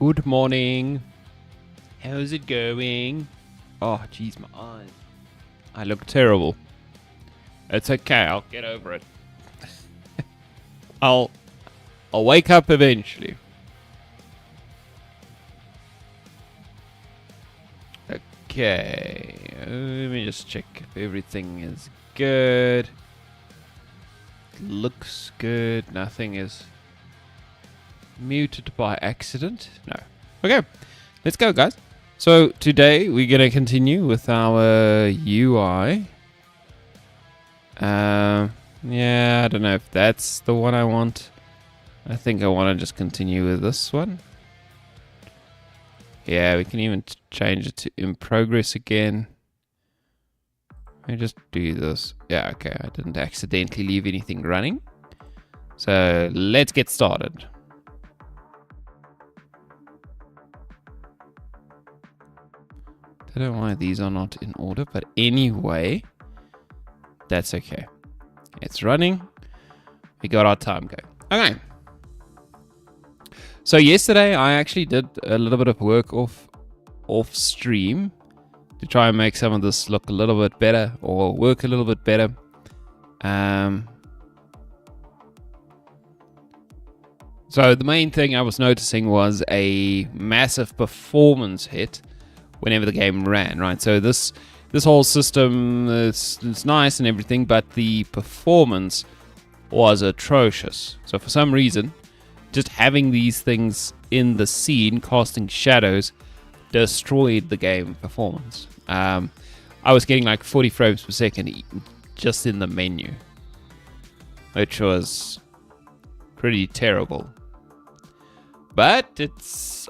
Good morning. How's it going? Oh, jeez, my eyes. I look terrible. It's okay. I'll get over it. I'll wake up eventually. Okay. Let me just check if everything is good. Looks good. Nothing is muted by accident. No. Okay. Let's go, guys. So today we're going to continue with our UI. Yeah, I don't know if that's the one I want. I think I want to just continue with this one. Yeah, we can even change it to in progress again. Let me just do this. Yeah, okay. I didn't accidentally leave anything running. So let's get started. I don't know why these are not in order, but anyway, that's okay. It's running. We got our time going. Okay. So yesterday I actually did a little bit of work off stream to try and make some of this look a little bit better or work a little bit better. So the main thing I was noticing was a massive performance hit whenever the game ran, right? So this whole system is nice and everything, but the performance was atrocious. So for some reason, just having these things in the scene, casting shadows, destroyed the game performance. I was getting like 40 frames per second just in the menu, which was pretty terrible. But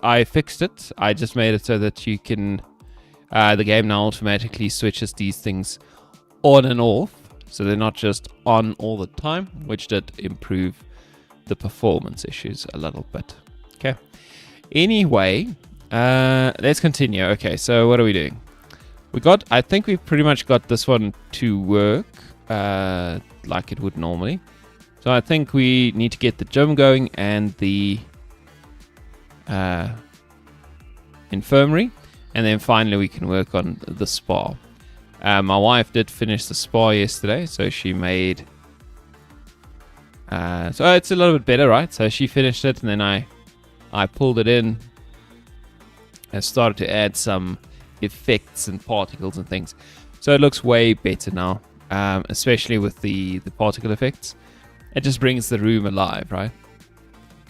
I fixed it. I just made it so that you can, the game now automatically switches these things on and off, so they're not just on all the time, which did improve the performance issues a little bit. Okay. Anyway, let's continue. Okay, so what are we doing? I think we've pretty much got this one to work like it would normally. So I think we need to get the gym going and the infirmary, and then finally we can work on the spa. My wife did finish the spa yesterday, so she made so it's a little bit better, right? So she finished it, and then I pulled it in and started to add some effects and particles and things, so it looks way better now, especially with the particle effects. It just brings the room alive, right?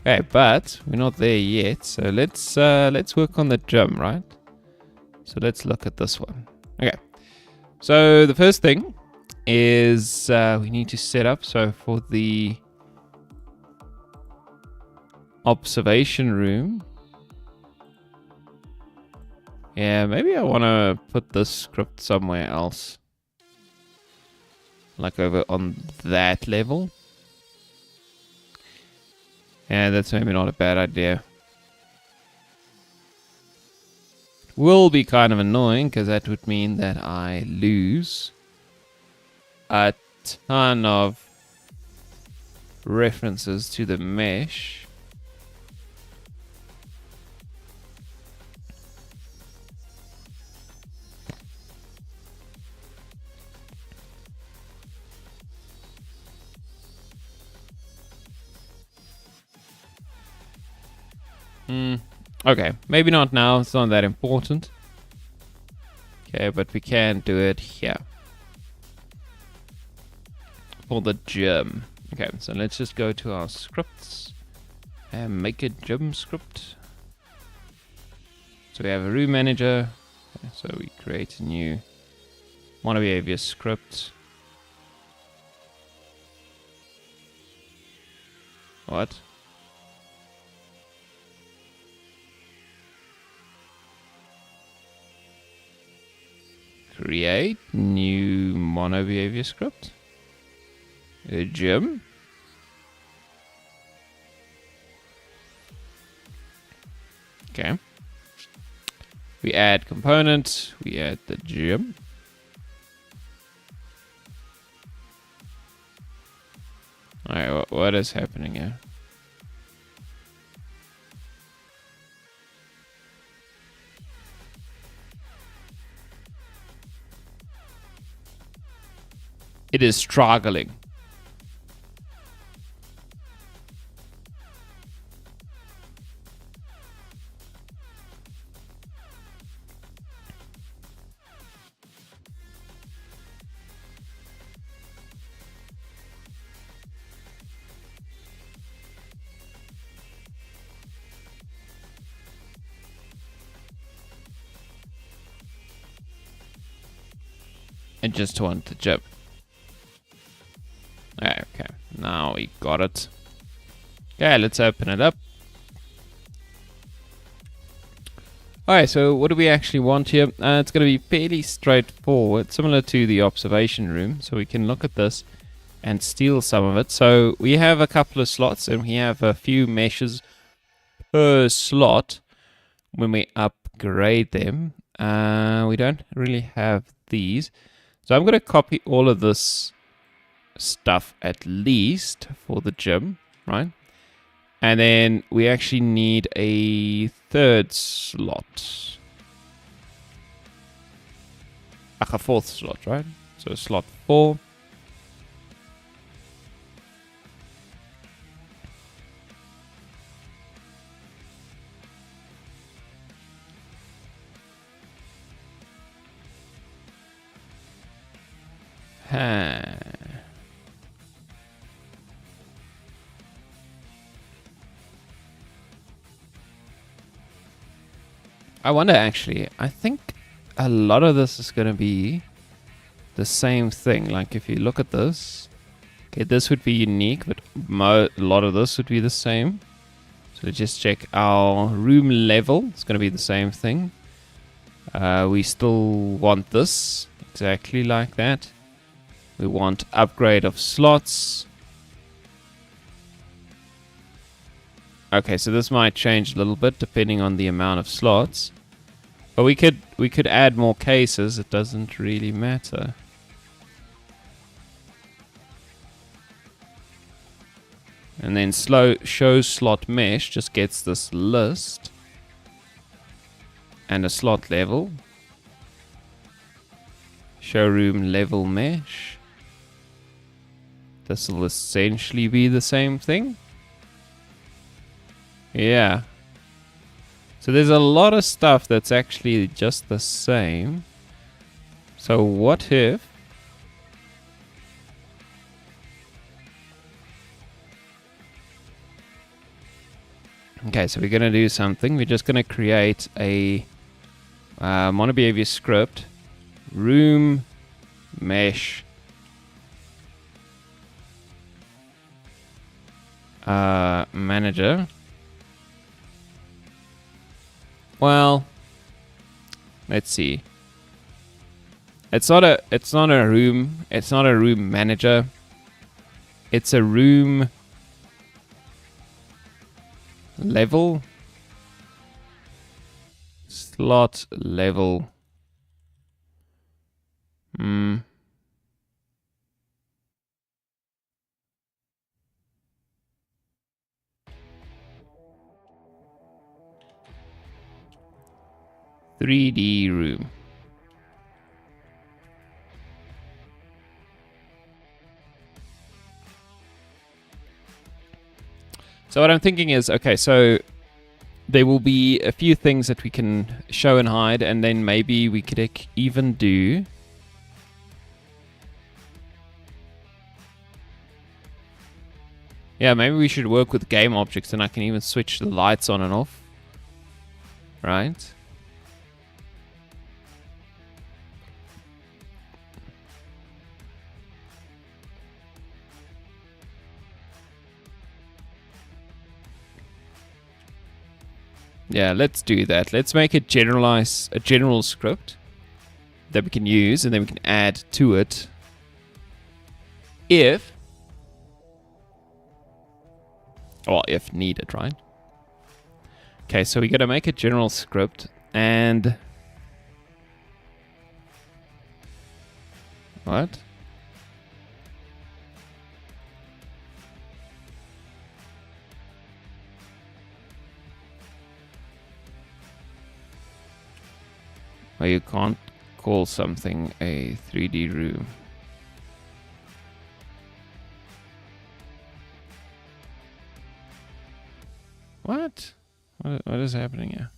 Okay, but we're not there yet, so let's work on the gym, right? So let's look at this one. Okay, so the first thing is we need to set up. So for the observation room, yeah, maybe I want to put this script somewhere else, like over on that level. Yeah, that's maybe not a bad idea. It will be kind of annoying because that would mean that I lose a ton of references to the mesh. Okay, maybe not now, it's not that important. Okay, but we can do it here. For the gym. Okay, so let's just go to our scripts and make a gym script. So we have a room manager. Okay, so we create a new monobehavior script. What? Create new monobehavior script. A gym. Okay. We add component. We add the gym. Alright, what is happening here? it is struggling. I just want the gym. Okay, now we got it. Okay, let's open it up. Alright, so what do we actually want here? It's going to be fairly straightforward, similar to the observation room. So we can look at this and steal some of it. So we have a couple of slots and we have a few meshes per slot when we upgrade them. We don't really have these. So I'm going to copy all of this stuff at least for the gym, right? And then we actually need a third slot. Like a fourth slot, right? So slot 4. I wonder actually, I think a lot of this is going to be the same thing. Like if you look at this, okay, this would be unique, but a lot of this would be the same. So just check our room level. It's going to be the same thing. We still want this exactly like that. We want upgrade of slots. Okay, so this might change a little bit depending on the amount of slots. But we could add more cases. It doesn't really matter. And then show slot mesh just gets this list and a slot level. Showroom level mesh. This will essentially be the same thing. Yeah. So there's a lot of stuff that's actually just the same. So what if... Okay, so we're going to do something. We're just going to create a monobehavior script. Room mesh manager. Well, let's see. It's not a room manager. It's a room level slot level. 3D room. So what I'm thinking is, okay, so there will be a few things that we can show and hide, and then maybe we could even do... Yeah, maybe we should work with game objects, and I can even switch the lights on and off. Right? Yeah, let's do that. Let's make a general script that we can use, and then we can add to it if needed, right? Okay, so we're going to make a general script, and what? Well, you can't call something a 3D room. What is happening here?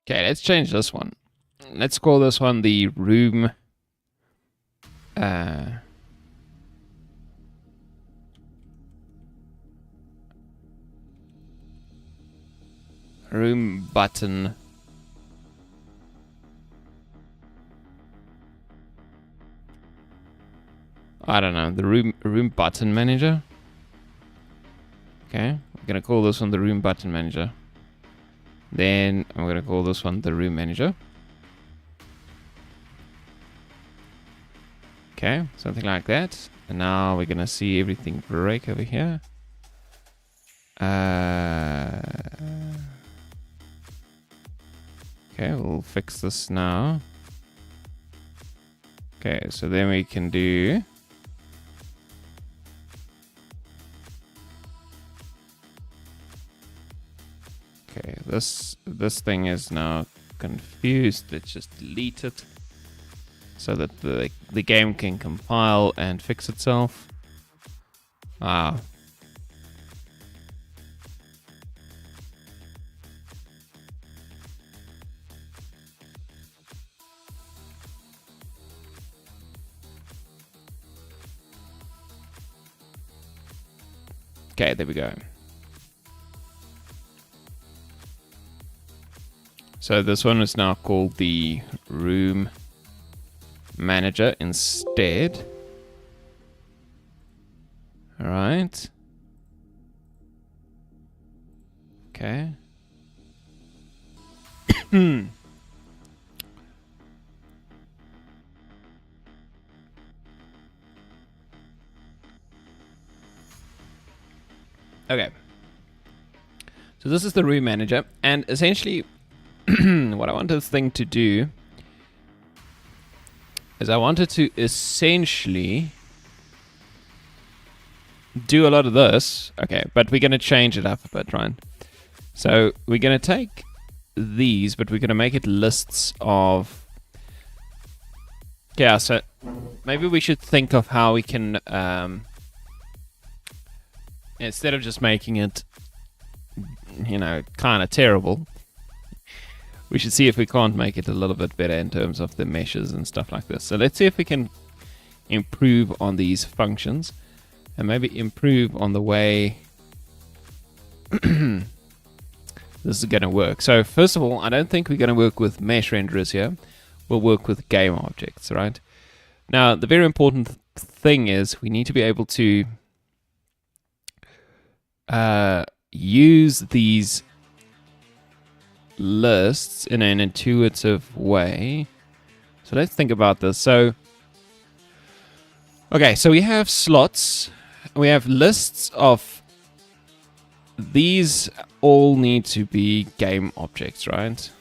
Okay, let's change this one. Let's call this one the room. Room button. I don't know, the room button manager. Okay, we're gonna call this one the room button manager. Then I'm gonna call this one the room manager. Okay, something like that. And now we're gonna see everything break over here. Okay, we'll fix this now. Okay, so then we can do. Okay, this thing is now confused. Let's just delete it so that the game can compile and fix itself. Ah. Okay, there we go. So this one is now called the room manager instead. All right. Okay. Okay. So this is the room manager, and essentially what I want this thing to do is I wanted to essentially do a lot of this. Okay, but we're going to change it up a bit, right? So we're going to take these, but we're going to make it lists of... Yeah, so maybe we should think of how we can... instead of just making it, you know, kind of terrible, we should see if we can't make it a little bit better in terms of the meshes and stuff like this. So let's see if we can improve on these functions and maybe improve on the way this is going to work. So first of all, I don't think we're going to work with mesh renderers here. We'll work with game objects, right? Now, the very important thing is we need to be able to use these lists in an intuitive way. So let's think about this. So, okay, so we have slots. We have lists of these all need to be game objects, right?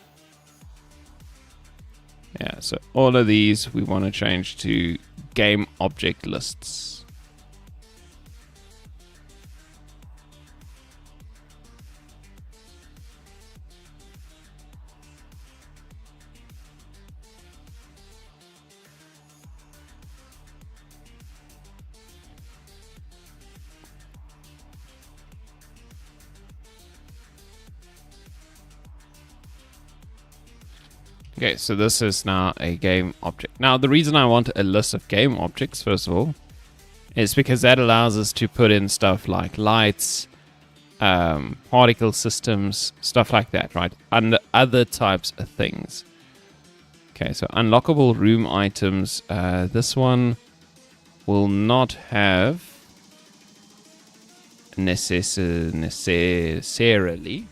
Yeah, so all of these we want to change to game object lists. Okay, so this is now a game object. Now, the reason I want a list of game objects, first of all, is because that allows us to put in stuff like lights, particle systems, stuff like that, right? And other types of things. Okay, so unlockable room items. This one will not have necessarily.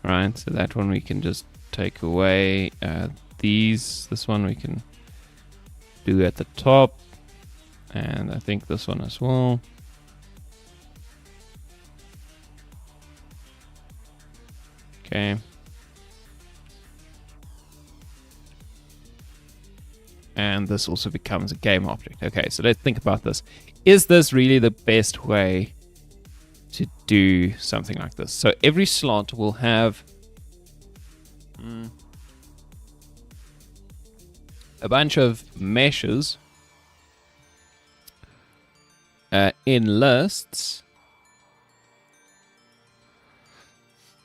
Right, so that one we can just take away. This one we can do at the top, and I think this one as well. Okay. And this also becomes a game object. Okay, so let's think about this. Is this really the best way to do something like this? So every slot will have a bunch of meshes in lists.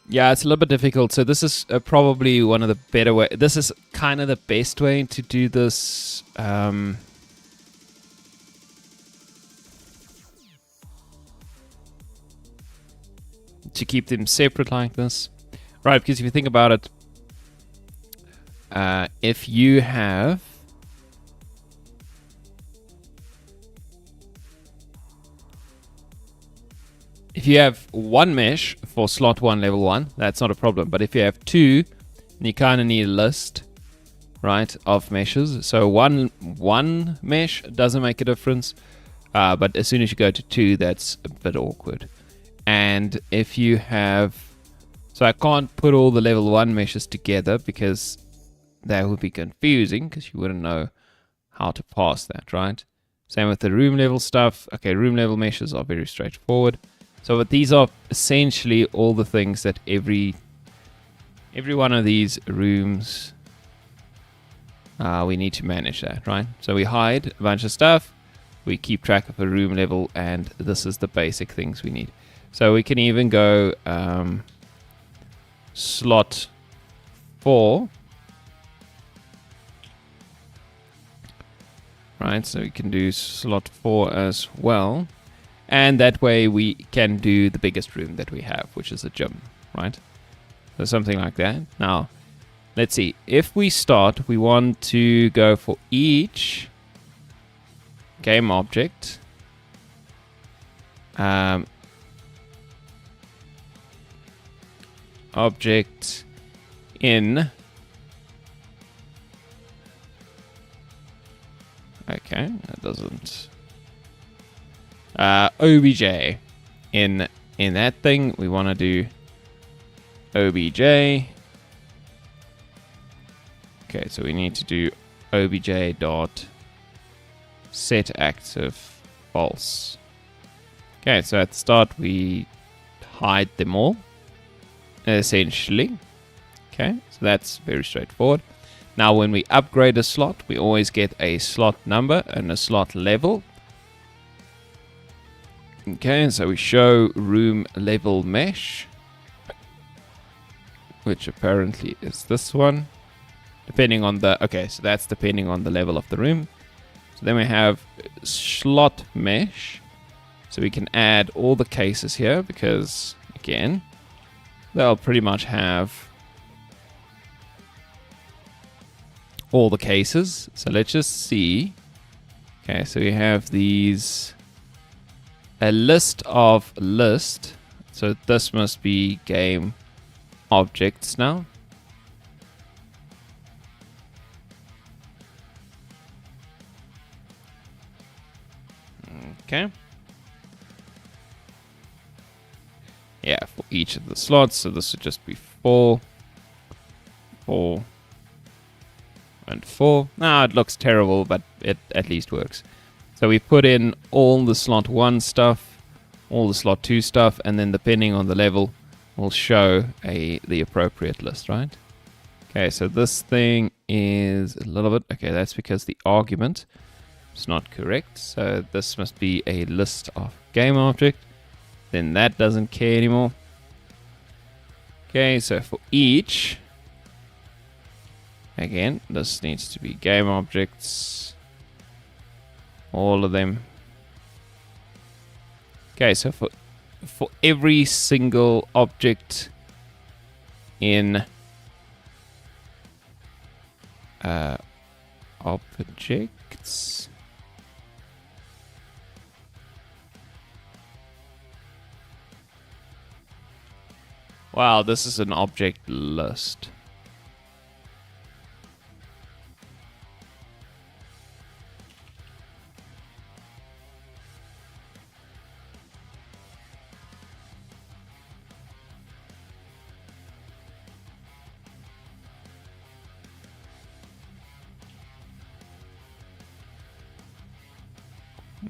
Yeah, it's a little bit difficult. So this is probably one of the better way. This is kind of the best way to do this. To keep them separate like this, right? Because if you think about it, if you have one mesh for slot 1 level 1, that's not a problem. But if you have two, you kind of need a list, right, of meshes. So one mesh doesn't make a difference, but as soon as you go to 2, that's a bit awkward. And if you have, so I can't put all the level 1 meshes together because that would be confusing because you wouldn't know how to pass that, right? Same with the room level stuff. Okay, room level meshes are very straightforward. So but these are essentially all the things that every one of these rooms, we need to manage that, right? So we hide a bunch of stuff, we keep track of a room level, and this is the basic things we need. So we can even go slot 4. Right, so we can do slot 4 as well. And that way we can do the biggest room that we have, which is a gym, right? So something like that. Now, let's see. If we start, we want to go for each game object. Object in, okay, that doesn't, obj in that thing we want to do obj. Okay, so we need to do obj dot set active false. Okay, so at the start we hide them all, essentially. Okay, so that's very straightforward. Now when we upgrade a slot, we always get a slot number and a slot level. Okay, so we show room level mesh, which apparently is this one, depending on the, okay, so that's depending on the level of the room. So then we have slot mesh, so we can add all the cases here because, again, they'll pretty much have all the cases. So let's just see. Okay, so we have these, a list of list. So this must be game objects now. Okay. Yeah, for each of the slots. So this would just be 4, 4, and 4. Now it looks terrible, but it at least works. So we put in all the slot 1 stuff, all the slot 2 stuff, and then depending on the level, we'll show the appropriate list, right? Okay, so this thing is a little bit, okay, that's because the argument is not correct. So this must be a list of game object. Then that doesn't care anymore. Okay, so for each, again, this needs to be game objects, all of them. Okay, so for every single object in objects, Wow, this is an object list.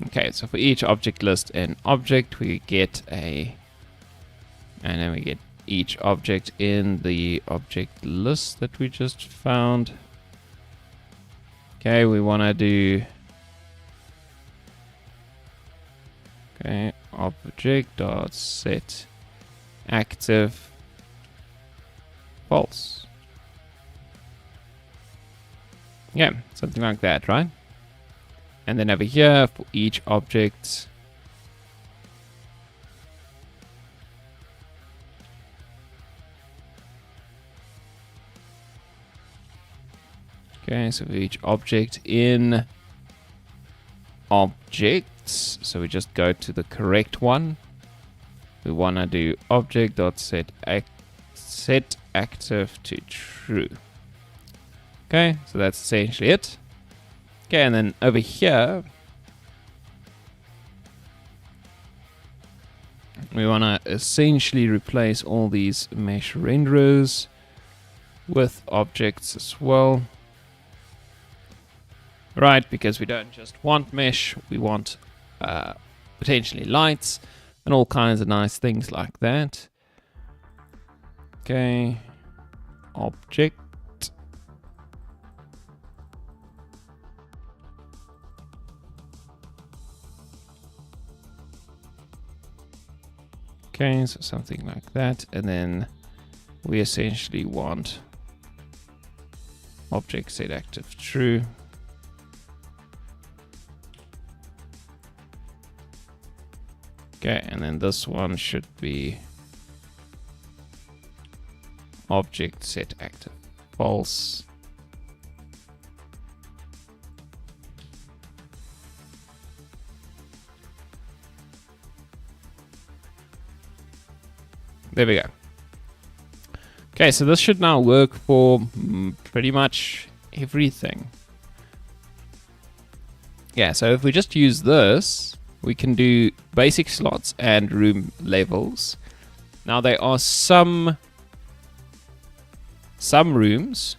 Okay, so for each object list in object, we get and then we get each object in the object list that we just found. Okay, we want to do, okay, object dot set active false. Yeah, something like that, right? And then over here for each object, okay, so for each object in objects, so we just go to the correct one. We want to do object.set set active to true. Okay, so that's essentially it. Okay, and then over here, we want to essentially replace all these mesh renderers with objects as well. Right, because we don't just want mesh, we want potentially lights and all kinds of nice things like that. Okay, object. Okay, so something like that, and then we essentially want object set active true. Okay, and then this one should be object set active false. There we go. Okay, so this should now work for pretty much everything. Yeah, so if we just use this, we can do basic slots and room levels. Now there are some rooms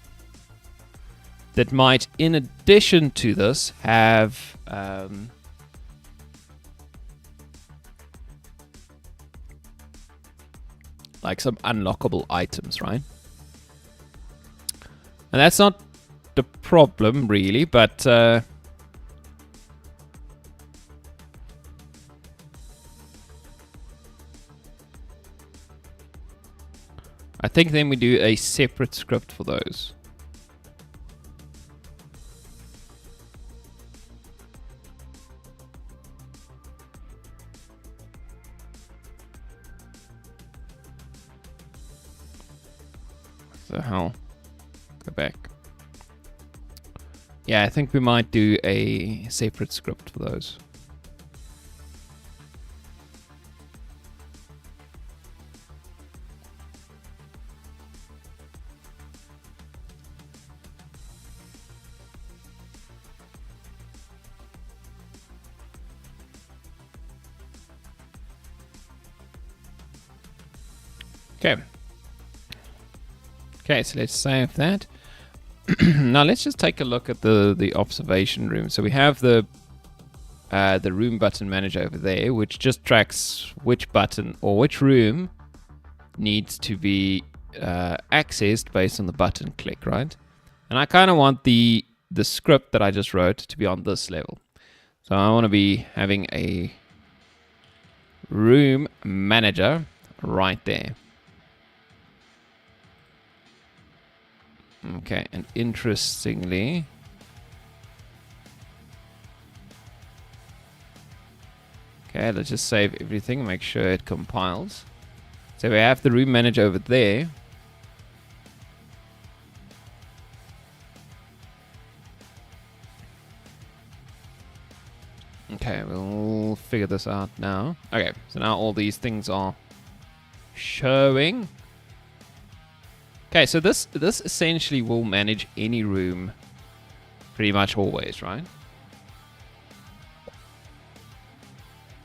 that might, in addition to this, have like some unlockable items, right? And that's not the problem really, but I think then we do a separate script for those. So how? Go back. Yeah, I think we might do a separate script for those. Okay. Okay, so let's save that. Now let's just take a look at the observation room. So we have the room button manager over there, which just tracks which button or which room needs to be accessed based on the button click, right? And I kind of want the script that I just wrote to be on this level. So I want to be having a room manager right there. Okay, and interestingly, okay, let's just save everything and make sure it compiles. So we have the room manager over there. Okay, we'll figure this out now. Okay, so now all these things are showing. Okay, so this essentially will manage any room pretty much always, right?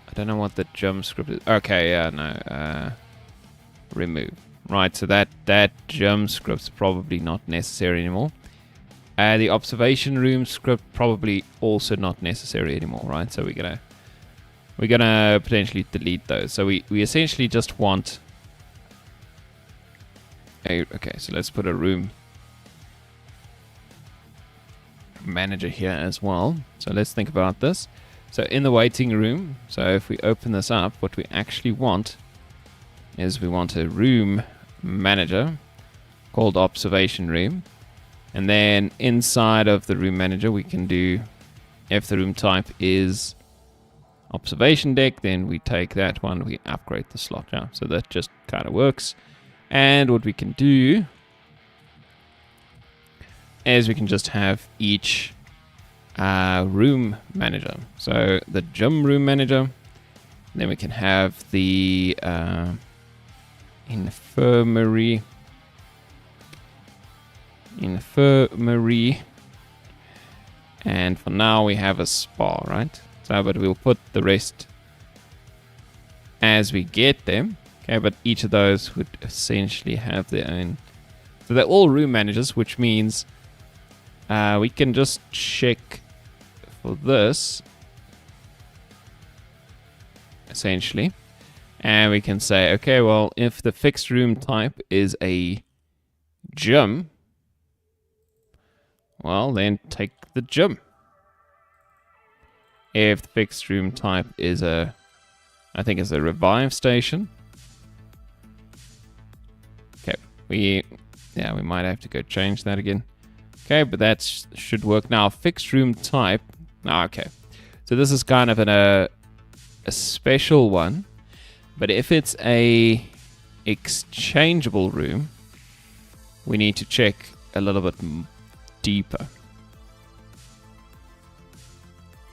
I don't know what the jump script is. Okay, yeah, no. Remove. Right, so that jump script's probably not necessary anymore. The observation room script probably also not necessary anymore, right? So we're gonna potentially delete those. So we essentially just want a, okay, so let's put a room manager here as well. So let's think about this. So in the waiting room, so if we open this up, what we actually want is we want a room manager called observation room. And then inside of the room manager, we can do, if the room type is observation deck, then we take that one, we upgrade the slot. Yeah, so that just kind of works. And what we can do is we can just have each room manager. So the gym room manager, then we can have the infirmary, and for now we have a spa, right? So, but we'll put the rest as we get them. Okay, but each of those would essentially have their own. So they're all room managers, which means we can just check for this, essentially. And we can say, okay, well, if the fixed room type is a gym, well, then take the gym. If the fixed room type is a, I think it's a revive station. Okay, we might have to go change that again. Okay, but that should work now. Fixed room type. Okay, so this is kind of a special one. But if it's a exchangeable room, we need to check a little bit deeper.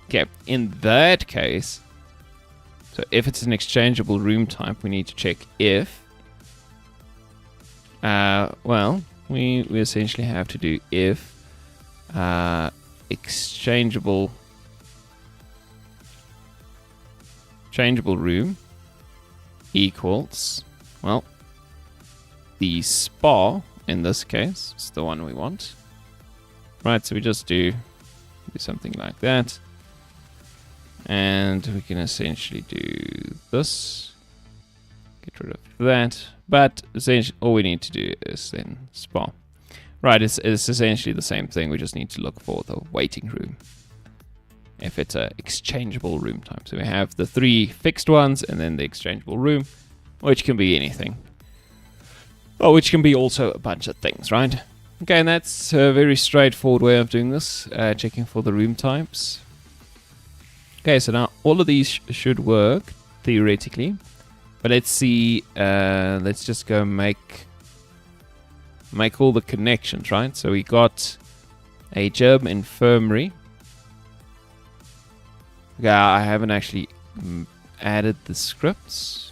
Okay, in that case, so if it's an exchangeable room type, we need to check if, well, we essentially have to do if exchangeable room equals, well, the spa in this case is the one we want. Right, so we just do something like that. And we can essentially do this. Get rid of that. But essentially all we need to do is then spa. Right, it's essentially the same thing. We just need to look for the waiting room if it's a exchangeable room type. So we have the 3 fixed ones and then the exchangeable room, which can be anything. Oh, which can be also a bunch of things, right? Okay, and that's a very straightforward way of doing this, checking for the room types. Okay, so now all of these should work, theoretically. But let's see, let's just go make all the connections, right? So we got a gym infirmary. Okay, I haven't actually added the scripts.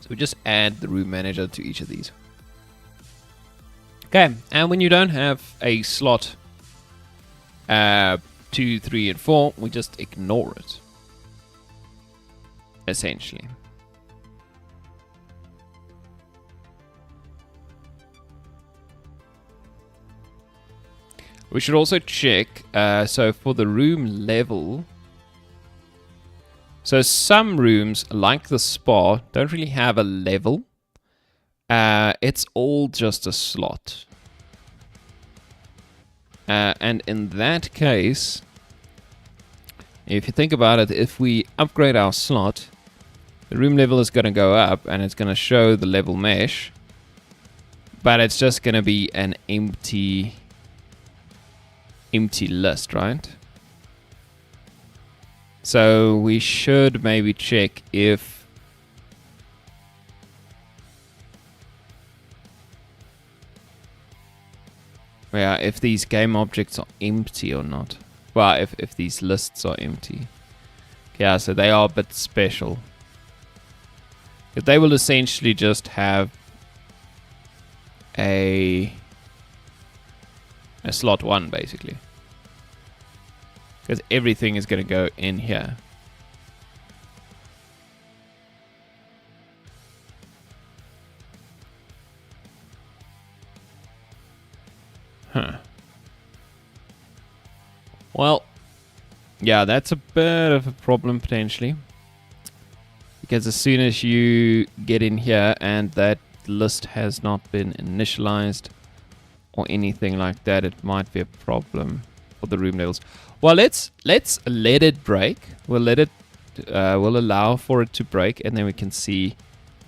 So we just add the room manager to each of these. Okay, and when you don't have a slot 2, 3, and 4, we just ignore it. Essentially. We should also check, so for the room level, so some rooms, like the spa, don't really have a level. It's all just a slot. And in that case, if you think about it, if we upgrade our slot, the room level is going to go up and it's going to show the level mesh, but it's just going to be an empty list, right? So we should maybe check if these game objects are empty or not. well, if these lists are empty. Yeah, so they are a bit special. If they will essentially just have a slot 1 basically, because everything is going to go in here. Well, yeah, that's a bit of a problem potentially, because as soon as you get in here and that list has not been initialized or anything like that, it might be a problem for the room levels. Well, let's let it break. We'll let it we'll allow for it to break, and then we can see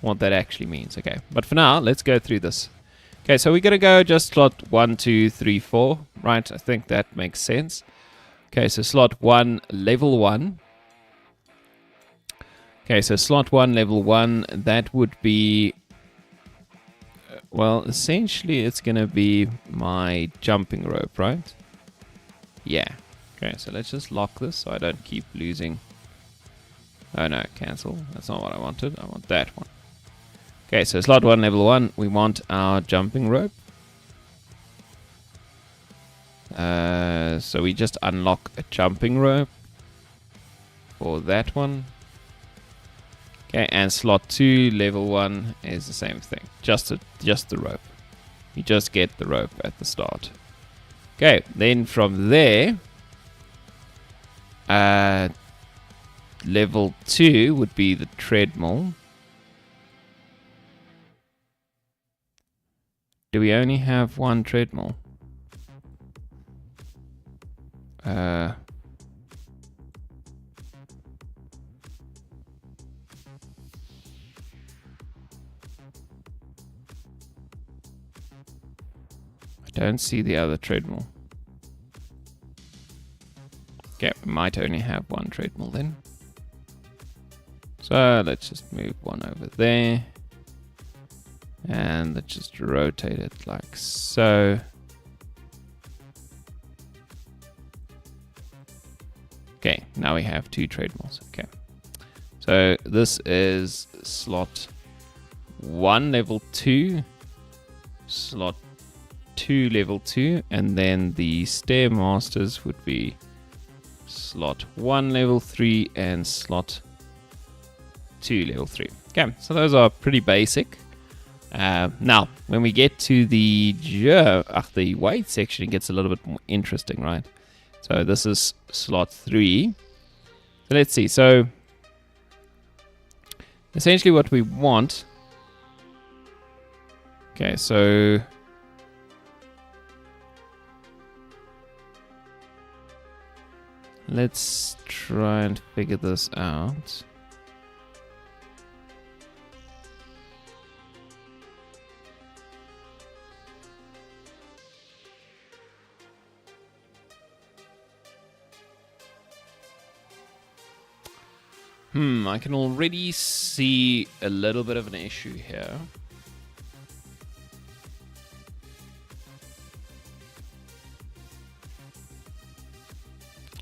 what that actually means. Okay, but for now, let's go through this. Okay, so we're gonna go just slot 1, 2, 3, 4, right? I think that makes sense. Okay, so slot 1, level 1. Okay, so slot 1, level 1, that would be, well, essentially it's going to be my jumping rope, right? Yeah. Okay, so let's just lock this so I don't keep losing. Oh no, cancel. That's not what I wanted. I want that one. Okay, so slot 1, level 1, we want our jumping rope. So we just unlock a jumping rope for that one. Okay, and slot 2, level 1 is the same thing. Just the rope. You just get the rope at the start. Okay, then from there, level 2 would be the treadmill. Do we only have one treadmill? I don't see the other treadmill. Okay, we might only have one treadmill then. So let's just move one over there. And let's just rotate it like so. Okay, now we have 2 treadmills. Okay, so this is slot 1, level 2, slot 2, level 2, and then the Stairmasters would be slot 1, level 3, and slot 2, level 3. Okay, so those are pretty basic. Now, when we get to the weight section, it gets a little bit more interesting, right? So this is slot 3. So let's see. So essentially what we want. Okay, so let's try and figure this out. I can already see a little bit of an issue here.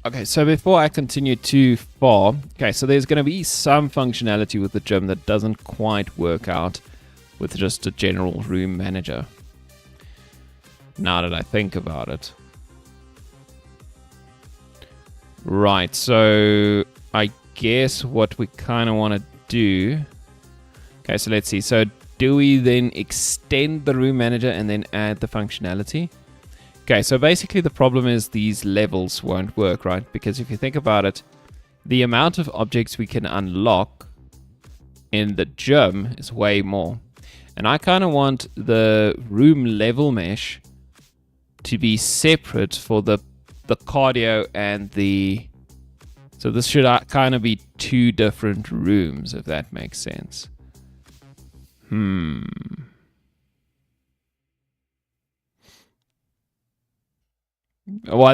Okay, so before I continue too far, okay, so there's going to be some functionality with the gym that doesn't quite work out with just a general room manager. Now that I think about it. Right, so I guess what we kind of want to do. Okay, so let's see. So do we then extend the room manager and then add the functionality? Okay, so basically the problem is these levels won't work, right? Because if you think about it, the amount of objects we can unlock in the gym is way more. And I kind of want the room level mesh to be separate for the cardio and the... So this should kind of be 2 different rooms, if that makes sense. Well,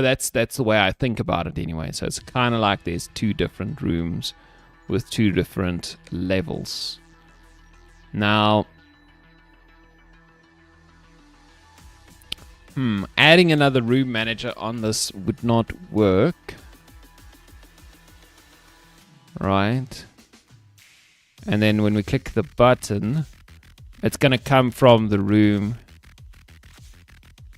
that's the way I think about it anyway. So it's kind of like there's 2 different rooms with 2 different levels. Now, Adding another room manager on this would not work. Right. And then when we click the button, it's going to come from the room.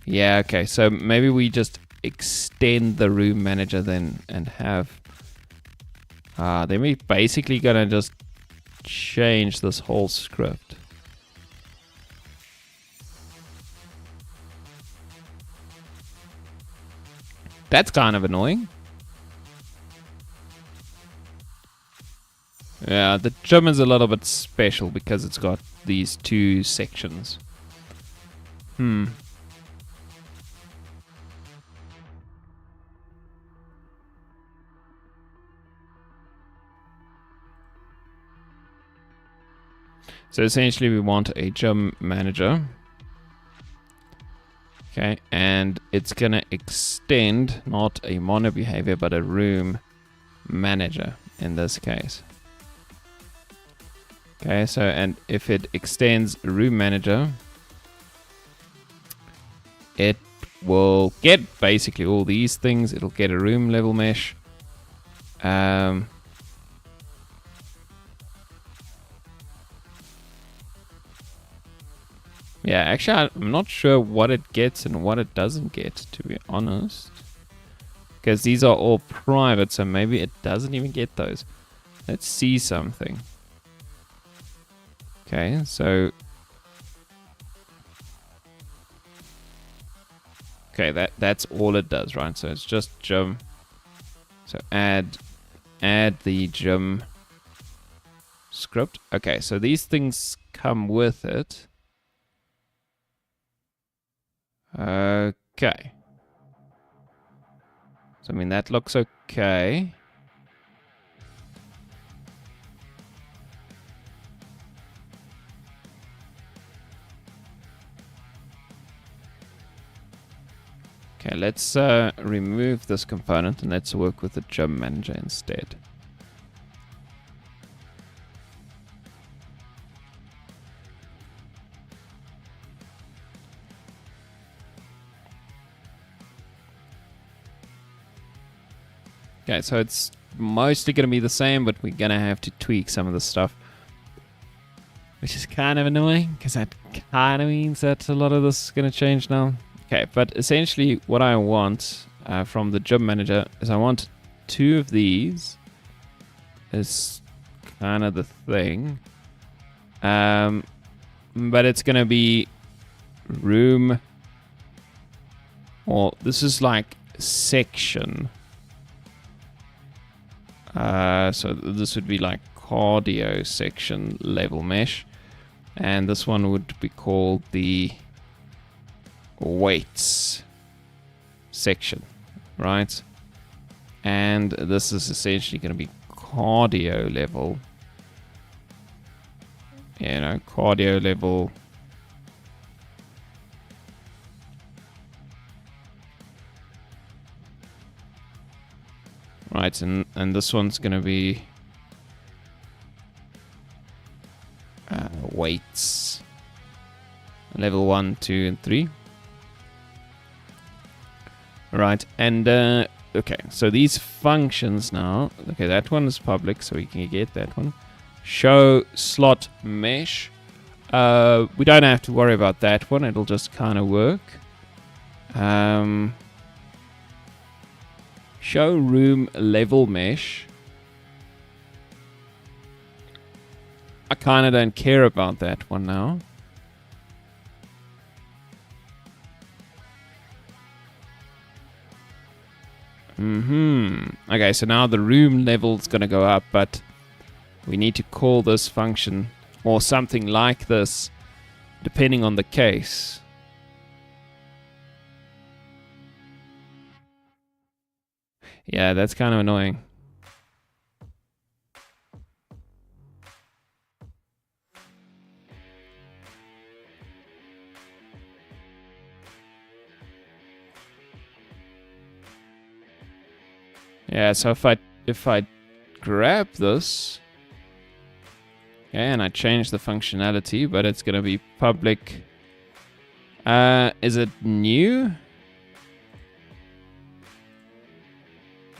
Yeah, okay. So maybe we just extend the room manager then and have... then we're basically going to just change this whole script. That's kind of annoying. Yeah, the gym is a little bit special because it's got these two sections. So essentially we want a gym manager. Okay, and it's gonna extend not a mono behavior but a room manager in this case. Okay, so and if it extends room manager, it will get basically all these things. It'll get a room level mesh. Yeah, actually, I'm not sure what it gets and what it doesn't get, to be honest. Because these are all private, so maybe it doesn't even get those. Let's see something. Okay, so... Okay, that's all it does, right? So it's just gym. So add the gym script. Okay, so these things come with it. Okay. So, I mean, that looks okay. Okay, let's remove this component and let's work with the gym manager instead. Okay, so it's mostly going to be the same, but we're going to have to tweak some of the stuff. Which is kind of annoying, because that kind of means that a lot of this is going to change now. Okay, but essentially what I want from the gym manager is I want 2 of these. Is kind of the thing. But it's going to be room... Or this is like section... so this would be like cardio section level mesh, and this one would be called the weights section, right? And this is essentially going to be cardio level, cardio level. Right, and this one's going to be weights level 1, 2, and 3. Right, and okay, so these functions now. Okay, that one is public, so we can get that one. Show slot mesh. We don't have to worry about that one. It'll just kind of work. Show room level mesh. I kind of don't care about that one now. Okay, so now the room level's going to go up, but we need to call this function or something like this, depending on the case. Yeah, that's kind of annoying. Yeah, so if I grab this, okay, and I change the functionality, but it's going to be public Is it new?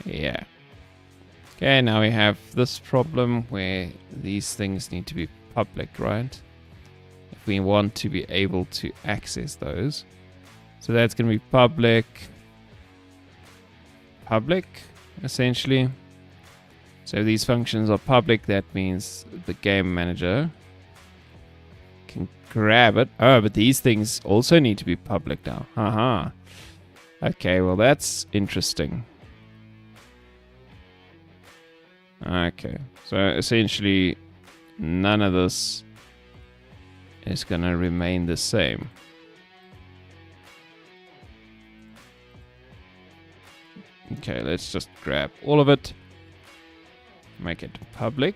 Yeah. Okay, now we have this problem where these things need to be public, right? If we want to be able to access those. So that's going to be public, essentially. So these functions are public. That means the game manager can grab it. Oh, but these things also need to be public now. Haha. Okay, well that's interesting. Okay, so essentially none of this is going to remain the same. Okay, let's just grab all of it, make it public,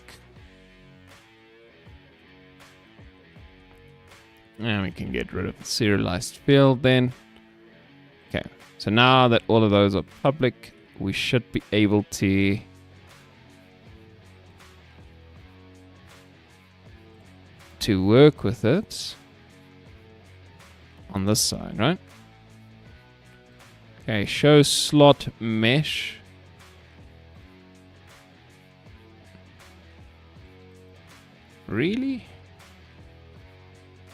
and we can get rid of the serialized field then. Okay, so now that all of those are public, we should be able to work with it on this side, right? Okay, show slot mesh. Really?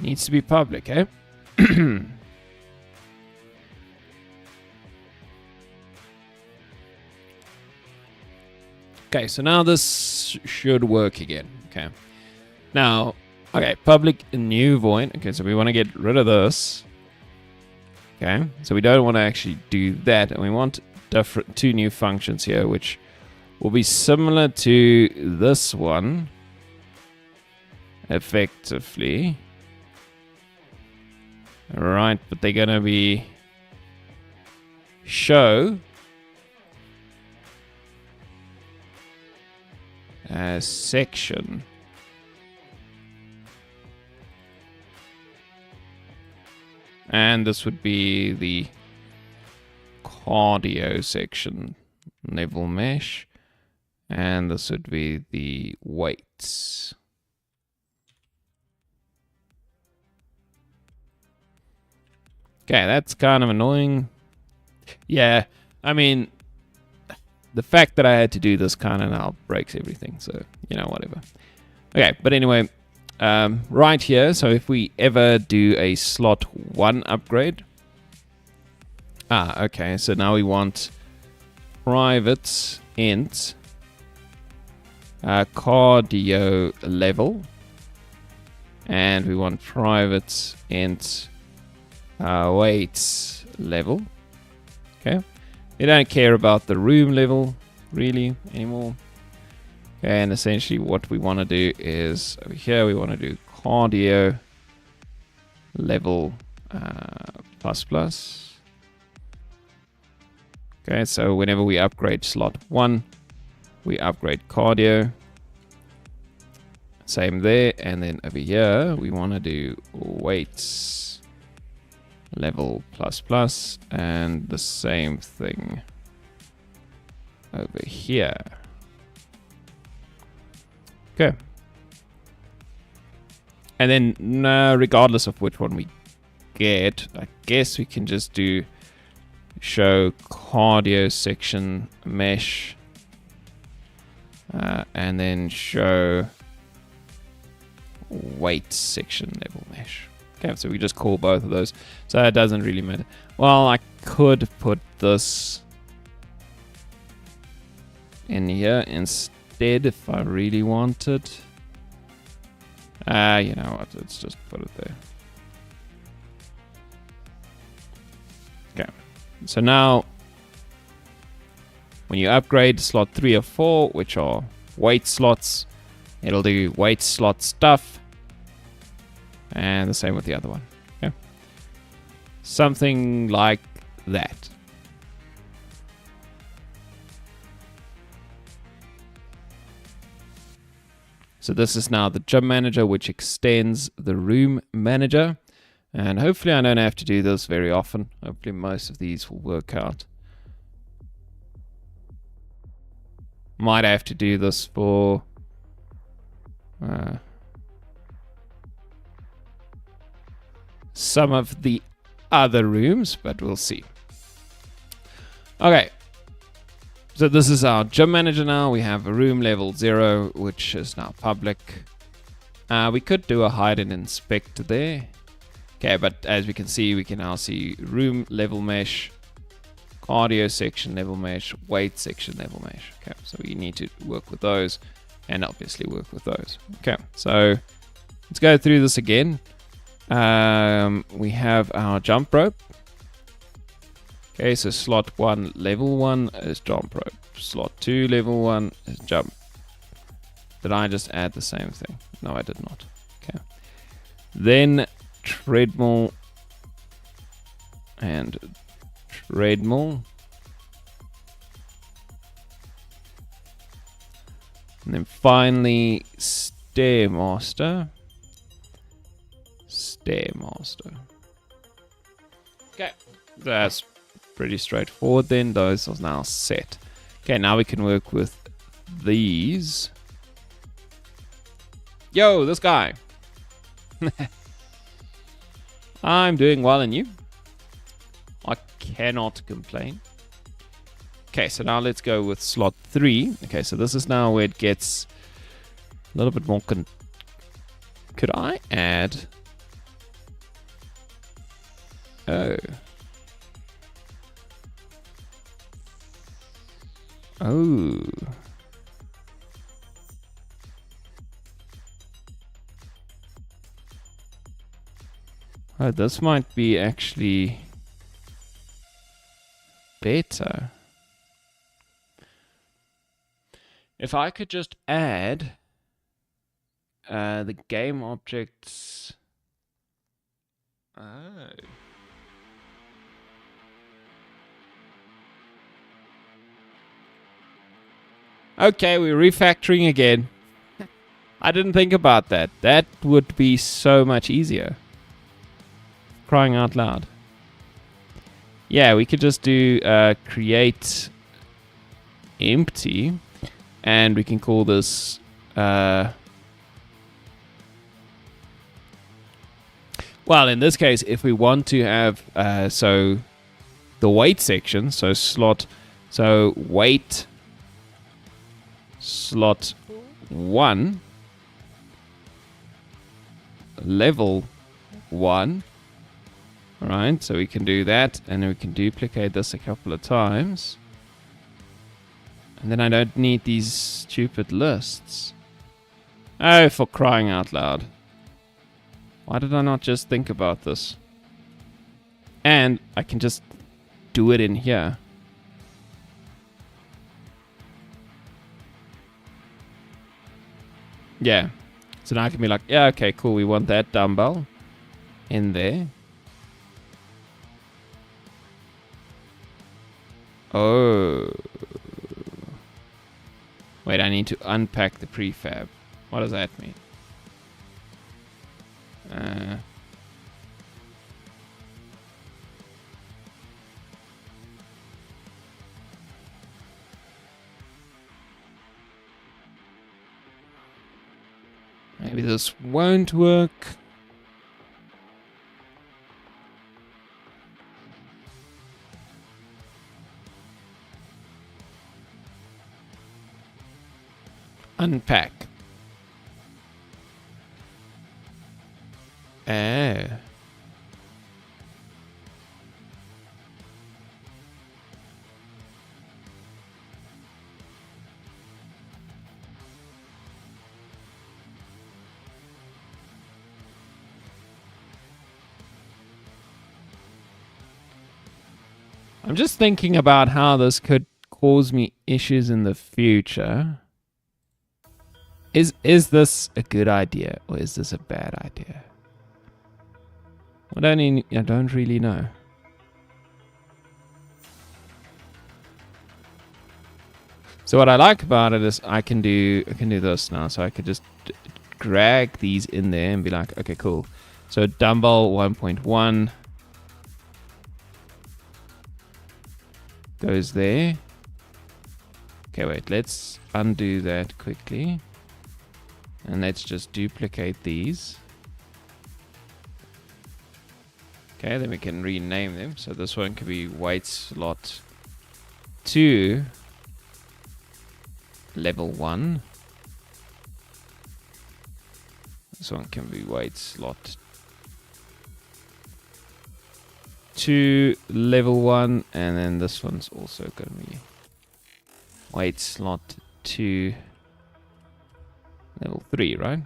Needs to be public, eh? Okay, so now this should work again. Okay. Now, okay, public new void. Okay, so we want to get rid of this. Okay, so we don't want to actually do that, and we want two new functions here, which will be similar to this one, effectively. Alright, but they're going to be show section. And this would be the cardio section level mesh. And this would be the weights. Okay, that's kind of annoying. Yeah, I mean, the fact that I had to do this kind of now breaks everything. So, you know, whatever. Okay, but anyway. Right here, so if we ever do a slot 1 upgrade. Okay, so now we want private int cardio level. And we want private int weights level. Okay. We don't care about the room level really anymore. And essentially what we want to do is over here we want to do cardio level plus. Okay, so whenever we upgrade slot 1, we upgrade cardio. Same there, and then over here we want to do weights level plus, and the same thing over here. Okay. And then, regardless of which one we get, I guess we can just do show cardio section mesh. And then show weight section level mesh. Okay, so we just call both of those. So it doesn't really matter. Well, I could put this in here instead. If I really wanted. You know what, let's just put it there. Okay, so now when you upgrade slot 3 or 4, which are weight slots, it'll do weight slot stuff, and the same with the other one. Okay, something like that. So this is now the gym manager, which extends the room manager. And hopefully I don't have to do this very often. Hopefully most of these will work out. Might have to do this for some of the other rooms, but we'll see. Okay. So this is our gym manager now. We have a room level 0, which is now public. We could do a hide and inspect there. Okay, but as we can see, we can now see room level mesh, cardio section level mesh, weight section level mesh. Okay, so we need to work with those and obviously work with those. Okay, so let's go through this again. We have our jump rope. Okay, so slot 1, level 1 is jump rope. Slot 2, level 1 is jump. Did I just add the same thing? No, I did not. Okay. Then treadmill and treadmill. And then finally Stairmaster. Stairmaster. Okay, that's pretty straightforward then. Those are now set. Okay, now we can work with these. Yo, this guy. I'm doing well, and you? I cannot complain. Okay, so now let's go with slot 3. Okay, so this is now where it gets a little bit more. Could I add? Oh. Oh. Oh, this might be actually better. If I could just add the game objects. Oh. Okay, we're refactoring again. I didn't think about that. That would be so much easier. Crying out loud. Yeah, we could just do create empty, and we can call this well, in this case, if we want to have so the weight section, so slot, so weight slot 1 level 1. All right, so we can do that, and then we can duplicate this a couple of times, and then I don't need these stupid lists. Oh, for crying out loud. Why did I not just think about this? And I can just do it in here. Yeah. So now I can be like, yeah, okay, cool. We want that dumbbell in there. Oh. Wait, I need to unpack the prefab. What does that mean? Maybe this won't work. Unpack. I'm just thinking about how this could cause me issues in the future. Is this a good idea or is this a bad idea? I don't really know. So what I like about it is I can do this now. So I could just drag these in there and be like, okay, cool. So dumbbell 1.1 goes there. Okay, wait, let's undo that quickly. And let's just duplicate these. Okay, then we can rename them. So this one could be weight slot 2, level 1. This one can be weight slot 2, level 1. And then this one's also going to be weight slot 2, level 3, right?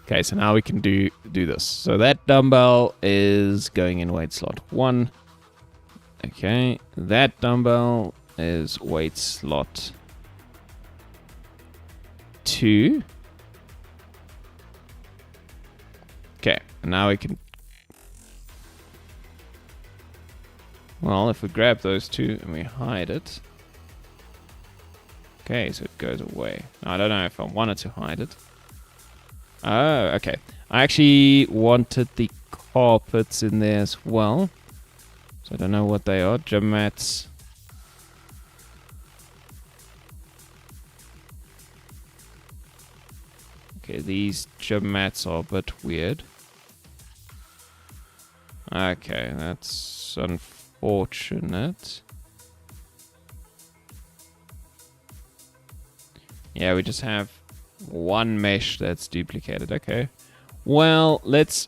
Okay, so now we can do this. So that dumbbell is going in weight slot 1. Okay, that dumbbell is weight slot 2. Okay, and now we can... Well, if we grab those two and we hide it... Okay, so it goes away. Now, I don't know if I wanted to hide it. Oh, okay. I actually wanted the carpets in there as well. So I don't know what they are. Gym mats. Okay, these gym mats are a bit weird. Okay, that's unfortunate. Yeah, we just have one mesh that's duplicated. Okay, well, let's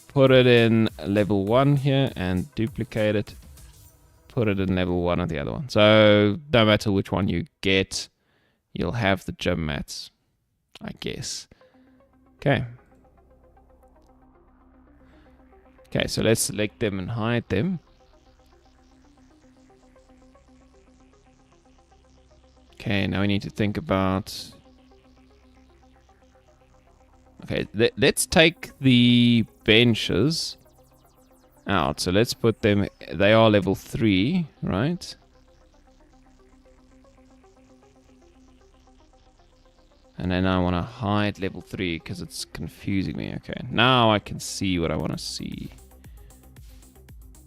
put it in level 1 here and duplicate it. Put it in level 1 on the other one. So no matter which one you get, you'll have the gym mats, I guess. Okay. Okay, so let's select them and hide them. Okay, now we need to think about... Okay, let's take the benches out. So let's put them... They are level 3, right? And then I want to hide level 3 because it's confusing me. Okay, now I can see what I want to see.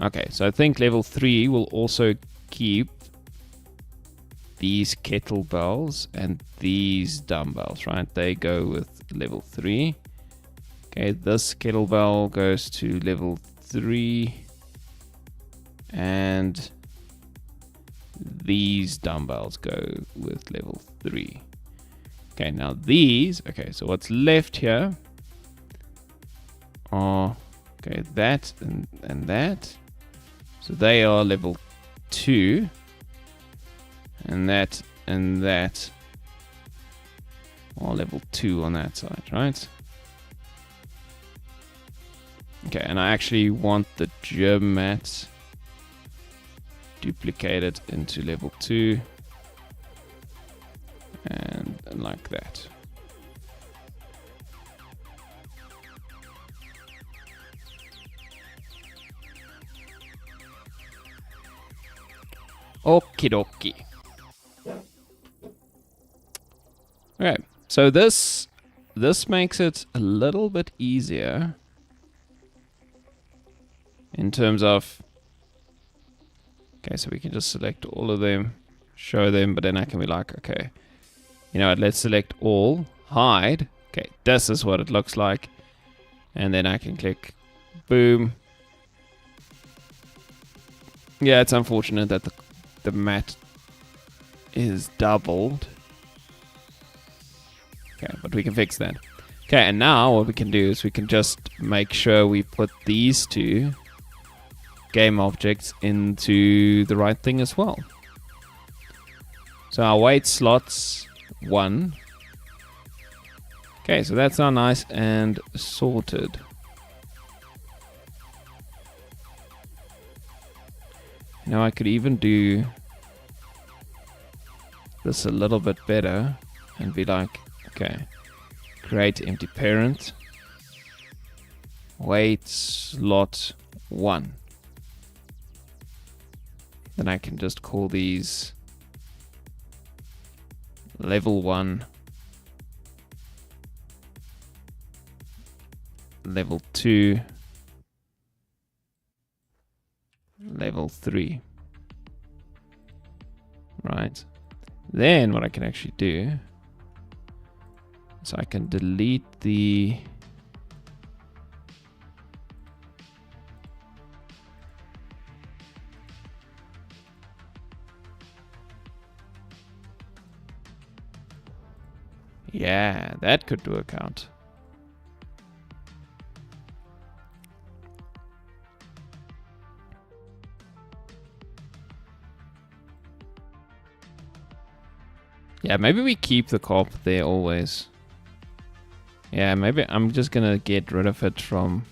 Okay, so I think level 3 will also keep these kettlebells and these dumbbells, right? They go with level 3. Okay, this kettlebell goes to level 3. And these dumbbells go with level 3. Okay, now these, okay, so what's left here are, okay, that and that. So they are level 2. And that are level 2 on that side, right? Okay, and I actually want the gym mat duplicated into level 2. And like that. Okie dokie. Okay, so this makes it a little bit easier in terms of... Okay, so we can just select all of them, show them, but then I can be like, okay, you know what, let's select all, hide. Okay, this is what it looks like. And then I can click, boom. Yeah, it's unfortunate that the mat is doubled. Okay, but we can fix that. Okay, and now what we can do is we can just make sure we put these two game objects into the right thing as well. So our weight slots 1. Okay, so that's now nice and sorted. Now I could even do this a little bit better and be like, okay, create empty parent, weight slot 1. Then I can just call these level 1, level 2, level 3. Right. Then what I can actually do So I can delete the... Yeah, that could work out. Yeah, maybe we keep the carpet there always. Yeah, maybe I'm just gonna get rid of it from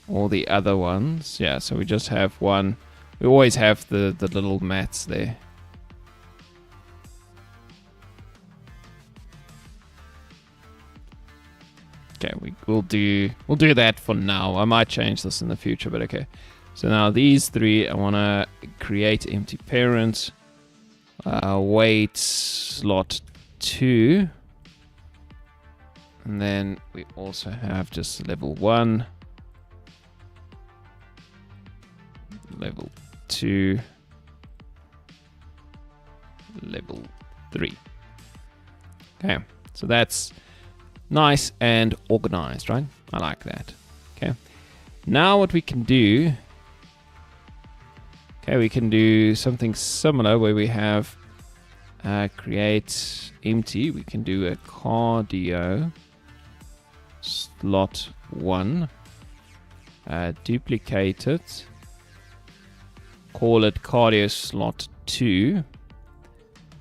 all the other ones. Yeah, so we just have one. We always have the little mats there. Okay, we'll do that for now. I might change this in the future, but okay. So now these three, I want to create empty parent. Wait slot 2. And then we also have just level 1. Level 2. Level 3. Okay, so that's nice and organized, right? I like that. Okay. Now what we can do... Okay, we can do something similar where we have create empty. We can do a cardio slot 1. Duplicate it. Call it cardio slot 2. You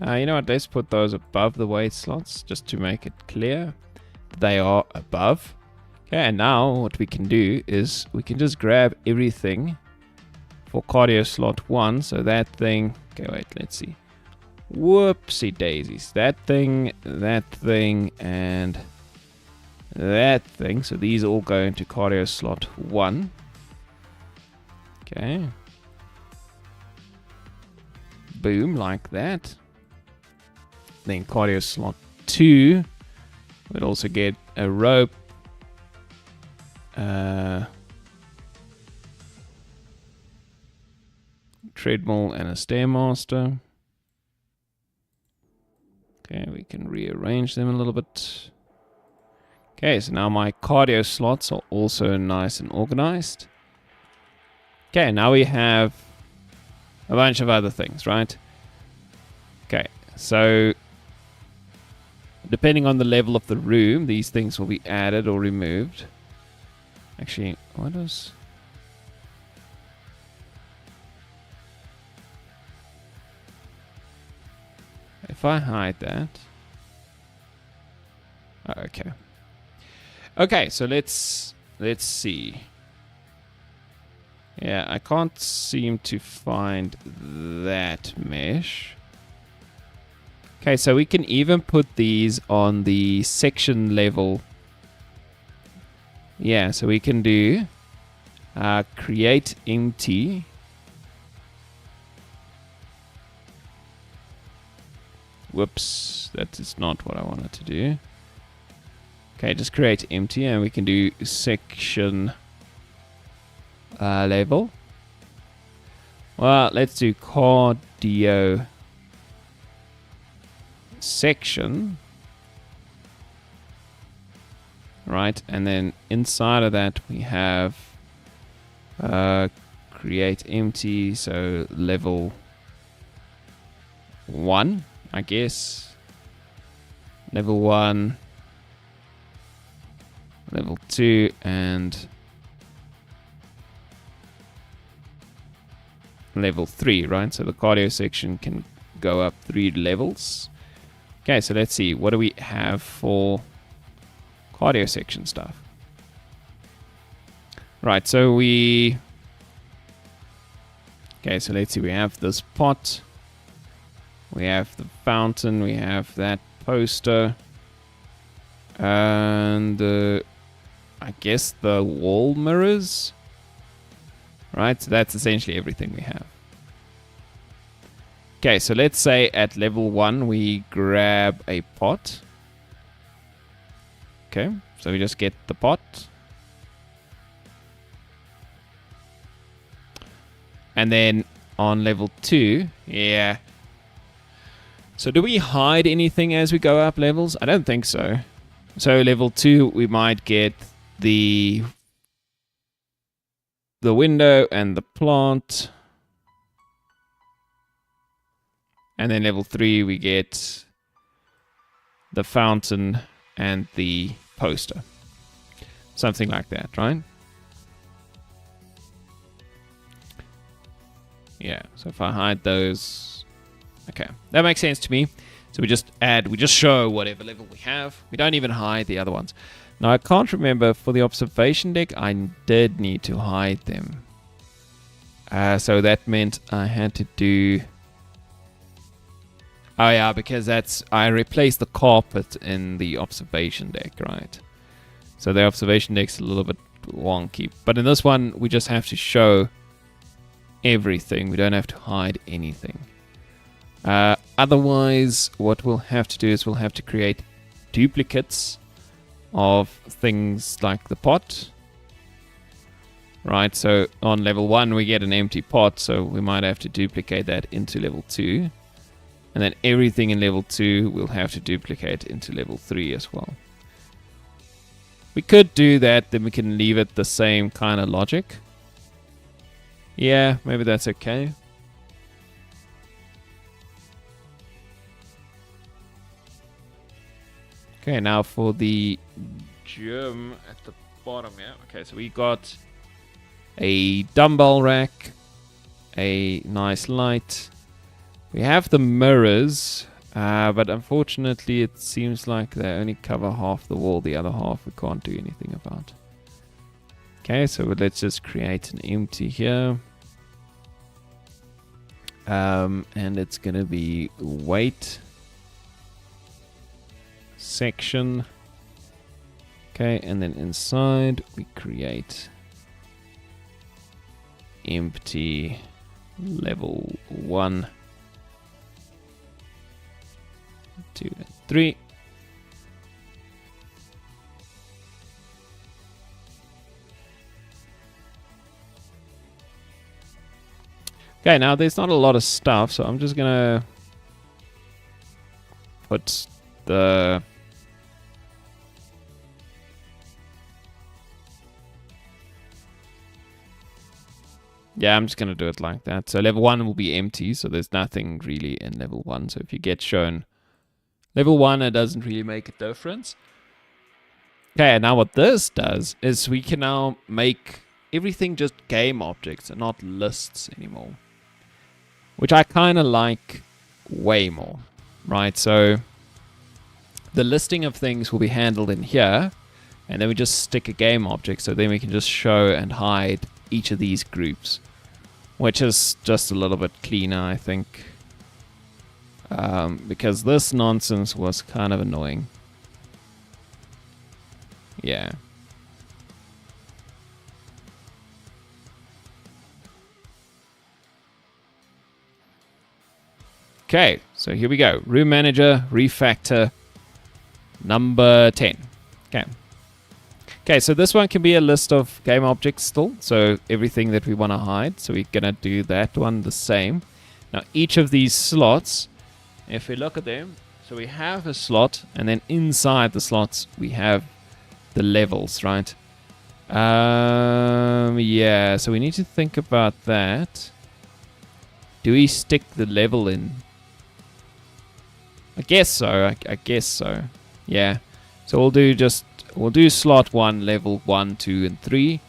know what? Let's put those above the weight slots just to make it clear. They are above. Okay, and now what we can do is we can just grab everything for cardio slot 1. So that thing, okay, wait, let's see. Whoopsie daisies. That thing, and that thing. So these all go into cardio slot 1. Okay. Boom, like that. Then cardio slot 2. We'll also get a rope. Treadmill and a Stairmaster. Okay, we can rearrange them a little bit. Okay, so now my cardio slots are also nice and organized. Okay, now we have a bunch of other things, right? Okay, so depending on the level of the room, these things will be added or removed. Actually, what is... If I hide that... Oh, okay. Okay, so let's see. Yeah, I can't seem to find that mesh. Okay, so we can even put these on the section level. Yeah, so we can do create empty. Whoops, that is not what I wanted to do. Okay, just create empty, and we can do section level. Well, let's do cardio section. Right, and then inside of that we have create empty, so level 1, I guess. Level 1, level 2, and level 3, right? So the cardio section can go up 3 levels. Okay, so let's see. What do we have for cardio section stuff? Right, so we... Okay, so let's see. We have this pot. We have the fountain. We have that poster. And I guess the wall mirrors. Right, so that's essentially everything we have. Okay, so let's say at level 1 we grab a pot. Okay, so we just get the pot. And then on level 2, yeah. So do we hide anything as we go up levels? I don't think so. So level 2, we might get the window and the plant. And then level 3, we get the fountain and the poster. Something like that, right? Yeah, so if I hide those... Okay, that makes sense to me. So we just show whatever level we have. We don't even hide the other ones. Now, I can't remember, for the observation deck, I did need to hide them. So that meant I had to do... Oh yeah, because I replaced the carpet in the observation deck, right? So the observation deck's a little bit wonky. But in this one, we just have to show everything. We don't have to hide anything. Otherwise, what we'll have to do is we'll have to create duplicates of things like the pot. Right, so on level 1 we get an empty pot, so we might have to duplicate that into level 2. And then everything in level 2 we'll have to duplicate into level 3 as well. We could do that, then we can leave it the same kind of logic. Yeah, maybe that's okay. Okay, now for the gym at the bottom, yeah. Okay, so we got a dumbbell rack, a nice light. We have the mirrors, but unfortunately it seems like they only cover half the wall. The other half we can't do anything about. Okay, so let's just create an empty here. And it's going to be weight section. Okay, and then inside we create empty level 1, 2, and 3. Okay, now there's not a lot of stuff, so I'm just gonna put the I'm just gonna do it like that. So level 1 will be empty, so there's nothing really in level 1. So if you get shown level 1, it doesn't really make a difference. Okay, now what this does is we can now make everything just game objects and not lists anymore, which I kind of like way more, right? So the listing of things will be handled in here, and then we just stick a game object, so then we can just show and hide each of these groups, which is just a little bit cleaner, I think, because this nonsense was kind of annoying. Yeah. Okay, so here we go. Room Manager, Refactor, number 10. Okay. Okay, so this one can be a list of game objects still. So everything that we want to hide. So we're going to do that one the same. Now each of these slots, if we look at them, so we have a slot, and then inside the slots we have the levels, right? Yeah, so we need to think about that. Do we stick the level in? I guess so. I guess so. Yeah. So we'll do slot 1, level 1, 2, and 3.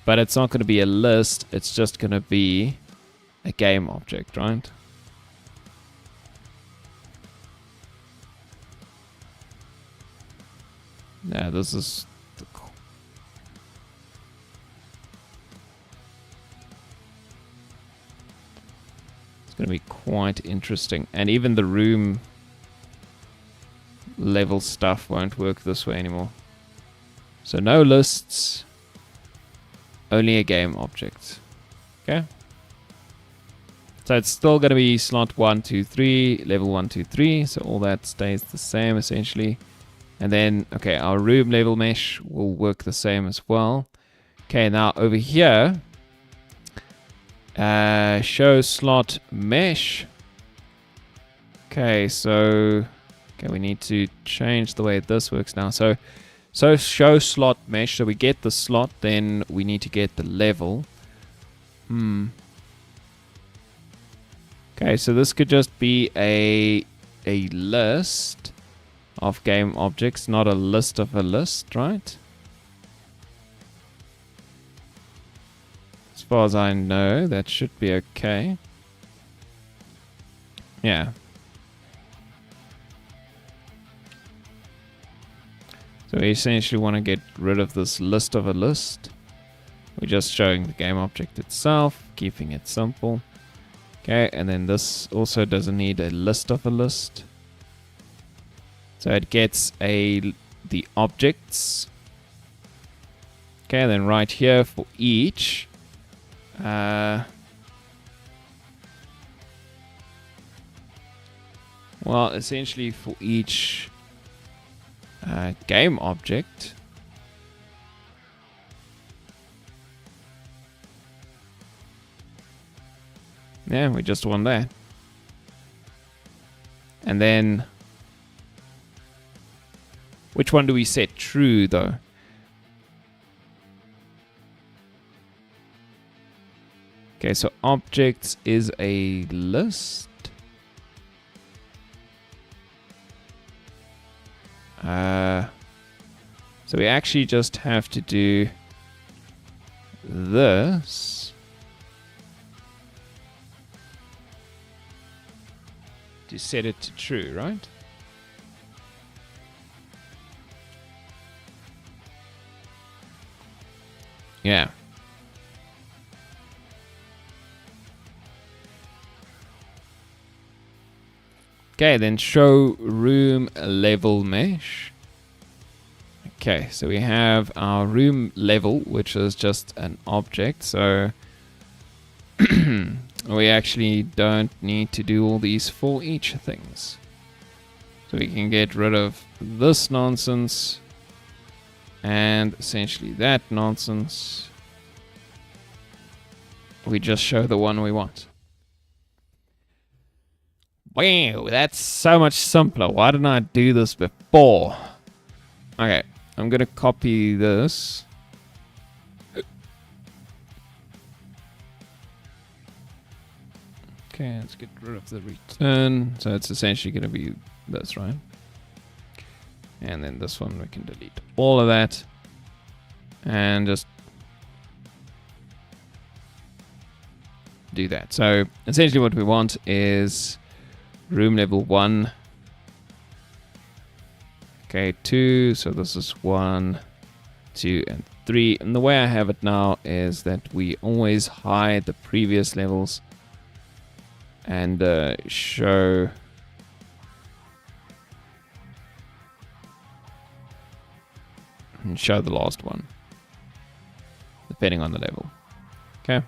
But it's not going to be a list. It's just going to be a game object, right? Yeah, this is... It's going to be quite interesting. And even the room level stuff won't work this way anymore. So no lists, only a game object. Okay. So it's still going to be slot 1, 2, 3, level 1, 2, 3. So all that stays the same essentially. And then, okay, our room level mesh will work the same as well. Okay, now over here, show slot mesh. Okay, so we need to change the way this works now. So show slot mesh. So we get the slot, then we need to get the level. Okay, so this could just be a list of game objects, not a list of a list, right? As far as I know, that should be okay. Yeah. So we essentially want to get rid of this list of a list. We're just showing the game object itself, keeping it simple. Okay, and then this also doesn't need a list of a list. So it gets the objects. Okay, then right here for each. Well, essentially for each game object. Yeah, we just want that. And then, which one do we set true though? Okay, so objects is a list. So we actually just have to do this to set it to true, right? Yeah. Okay, then show room level mesh. Okay, so we have our room level, which is just an object. So we actually don't need to do all these for each things. So we can get rid of this nonsense and essentially that nonsense. We just show the one we want. Wow, that's so much simpler. Why didn't I do this before? Okay, I'm going to copy this. Okay, let's get rid of the return. So it's essentially going to be this, right? And then this one, we can delete all of that. And just do that. So essentially what we want is room level 1. Okay, 2. So this is 1, 2, and 3. And the way I have it now is that we always hide the previous levels and show the last one, depending on the level. Okay.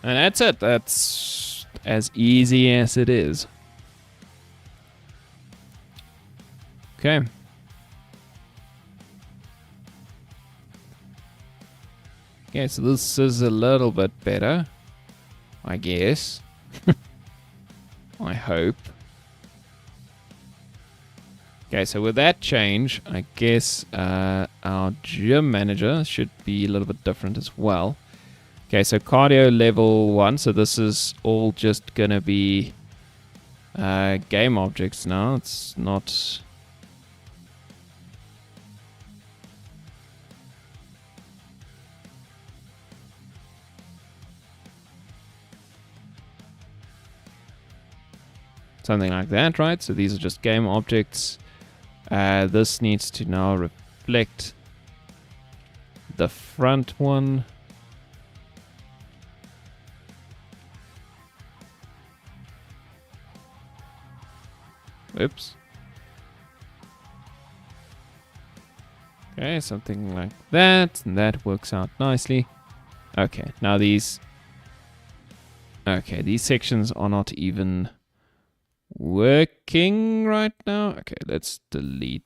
And that's it. That's as easy as it is. Okay. Okay, so this is a little bit better, I guess. I hope. Okay, so with that change, I guess our gym manager should be a little bit different as well. Okay, so cardio level 1. So this is all just going to be game objects now. It's not... something like that, right? So these are just game objects. This needs to now reflect the front one. Oops. Okay, something like that, and that works out nicely. Okay, now these... okay, these sections are not even working right now. Okay, let's delete.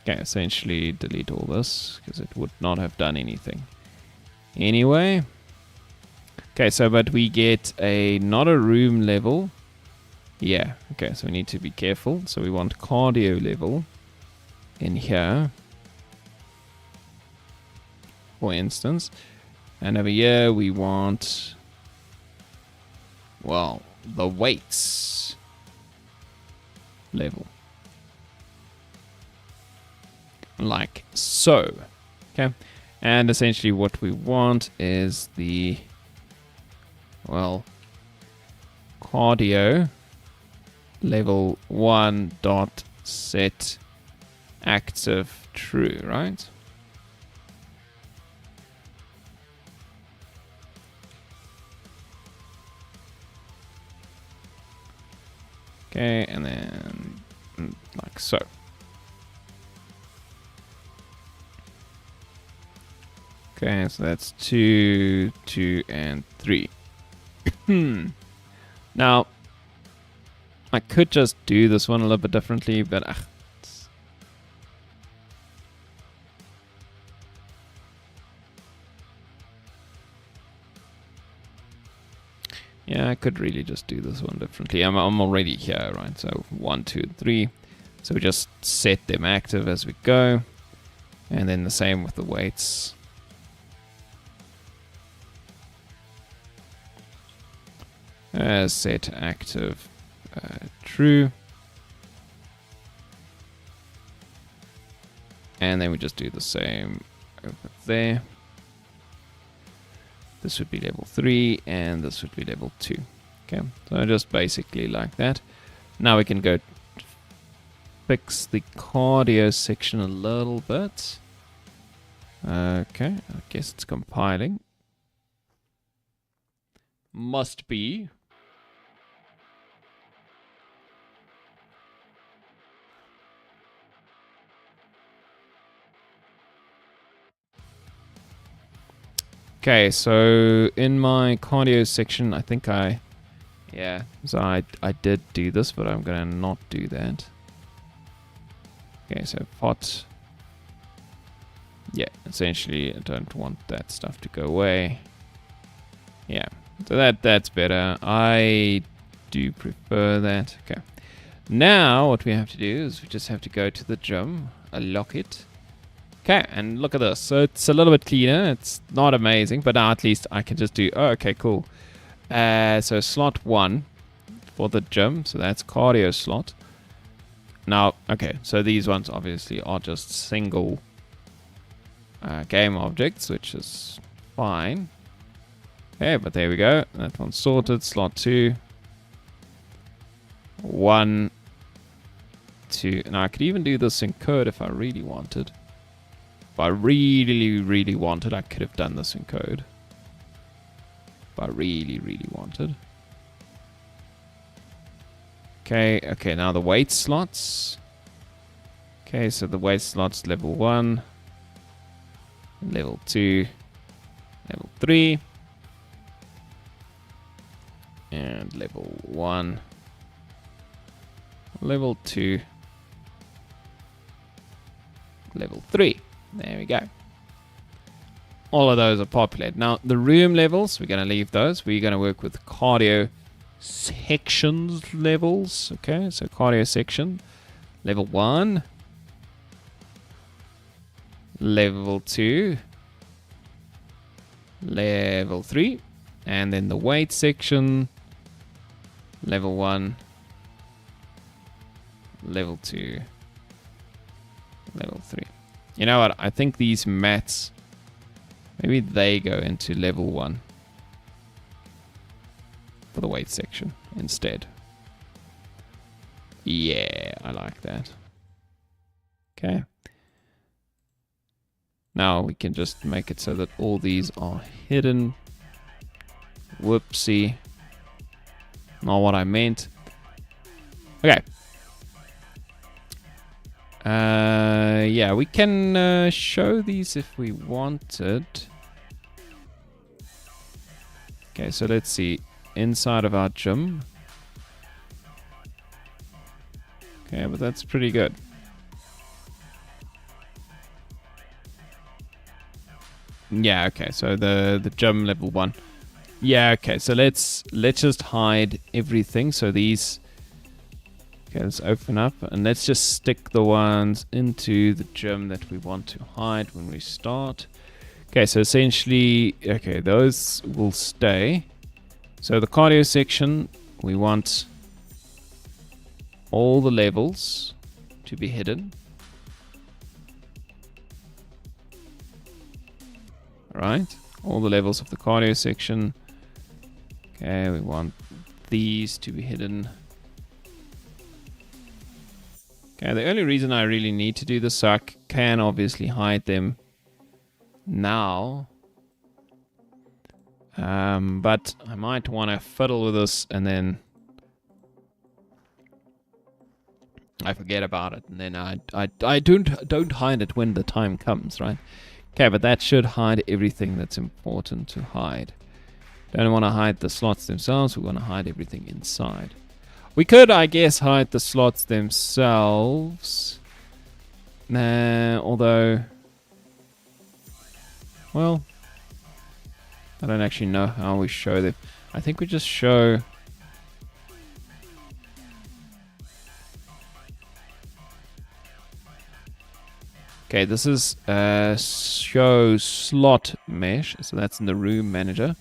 Okay, essentially delete all this because it would not have done anything. Anyway. Okay, so but we get not a room level. Yeah, okay, so we need to be careful. So we want cardio level in here, for instance. And over here we want, well, the weights level. Like so. Okay. And essentially what we want is the, well, cardio level 1 dot set active true, right? Okay, and then like so. Okay, so that's 2, 2, and 3. Now, I could just do this one a little bit differently, but yeah, I could really just do this one differently. I'm already here, right? So 1, 2, 3. So we just set them active as we go. And then the same with the weights. Set active true. And then we just do the same over there. This would be level 3 and this would be level 2. Okay, so just basically like that. Now we can go fix the cardio section a little bit. Okay, I guess it's compiling. Must be. Okay, so in my cardio section, I think so I did do this, but I'm gonna not do that. Okay, so pot. Yeah, essentially I don't want that stuff to go away. Yeah, so that's better. I do prefer that. Okay. Now what we have to do is we just have to go to the gym, unlock it. Okay, and look at this. So it's a little bit cleaner. It's not amazing, but now at least I can just do, oh, okay, cool. So slot 1 for the gym. So that's cardio slot. Now, okay, so these ones obviously are just single game objects, which is fine. Okay, but there we go. That one's sorted. Slot 2. 1, 2. Now I could even do this in code if I really wanted. If I really wanted, I could have done this in code. If I really wanted. Okay, now the weight slots. Okay, so the weight slots level 1, level 2, level 3, and level 1, level 2, level 3. There we go. All of those are populated. Now, the room levels, we're going to leave those. We're going to work with cardio sections levels. Okay, so cardio section. Level 1. Level 2. Level 3. And then the weight section. Level 1. Level 2. Level 3. You know what? I think these mats, maybe they go into level 1 for the weight section instead. Yeah, I like that. Okay. Now we can just make it so that all these are hidden. Whoopsie. Not what I meant. Okay. Yeah, we can show these if we wanted. Okay, so let's see. Inside of our gym. Okay, but that's pretty good. Yeah, okay, so the gym level 1. Yeah, okay, so let's just hide everything. So these, okay, let's open up and let's just stick the ones into the gym that we want to hide when we start. Okay, so essentially, okay, those will stay. So the cardio section, we want all the levels to be hidden. Right, all the levels of the cardio section. Okay, we want these to be hidden. Okay, the only reason I really need to do this, so I can obviously hide them now. But I might want to fiddle with this and then I forget about it, and then I don't hide it when the time comes, right? Okay, but that should hide everything that's important to hide. Don't want to hide the slots themselves, we want to hide everything inside. We could, I guess, hide the slots themselves. Although, well, I don't actually know how we show them. I think we just show... Okay, this is show slot mesh. So that's in the room manager.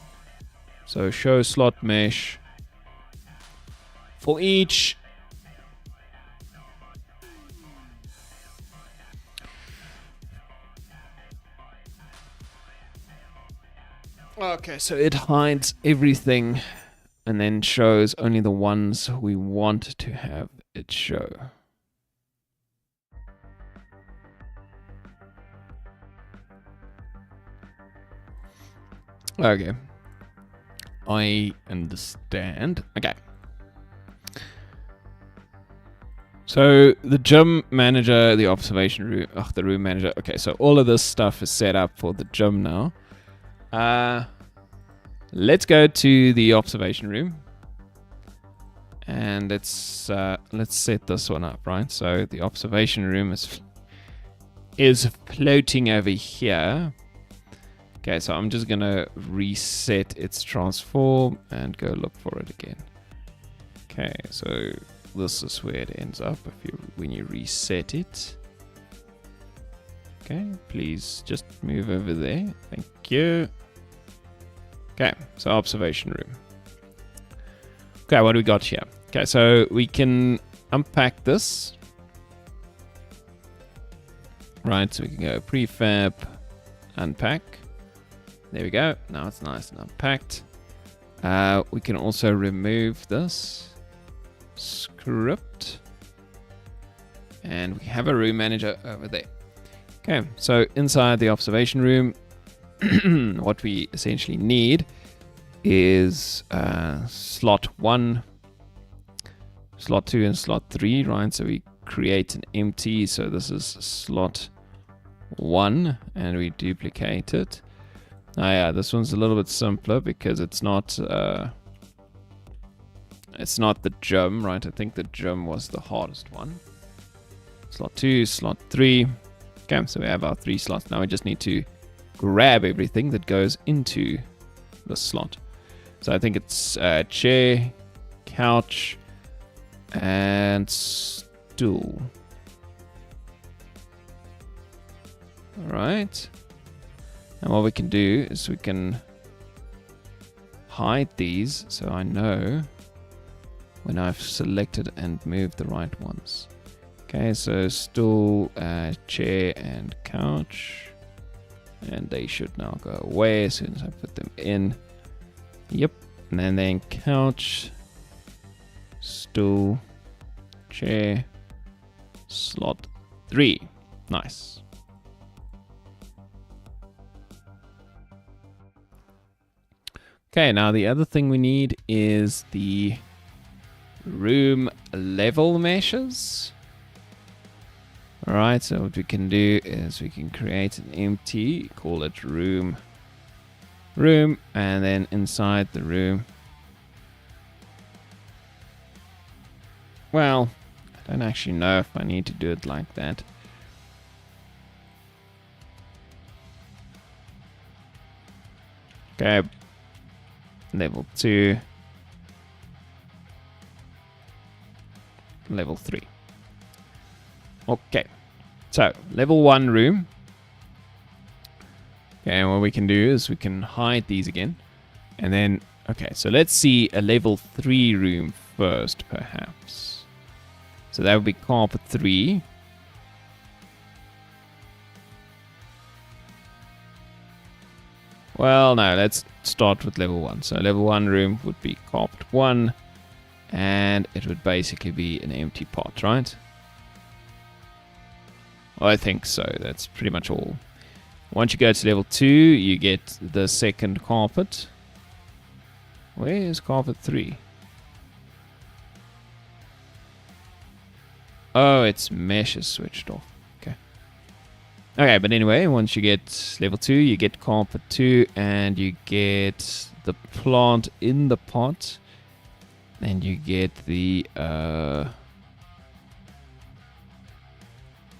So show slot mesh for each okay, so it hides everything and then shows only the ones we want to have it show. Okay. I understand. Okay. So the gym manager, the observation room, the room manager. Okay, so all of this stuff is set up for the gym now. Let's go to the observation room. And let's set this one up, right? So the observation room is floating over here. Okay, so I'm just gonna reset its transform and go look for it again. Okay, so this is where it ends up when you reset it. Okay, please just move over there. Thank you. Okay, so observation room. Okay, what do we got here? Okay, so we can unpack this. Right, so we can go prefab, unpack. There we go. Now it's nice and unpacked. We can also remove this script. And we have a room manager over there. Okay, so inside the observation room, what we essentially need is slot 1, slot 2, and slot 3, right? So we create an empty. So this is slot 1, and we duplicate it. Yeah, this one's a little bit simpler because it's not the gym, right? I think the gym was the hardest one. Slot 2, slot 3. Okay, so we have our 3 slots. Now we just need to grab everything that goes into the slot. So I think it's chair, couch, and stool. All right. And what we can do is we can hide these so I know when I've selected and moved the right ones. Okay, so stool, chair, and couch. And they should now go away as soon as I put them in. Yep. And then couch, stool, chair, slot 3. Nice. Okay, now the other thing we need is the room level meshes. Alright, so what we can do is we can create an empty, call it room, and then inside the room, well, I don't actually know if I need to do it like that. Okay. level 2, level 3. Okay, so level 1 room. Okay, and what we can do is we can hide these again. And then, okay, so let's see a level 3 room first, perhaps. So that would be carpet 3. Well, no, let's start with level 1. So level 1 room would be carpet 1. And it would basically be an empty pot, right? Well, I think so. That's pretty much all. Once you go to level 2, you get the second carpet. Where is carpet 3? Oh, its mesh is switched off. Okay. Okay, but anyway, once you get level 2, you get carpet 2, and you get the plant in the pot. And you get the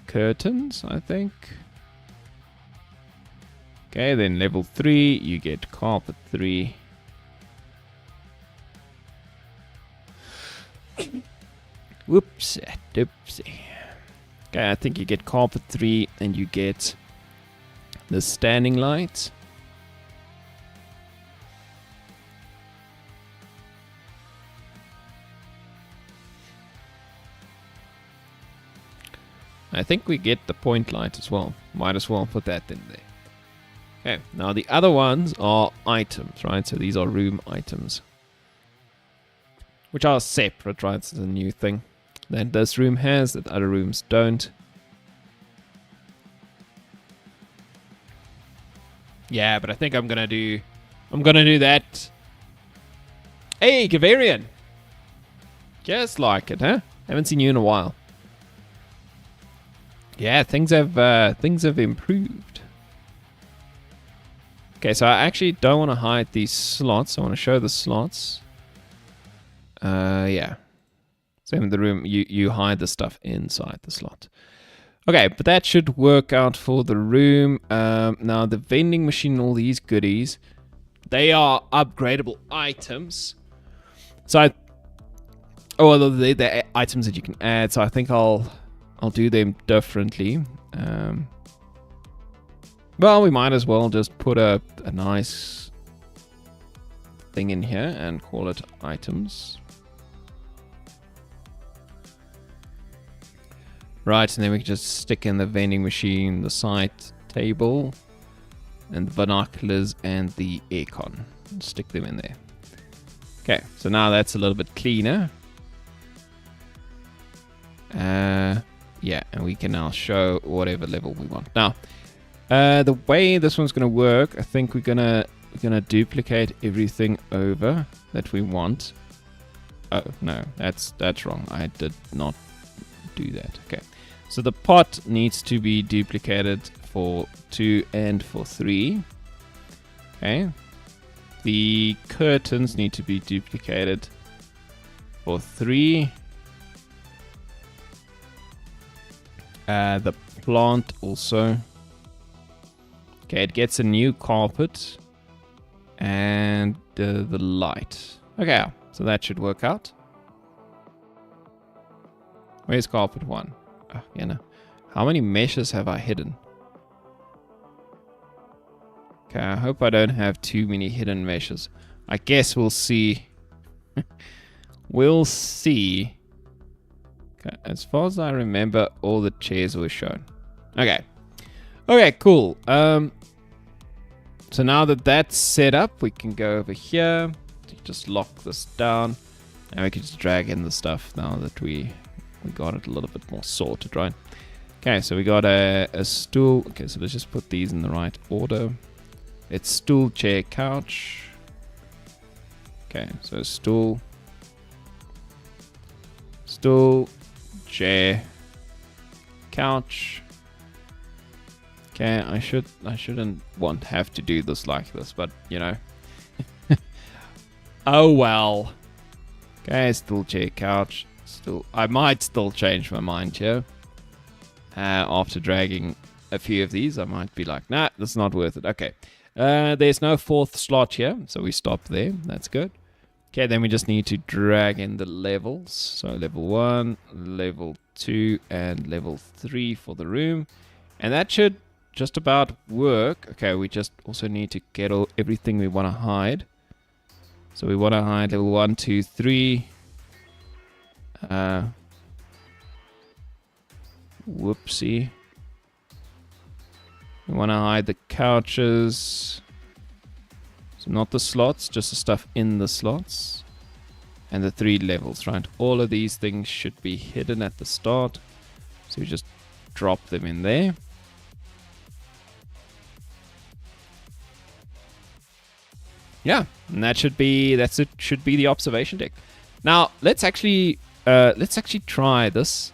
curtains, I think. Okay, then level 3, you get carpet 3. Whoops, doopsie. Okay, I think you get carpet 3 and you get the standing light. I think we get the point light as well. Might as well put that in there. Okay, now the other ones are items, right? So these are room items, which are separate, right? It's a new thing that this room has that other rooms don't. Yeah, but I think I'm gonna do that. Hey, Kavarian! Just like it, huh? Haven't seen you in a while. Yeah, things have improved. Okay, so I actually don't want to hide these slots. I want to show the slots. Yeah. Same in the room. You hide the stuff inside the slot. Okay, but that should work out for the room. Now the vending machine, all these goodies, they are upgradable items. So they're items that you can add. So I think I'll do them differently. Well, we might as well just put a nice thing in here and call it items. Right, and then we can just stick in the vending machine, the side table, and the binoculars and the aircon. Stick them in there. Okay, so now that's a little bit cleaner. Yeah, and we can now show whatever level we want. Now, the way this one's going to work, I think we're gonna duplicate everything over that we want. Oh no, that's wrong. I did not do that. Okay, so the pot needs to be duplicated for 2 and for 3. Okay, the curtains need to be duplicated for 3. The plant also. Okay, it gets a new carpet and the light. Okay, so that should work out. Where's carpet 1? Oh, you know, how many meshes have I hidden? Okay, I hope I don't have too many hidden meshes. I guess we'll see. We'll see. Okay, as far as I remember, all the chairs were shown. Okay. Okay, cool. So now that that's set up, we can go over here. Just lock this down. And we can just drag in the stuff now that we got it a little bit more sorted, right? Okay, so we got a stool. Okay, so let's just put these in the right order. It's stool, chair, couch. Okay, so stool, chair, couch. Okay, I shouldn't have to do this like this, but you know. Oh well. Okay, stool, chair, couch. I might still change my mind here. After dragging a few of these, I might be like, nah, that's not worth it. Okay. There's no fourth slot here, so we stop there. That's good. Okay, then we just need to drag in the levels. So level 1, level 2, and level 3 for the room. And that should just about work. Okay, we just also need to get everything we want to hide. So we want to hide level 1, 2, 3. Whoopsie. We want to hide the couches. So not the slots, just the stuff in the slots. And the 3 levels, right? All of these things should be hidden at the start. So we just drop them in there. Yeah, and that should be should be the observation deck. Now let's actually try this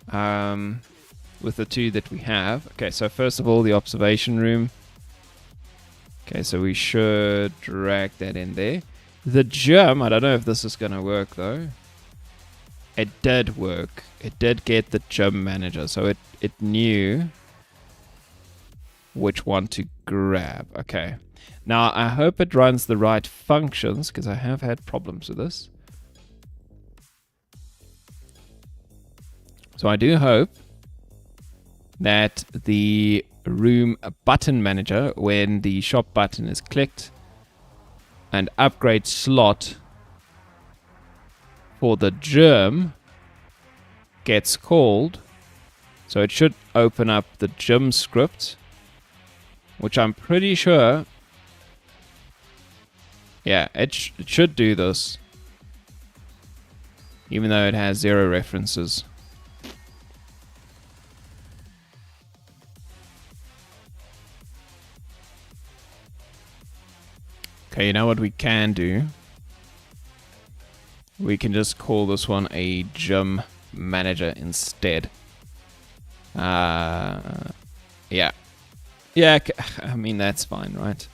with the 2 that we have. Okay, so first of all, the observation room. Okay, so we should drag that in there. The gym, I don't know if this is going to work though. It did work. It did get the gym manager, so it knew which one to grab. Okay. Now, I hope it runs the right functions, because I have had problems with this. So I do hope that the room button manager, when the shop button is clicked, and upgrade slot for the gym gets called. So it should open up the gym script, which I'm pretty sure, yeah, it should do this, even though it has 0 references. Okay, you know what we can do? We can just call this one a gym manager instead. Yeah. Yeah, I mean, that's fine, right?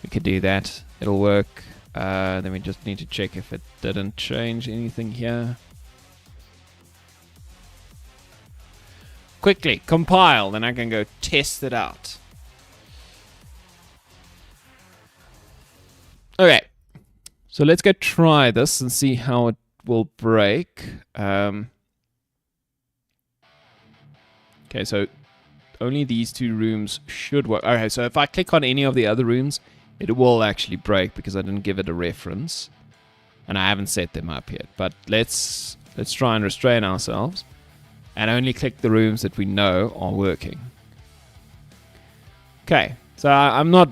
We could do that. It'll work. Then we just need to check if it didn't change anything here. Quickly, compile, then I can go test it out. Okay, so let's go try this and see how it will break. Okay, so only these 2 rooms should work. Okay, so if I click on any of the other rooms, it will actually break because I didn't give it a reference. And I haven't set them up yet. But let's try and restrain ourselves and only click the rooms that we know are working. Okay, so I'm not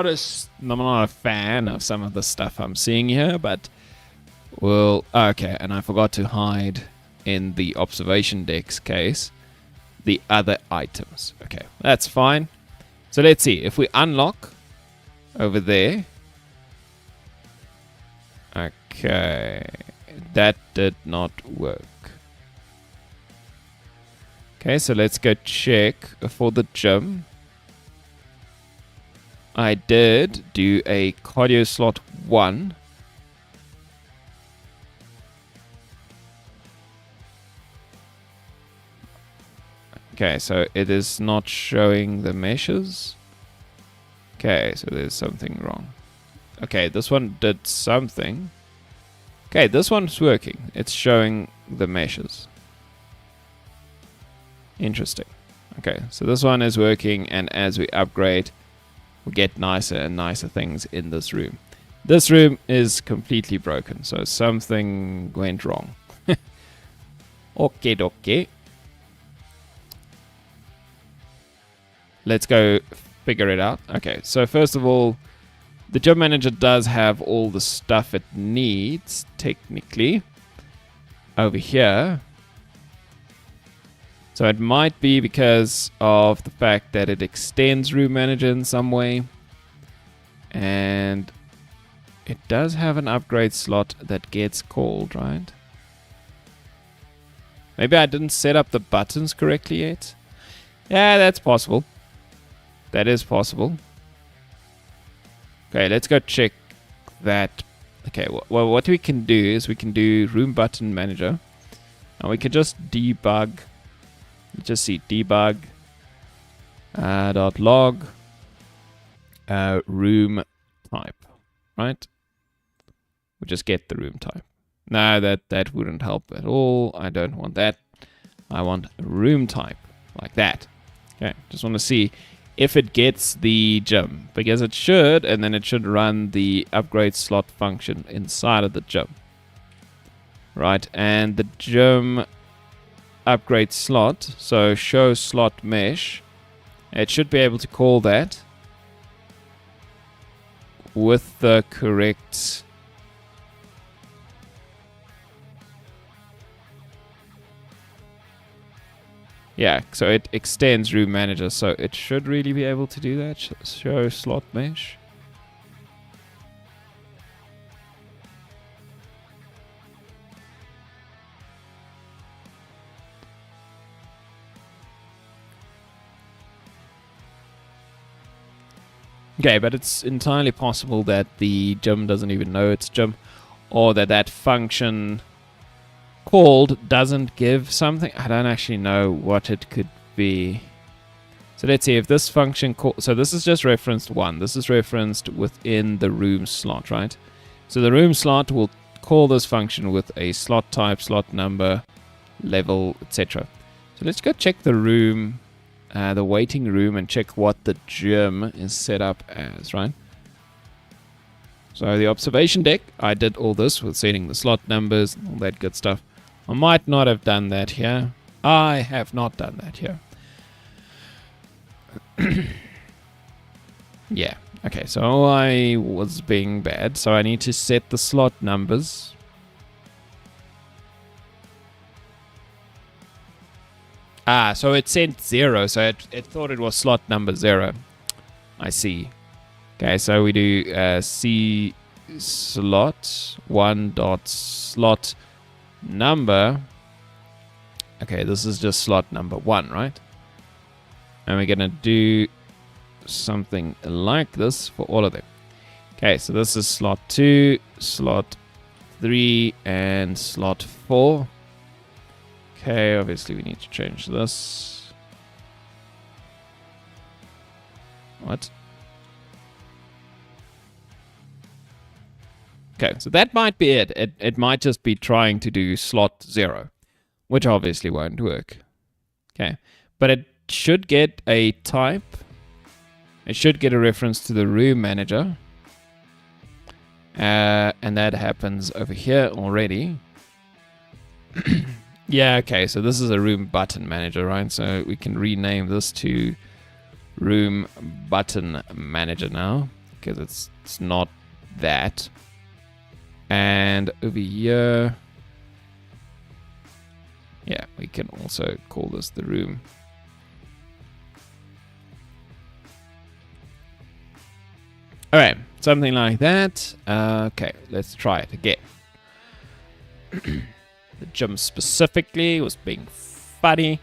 a fan of some of the stuff I'm seeing here, but well, okay, and I forgot to hide in the observation deck's case the other items. Okay, that's fine. So let's see if we unlock over there. Okay, that did not work. Okay, so let's go check for the gym. I did do a cardio slot 1. Okay, so it is not showing the meshes. Okay, so there's something wrong. Okay, this one did something. Okay, this one's working. It's showing the meshes. Interesting. Okay, so this one is working, and as we upgrade, we get nicer and nicer things in this room. This room is completely broken, so something went wrong. Okay. Let's go figure it out. Okay, so first of all, the gym manager does have all the stuff it needs, technically, over here. So it might be because of the fact that it extends room manager in some way. And it does have an upgrade slot that gets called, right? Maybe I didn't set up the buttons correctly yet. Yeah, that's possible. That is possible. Okay, let's go check that. Okay, well, what we can do is we can do room button manager. And we can just debug. Just see debug dot log. room type, right? We'll just get the room type. No, that wouldn't help at all. I don't want that. I want a room type, like that. Okay, just want to see if it gets the gym, because it should, and then it should run the upgrade slot function inside of the gym. Right, and the gym upgrade slot, so show slot mesh, it should be able to call that with the correct so it extends room manager, so it should really be able to do that. Show slot mesh. Okay, but it's entirely possible that the gym doesn't even know it's gym, or that function called doesn't give something. I don't actually know what it could be. So let's see if this function so this is just referenced 1. This is referenced within the room slot, right? So the room slot will call this function with a slot type, slot number, level, etc. So let's go check the room, the waiting room, and check what the gym is set up as, right? So the observation deck, I did all this with setting the slot numbers and all that good stuff. I might not have done that here. I have not done that here. Yeah. Okay, so I was being bad. So I need to set the slot numbers. So it sent 0. So it thought it was slot number 0. I see. Okay, so we do C slot 1 dot slot number. Okay, this is just slot number 1, right? And we're gonna do something like this for all of them. Okay, so this is slot 2, slot 3, and slot 4. Okay, obviously we need to change this. What? Okay, so that might be it. It might just be trying to do slot 0, which obviously won't work. Okay, but it should get a type. It should get a reference to the room manager. And that happens over here already. Yeah, okay, so this is a room button manager, right? So we can rename this to room button manager now, because it's not that. And over here, yeah, we can also call this the room. All right, something like that. Okay, let's try it again. The gym specifically was being funny.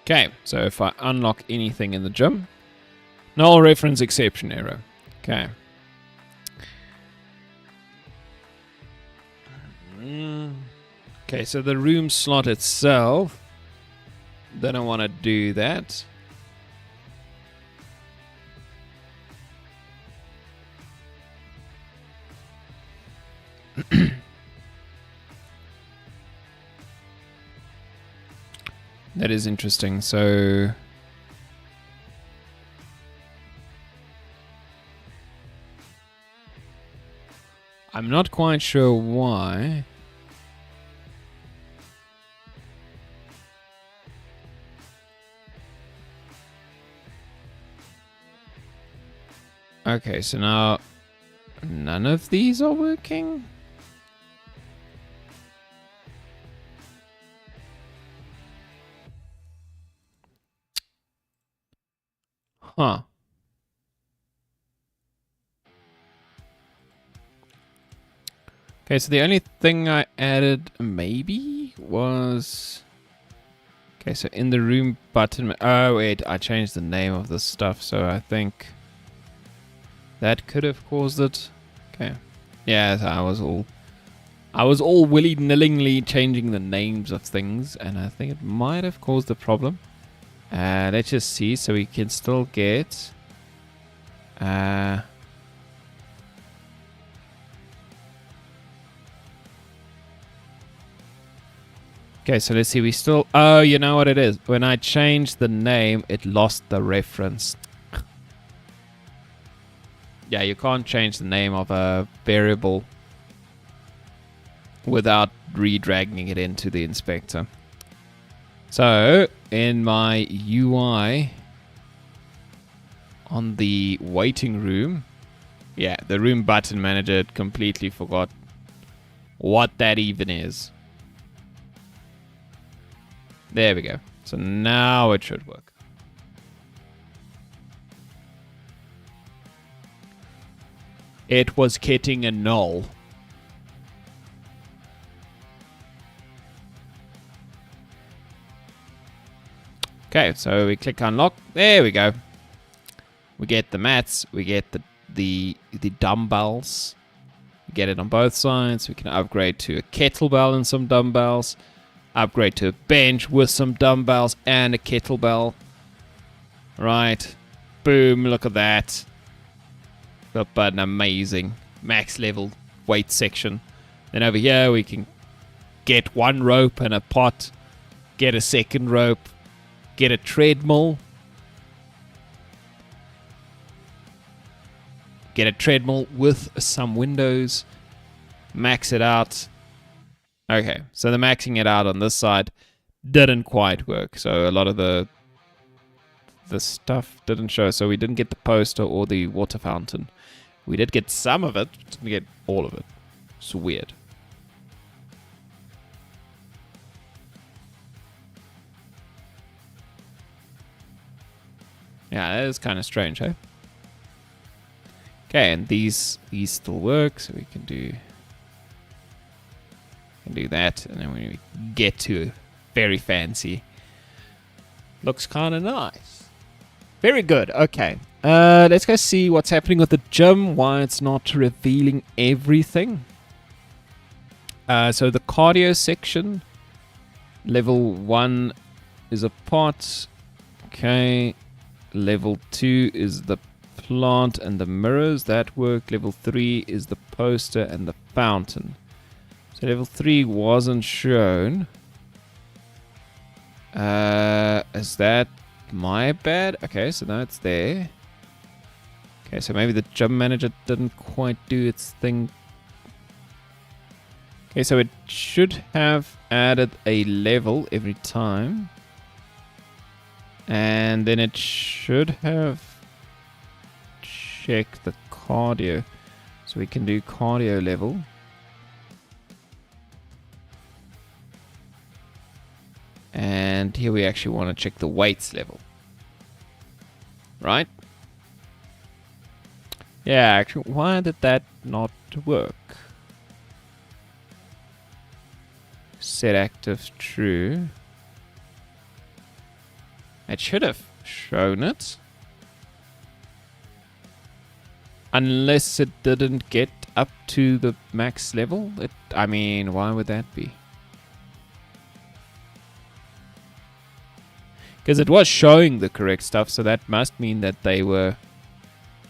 Okay, so if I unlock anything in the gym, null reference exception error. Okay. Okay, so the room slot itself, then I want to do that. That is interesting. So I'm not quite sure why. Okay, so now none of these are working. Huh. Okay, so the only thing I added maybe was... Okay, so in the room button... Oh, wait, I changed the name of this stuff, so I think that could have caused it. Okay. Yeah, so I was all willy-nillingly changing the names of things, and I think it might have caused the problem. Let's just see, so we can still get... Okay, so let's see, we still... Oh, you know what it is? When I changed the name, it lost the reference. Yeah, you can't change the name of a variable without redragging it into the inspector. So, in my UI, on the waiting room, yeah, the room button manager completely forgot what that even is. There we go. So now it should work. It was getting a null. Okay, so we click unlock. There we go. We get the mats. We get the dumbbells. We get it on both sides. We can upgrade to a kettlebell and some dumbbells. Upgrade to a bench with some dumbbells and a kettlebell. Right. Boom, look at that. But an amazing max level weight section. Then over here we can get one rope and a pot. Get a second rope. Get a treadmill. Get a treadmill with some windows. Max it out. Okay, so the maxing it out on this side didn't quite work. So a lot of the stuff didn't show. So we didn't get the poster or the water fountain. We did get some of it, but didn't get all of it. It's weird. Yeah, that is kind of strange, eh? Okay, and these still work, so we can do that, and then when we get to very fancy, looks kind of nice. Very good. Okay, let's go see what's happening with the gym. Why it's not revealing everything. So the cardio section, level 1 is a pot. Okay, level 2 is the plant and the mirrors that work. Level 3 is the poster and the fountain. So level 3 wasn't shown. Is that my bad? Okay, so now it's there. Okay, so maybe the gym manager didn't quite do its thing. Okay, so it should have added a level every time. And then it should have checked the cardio. So we can do cardio level. And here we actually want to check the weights level. Right? Yeah, actually, why did that not work? Set active true. It should have shown it. Unless it didn't get up to the max level. I mean, why would that be? Because it was showing the correct stuff, so that must mean that they were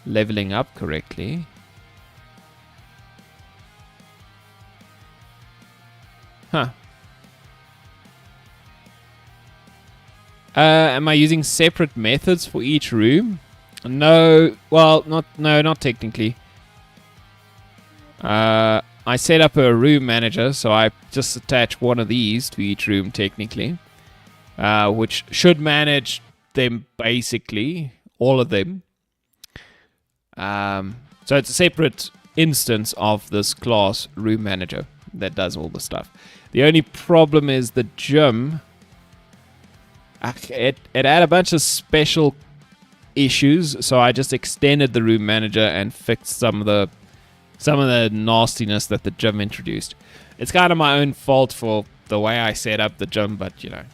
leveling up correctly. Huh. Am I using separate methods for each room? No, well, not technically. I set up a room manager, so I just attach one of these to each room technically. Which should manage them basically, all of them. So it's a separate instance of this class room manager that does all the stuff. The only problem is the gym. It had a bunch of special issues, so I just extended the room manager and fixed some of the nastiness that the gym introduced. It's kind of my own fault for the way I set up the gym, but you know,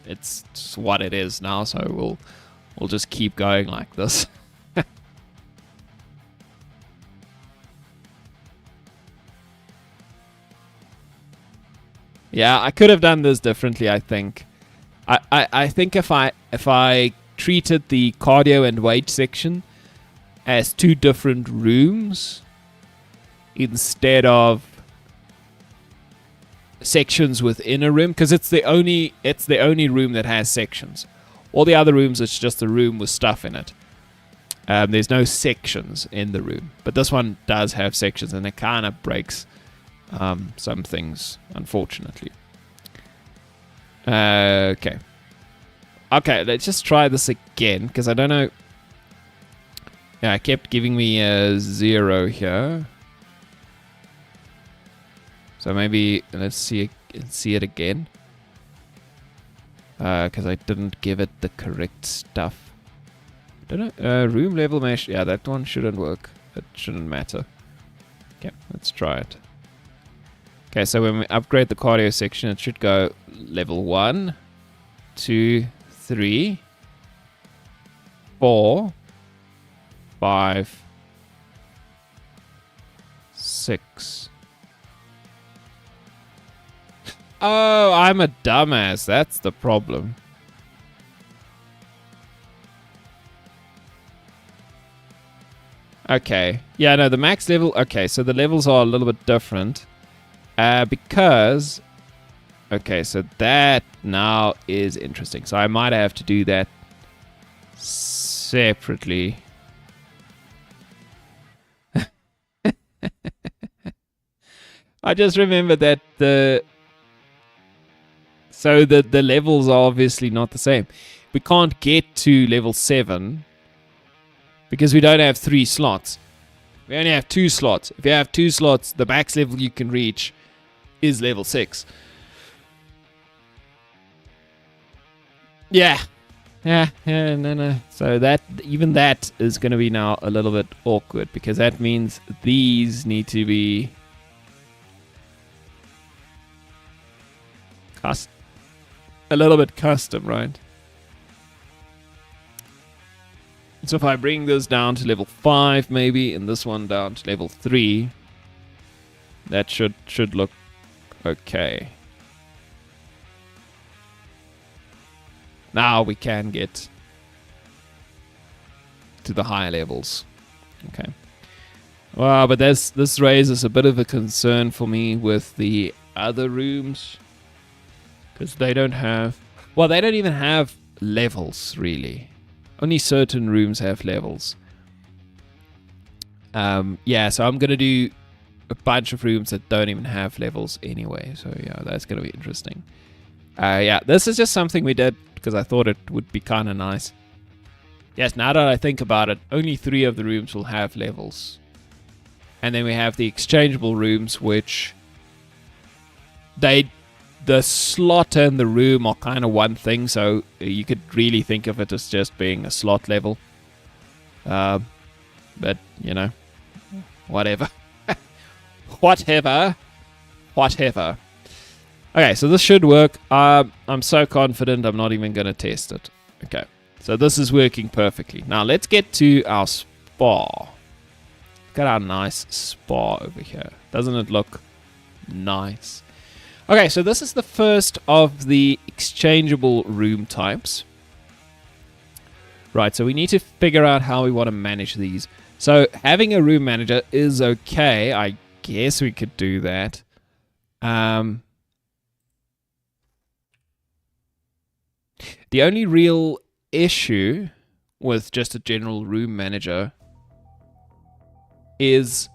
it's just what it is now, so we'll just keep going like this. Yeah, I could have done this differently, I think. I think if I treated the cardio and weight section as two different rooms instead of sections within a room, because it's the only room that has sections. All the other rooms, it's just a room with stuff in it. There's no sections in the room, but this one does have sections, and it kind of breaks some things, unfortunately. Okay, let's just try this again, because I don't know. Yeah, it kept giving me a 0 here. So maybe let's see it again. Because I didn't give it the correct stuff. Don't know. Room level mesh. Yeah, that one shouldn't work. It shouldn't matter. Okay, let's try it. Okay, so when we upgrade the cardio section, it should go level 1, 2, 3, 4, 5, 6. Oh, I'm a dumbass. That's the problem. Okay. Yeah, no, the max level. Okay, so the levels are a little bit different. Because... Okay, so that now is interesting. So I might have to do that separately. I just remember that the levels are obviously not the same. We can't get to level 7 because we don't have 3 slots. We only have 2 slots. If you have 2 slots, the max level you can reach is level 6. Yeah. No. So that is going to be now a little bit awkward, because that means these need to be a little bit custom, right? So if I bring this down to level 5 maybe, and this one down to level 3, that should look okay. Now we can get to the higher levels. Okay. Well, but this raises a bit of a concern for me with the other rooms, because they don't even have levels, really. Only certain rooms have levels. Yeah, so I'm going to do a bunch of rooms that don't even have levels anyway. So yeah, that's going to be interesting. Yeah, this is just something we did because I thought it would be kind of nice. Yes, now that I think about it, only 3 of the rooms will have levels. And then we have the exchangeable rooms, which the slot and the room are kind of one thing, so you could really think of it as just being a slot level. But, you know, whatever. Whatever. Okay, so this should work. I'm so confident I'm not even going to test it. Okay, so this is working perfectly. Now let's get to our spa. Look at our nice spa over here. Doesn't it look nice? Okay, so this is the first of the exchangeable room types. Right, so we need to figure out how we want to manage these. So having a room manager is okay. I guess we could do that. The only real issue with just a general room manager is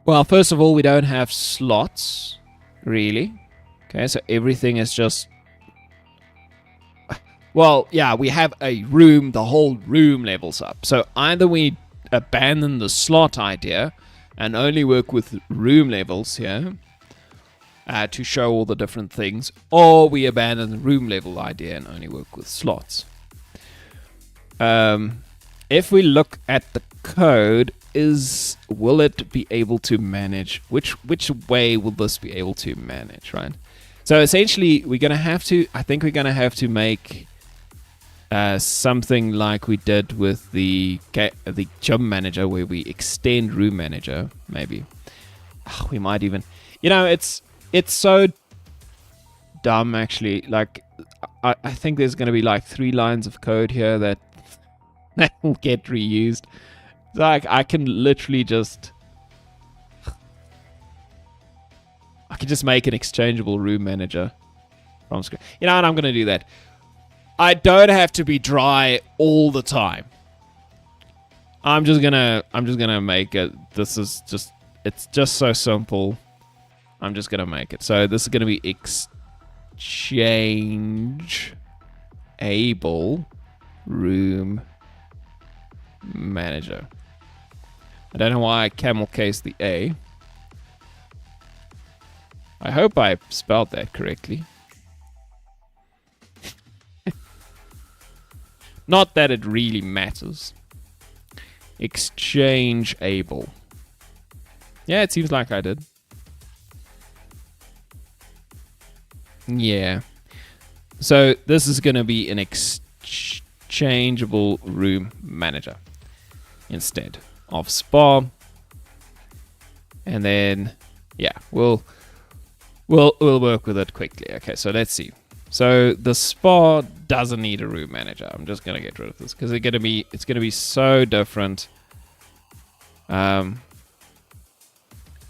well, first of all, we don't have slots, really. Okay, so everything is just... Well, yeah, we have a room, the whole room levels up. So either we abandon the slot idea and only work with room levels here, to show all the different things, or we abandon the room level idea and only work with slots. If we look at the code, will it be able to manage? Which way will this be able to manage, right? So essentially, I think we're gonna have to make something like we did with the gym manager, where we extend room manager. Maybe we might even, it's so dumb actually. Like I think there's gonna be like 3 lines of code here that will get reused. Like I can literally just make an exchangeable room manager from scratch. And I'm gonna do that. I don't have to be dry all the time. I'm just gonna make it. It's just so simple. I'm just gonna make it. So this is gonna be exchangeable room manager. I don't know why I camel cased the A. I hope I spelled that correctly. Not that it really matters. Exchangeable. Yeah, it seems like I did. Yeah. So this is going to be an exchangeable room manager instead of spa. And then, yeah, we'll work with it quickly. Okay, so let's see. So the spa doesn't need a room manager. I'm just gonna get rid of this because it's gonna be so different, and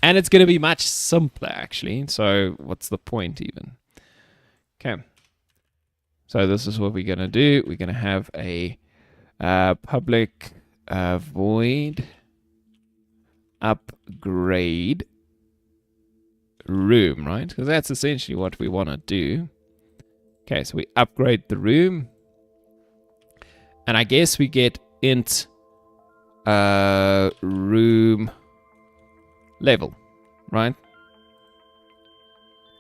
it's gonna be much simpler actually. So what's the point even? Okay. So this is what we're gonna do. We're gonna have a public void upgrade room, right? Because that's essentially what we want to do. Okay, so we upgrade the room, and I guess we get int room level, right?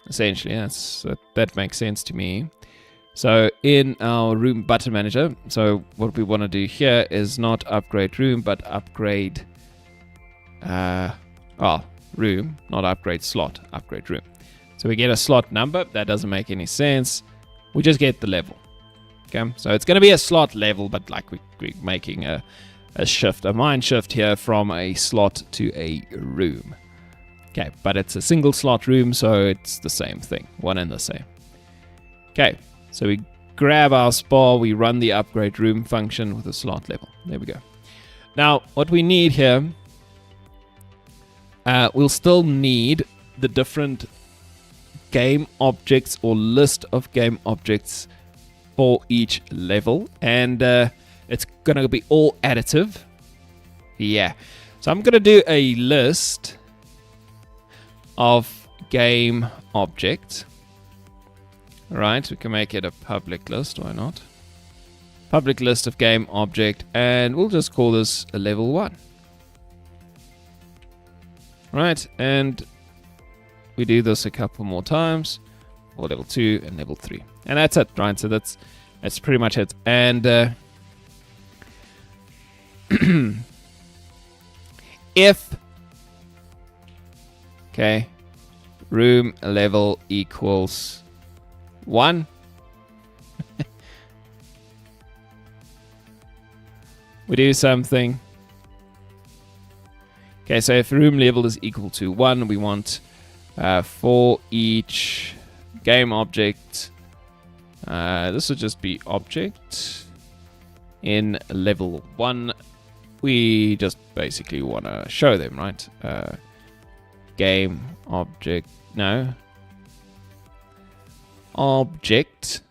Essentially, that makes sense to me. So in our room button manager, so what we want to do here is not upgrade room, but upgrade room, not upgrade slot, upgrade room. So we get a slot number. That doesn't make any sense. We just get the level. Okay, so it's going to be a slot level, but like we're making a shift, a mind shift here from a slot to a room. Okay, but it's a single slot room, so it's the same thing, one and the same. Okay, so we grab our spa, we run the upgrade room function with a slot level. There we go. Now, what we need here, we'll still need the different game objects or list of game objects for each level, and it's gonna be all additive. Yeah, so I'm gonna do a list of game objects. Right, we can make it a public list, why not? Public list of game object, and we'll just call this a level 1. Right, and we do this a couple more times for level 2 and level 3. And that's it, right? So that's pretty much it. And if room level equals 1, we do something. Okay, so if room level is equal to 1, we want for each game object, this would just be object in level 1. We just basically want to show them, right? Game object, no. Object.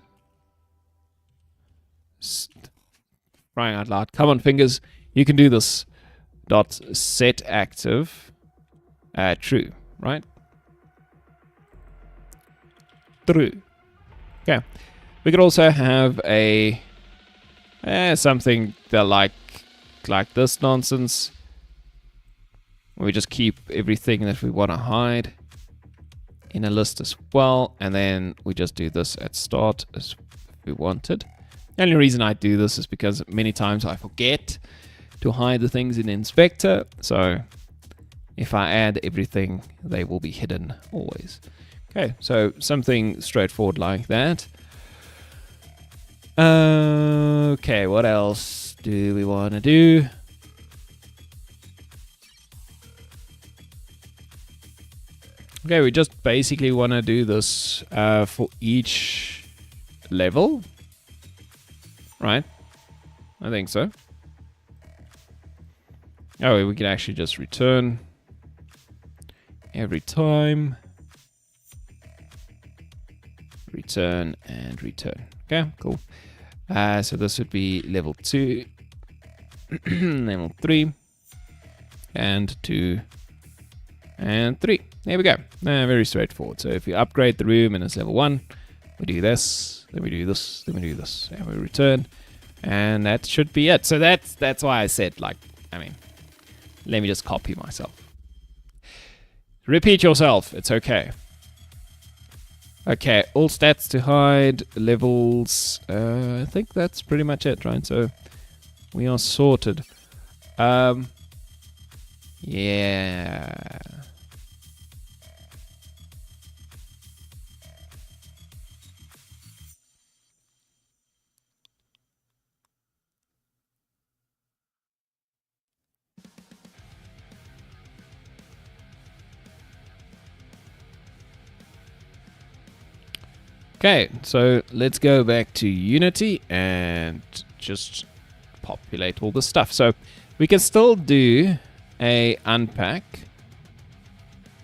Crying out loud. Come on, fingers. You can do this. Dot set active true, right? True. Okay. We could also have a something that like this nonsense. We just keep everything that we want to hide in a list as well. And then we just do this at start as we wanted. The only reason I do this is because many times I forget to hide the things in Inspector. So if I add everything, they will be hidden always. Okay, so something straightforward like that. Okay, what else do we want to do? Okay, we just basically want to do this for each level. Right? I think so. Oh, we can actually just return every time. Return and return. Okay, cool. So this would be level 2, level 3, and 2, and 3. There we go. Very straightforward. So if we upgrade the room and it's level 1, we do this, then we do this, then we do this, and we return. And that should be it. So that's why I said, like, I mean, let me just copy myself. Repeat yourself. It's okay. Okay, all stats to hide, levels. I think that's pretty much it, right? So we are sorted. Yeah. Okay, so let's go back to Unity and just populate all the stuff. So we can still do a unpack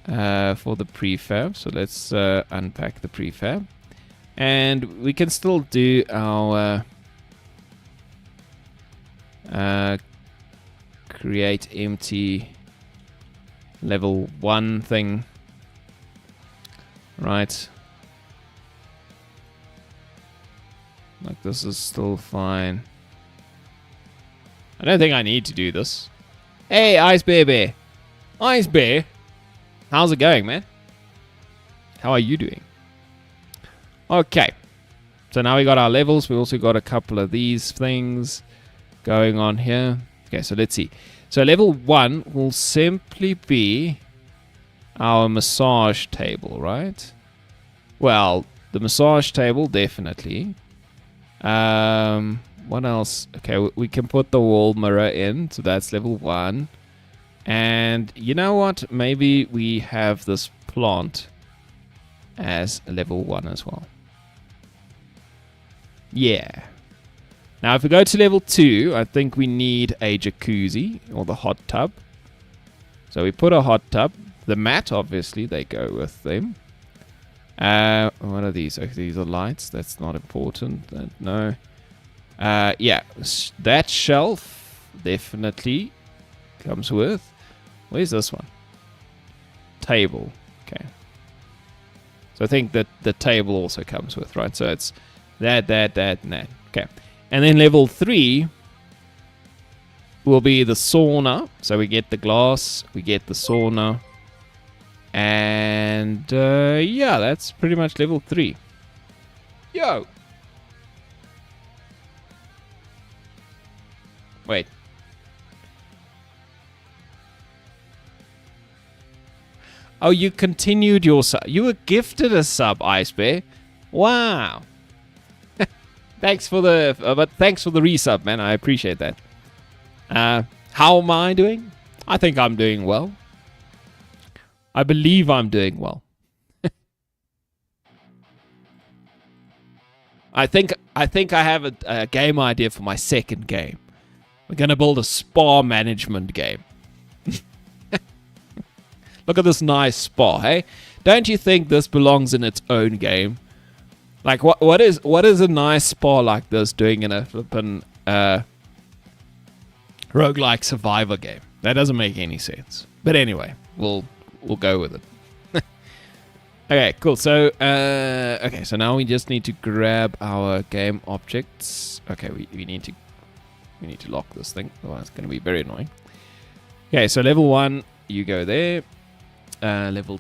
for the prefab. So let's unpack the prefab. And we can still do our create empty level 1 thing. Right. Like, this is still fine. I don't think I need to do this. Hey, Ice Bear Bear. Ice Bear. How's it going, man? How are you doing? Okay. So now we got our levels. We also got a couple of these things going on here. Okay, so let's see. So level 1 will simply be our massage table, right? Well, the massage table, definitely. What else? Okay, we can put the wall mirror in, so that's level 1. And you know what? Maybe we have this plant as a level 1 as well. Yeah. Now, if we go to level 2, I think we need a jacuzzi or the hot tub. So we put a hot tub. The mat, obviously, they go with them. What are these? Okay, these are lights. That's not important. No. Yeah, that shelf definitely comes with. Where's this one? Table. Okay. So I think that the table also comes with, right? So it's that, and that. Okay. And then level 3 will be the sauna. So we get the glass, we get the sauna. And yeah, that's pretty much level 3. Yo! Wait. Oh, you continued your sub. You were gifted a sub, Ice Bear. Wow. Thanks for the resub, man. I appreciate that. How am I doing? I think I'm doing well. I believe I'm doing well. I think I have a game idea for my second game. We're gonna build a spa management game. Look at this nice spa, hey? Don't you think this belongs in its own game? Like, what is a nice spa like this doing in a flippin' roguelike survivor game? That doesn't make any sense. But anyway, we'll go with it. Okay, cool. So, so now we just need to grab our game objects. Okay, we need to lock this thing. Otherwise, it's going to be very annoying. Okay, so level 1, you go there. Level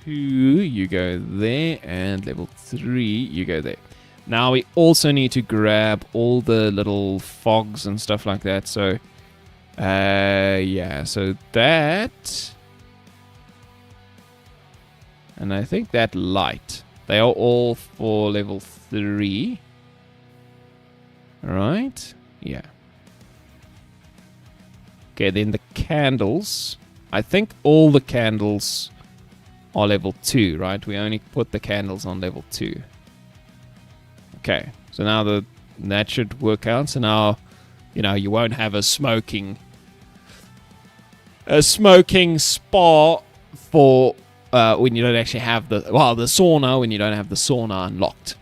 2, you go there, and level 3, you go there. Now we also need to grab all the little fogs and stuff like that. So, yeah, so that, and I think that light, they are all for level 3. Right? Yeah. Okay, then the candles. I think all the candles are level 2, right? We only put the candles on level 2. Okay, so now that should work out. So now, you know, you won't have a smoking spa for when you don't actually have the sauna, when you don't have the sauna unlocked.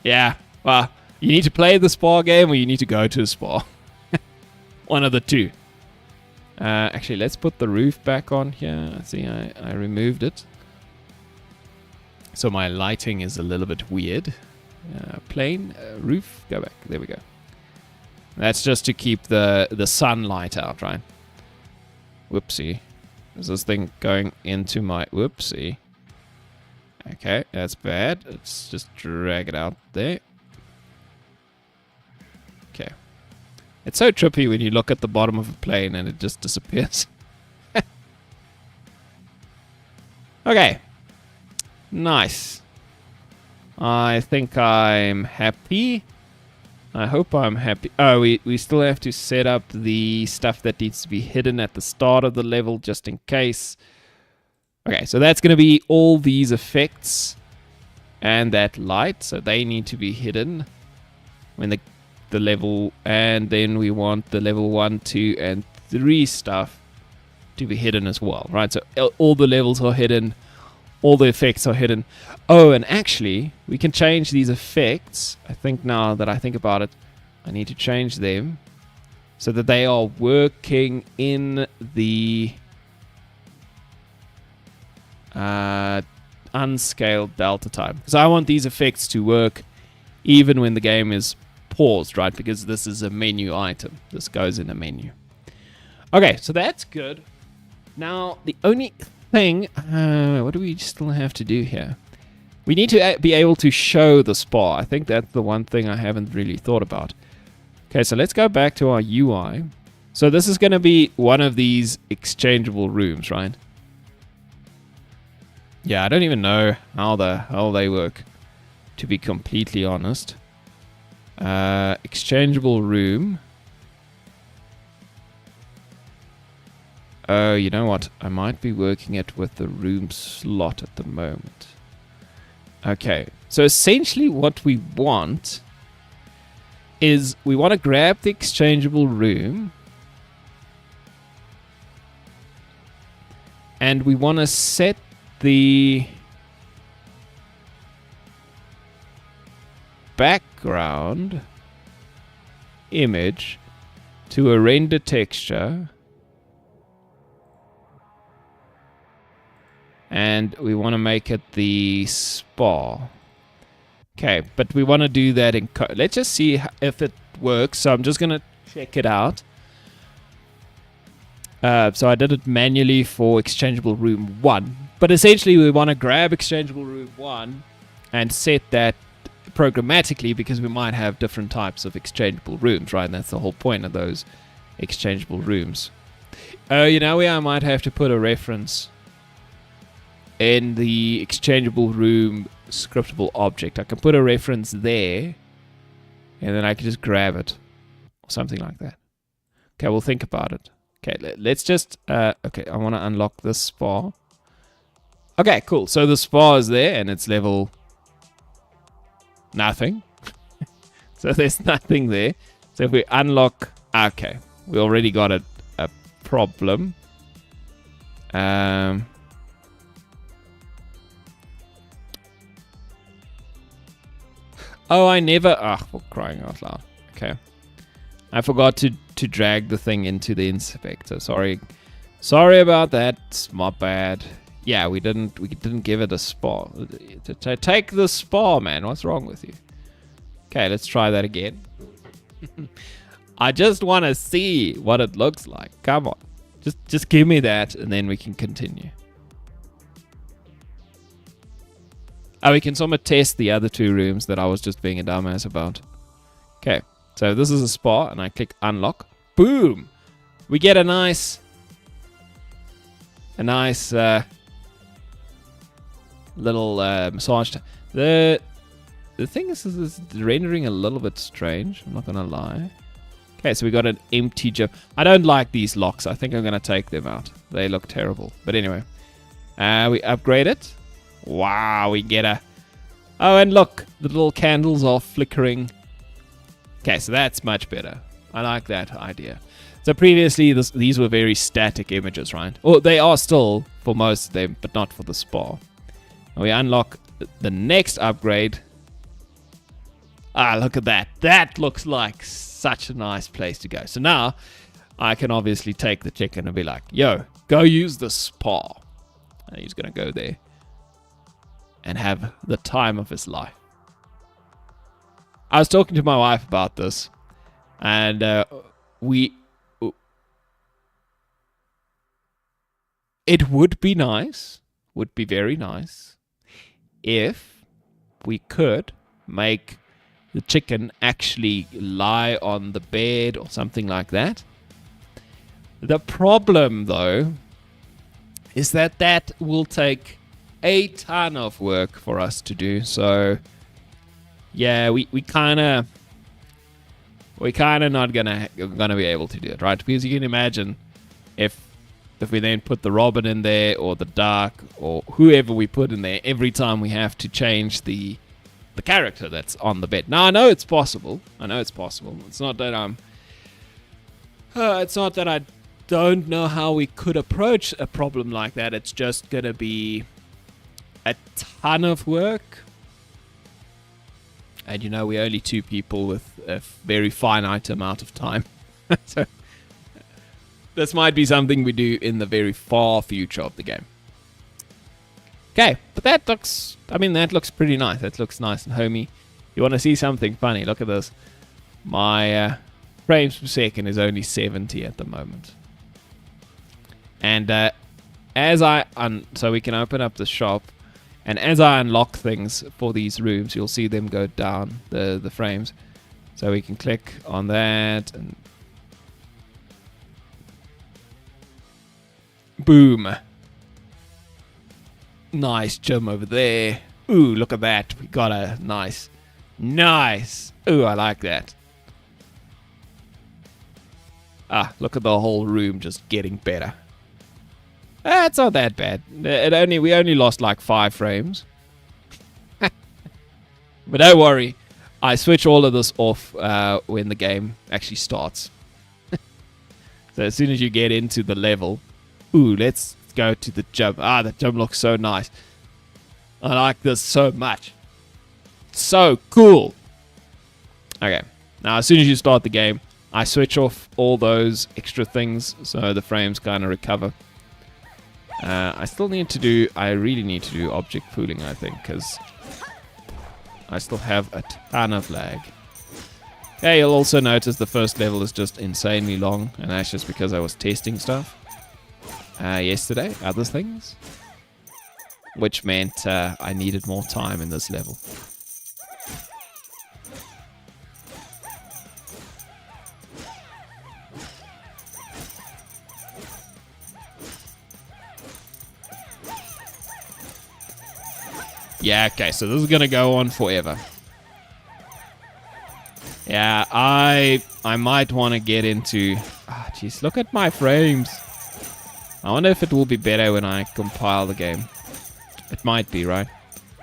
Yeah, well, you need to play the spa game or you need to go to a spa. One of the two. Actually, let's put the roof back on here. See, I removed it. So my lighting is a little bit weird. Plain roof, go back. There we go. That's just to keep the sunlight out, right? Whoopsie. Is this thing going into my... Whoopsie. Okay, that's bad. Let's just drag it out there. Okay. It's so trippy when you look at the bottom of a plane and it just disappears. Okay. Nice. I think I'm happy. I hope I'm happy. Oh, we still have to set up the stuff that needs to be hidden at the start of the level just in case. Okay, so that's going to be all these effects and that light. So they need to be hidden when the level, and then we want the level 1, 2, and 3 stuff to be hidden as well, right? So all the levels are hidden, all the effects are hidden. Oh, and actually, we can change these effects. I think now that I think about it, I need to change them so that they are working in the unscaled delta time, because I want these effects to work even when the game is paused, right? Because this is a menu item. This goes in a menu. Okay, so that's good. Now, the only thing, what do we still have to do here? We need to be able to show the spa. I think that's the one thing I haven't really thought about. Okay, so let's go back to our UI. So this is going to be one of these exchangeable rooms, right? Yeah, I don't even know how they work, to be completely honest. Exchangeable room. Oh, you know what? I might be working it with the room slot at the moment. Okay, so essentially what we want is we want to grab the exchangeable room and we want to set the background image to a render texture, and we want to make it the spa. Okay, but we want to do that in code. Let's just see if it works. So I'm just going to check it out. So I did it manually for exchangeable room 1. But essentially we want to grab exchangeable room 1 and set that programmatically, because we might have different types of exchangeable rooms, right? And that's the whole point of those exchangeable rooms. You know where I might have to put a reference in the exchangeable room scriptable object. I can put a reference there and then I can just grab it or something like that. Okay, we'll think about it. Okay, let's just okay, I want to unlock this spa. Okay, cool. So the spa is there and it's level nothing. So there's nothing there. So if we unlock, okay, we already got a problem. Oh, I never... for crying out loud. Okay. I forgot to drag the thing into the inspector. Sorry. Sorry about that. It's my bad. Yeah, we didn't give it a spa. Take the spa, man. What's wrong with you? Okay, let's try that again. I just want to see what it looks like. Come on. Just give me that, and then we can continue. Oh, we can somewhat test the other 2 rooms that I was just being a dumbass about. Okay, so this is a spa, and I click unlock. Boom! We get a nice little massage. The thing is rendering a little bit strange. I'm not gonna lie. Okay, so we got an empty gym. I don't like these locks. I think I'm gonna take them out. They look terrible. But anyway, we upgrade it. Wow, we get a... Oh, and look, the little candles are flickering. Okay, so that's much better. I like that idea. So previously, these were very static images, right? Well, they are still for most of them, but not for the spa. We unlock the next upgrade. Ah, look at that. That looks like such a nice place to go. So now, I can obviously take the chicken and be like, yo, go use the spa. And he's going to go there and have the time of his life. I was talking to my wife about this, and it would be nice, would be very nice, if we could make the chicken actually lie on the bed or something like that. The problem, though, is that that will take a ton of work for us to do. So, yeah, we kind of not gonna be able to do it, right? Because you can imagine if we then put the Robin in there, or the Duck, or whoever we put in there, every time we have to change the character that's on the bed. Now I know it's possible. It's not that I don't know how we could approach a problem like that. It's just gonna be a ton of work. And we're only 2 people with a very finite amount of time. So this might be something we do in the very far future of the game. Okay, but that looks pretty nice. That looks nice and homey. You want to see something funny? Look at this. My frames per second is only 70 at the moment. And so we can open up the shop. And as I unlock things for these rooms, you'll see them go down, the frames. So we can click on that and boom. Nice gym over there. Ooh, look at that. We got a nice. Ooh, I like that. Ah, look at the whole room just getting better. It's not that bad. We only lost like 5 frames. But don't worry. I switch all of this off when the game actually starts. So as soon as you get into the level, ooh, let's go to the gym. Ah, the gym looks so nice. I like this so much. So cool. Okay. Now as soon as you start the game, I switch off all those extra things so the frames kind of recover. I really need to do object pooling, I think, because I still have a ton of lag. Okay, you'll also notice the first level is just insanely long, and that's just because I was testing stuff yesterday, other things, which meant I needed more time in this level. Yeah, okay, so this is gonna go on forever. Yeah, I might want to get into... Ah, jeez, look at my frames. I wonder if it will be better when I compile the game. It might be, right?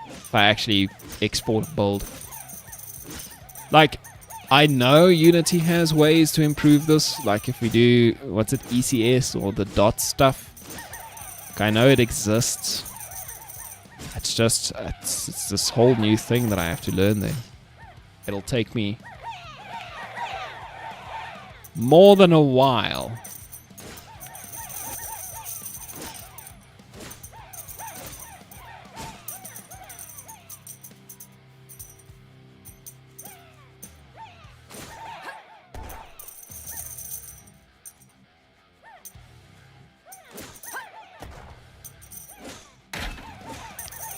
If I actually export a build. Like, I know Unity has ways to improve this. Like if we do, what's it, ECS or the dot stuff. Like, I know it exists. It's just, it's this whole new thing that I have to learn then. It'll take me more than a while.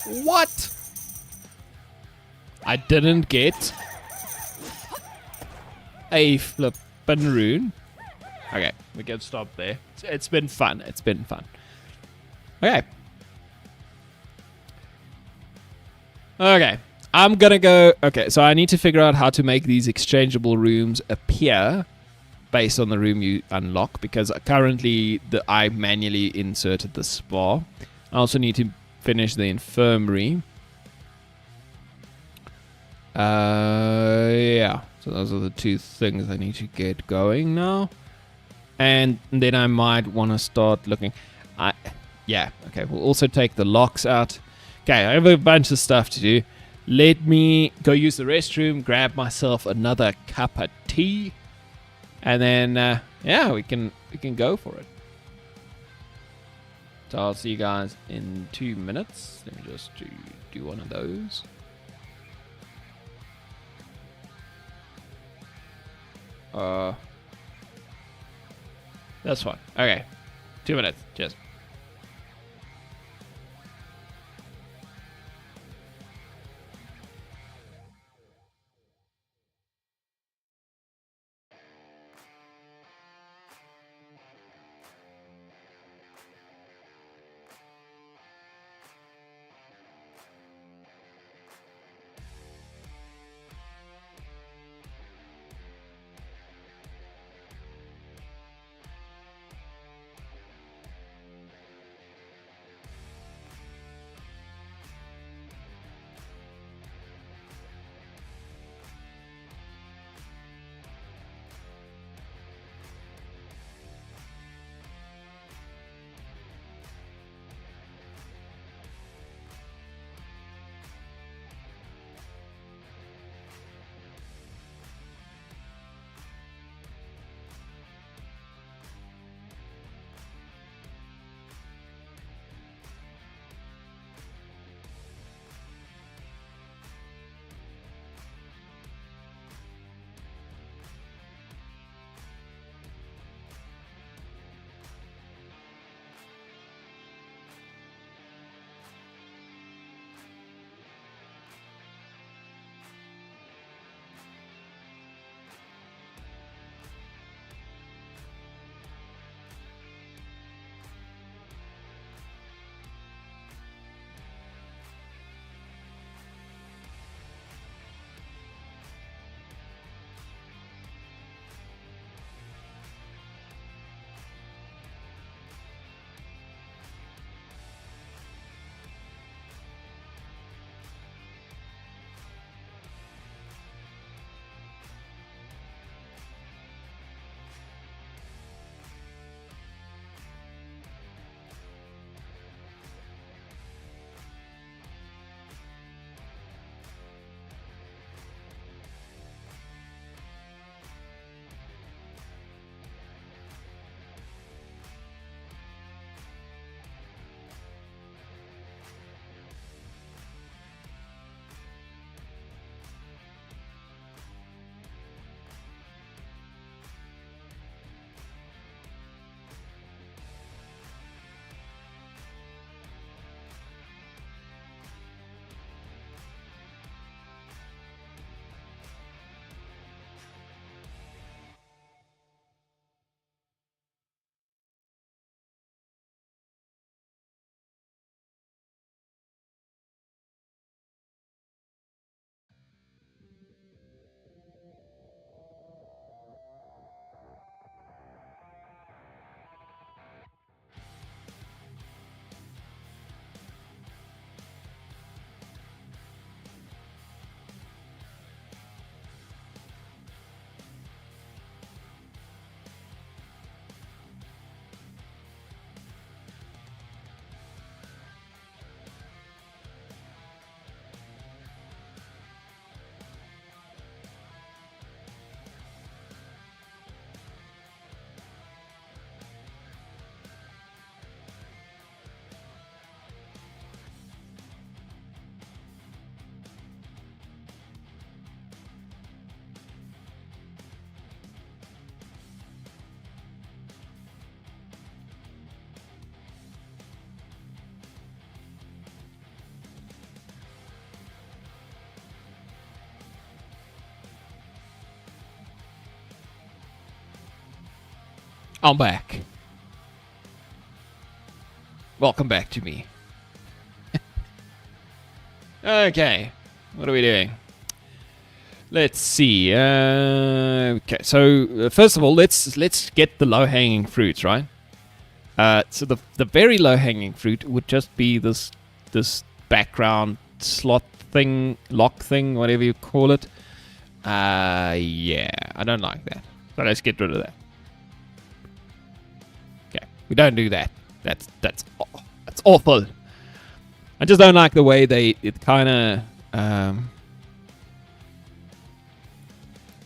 What? I didn't get a flippin' rune. Okay, we can stop there. It's been fun. It's been fun. Okay. Okay. I'm gonna go. Okay, so I need to figure out how to make these exchangeable rooms appear based on the room you unlock, because currently I manually inserted the spa. I also need to finish the infirmary. Yeah. So those are the two things I need to get going now. And then I might want to start looking. Yeah, okay. We'll also take the locks out. Okay, I have a bunch of stuff to do. Let me go use the restroom, grab myself another cup of tea, and then yeah, we can go for it. So I'll see you guys in 2 minutes. Let me just do one of those. That's fine. Okay. 2 minutes. Cheers. I'm back. Welcome back to me. Okay, what are we doing? Let's see. Okay, so first of all, let's get the low-hanging fruits, right? So the very low-hanging fruit would just be this background slot thing, lock thing, whatever you call it. Yeah, I don't like that. So let's get rid of that. Okay, we don't do that. That's awful. I just don't like the way it kind of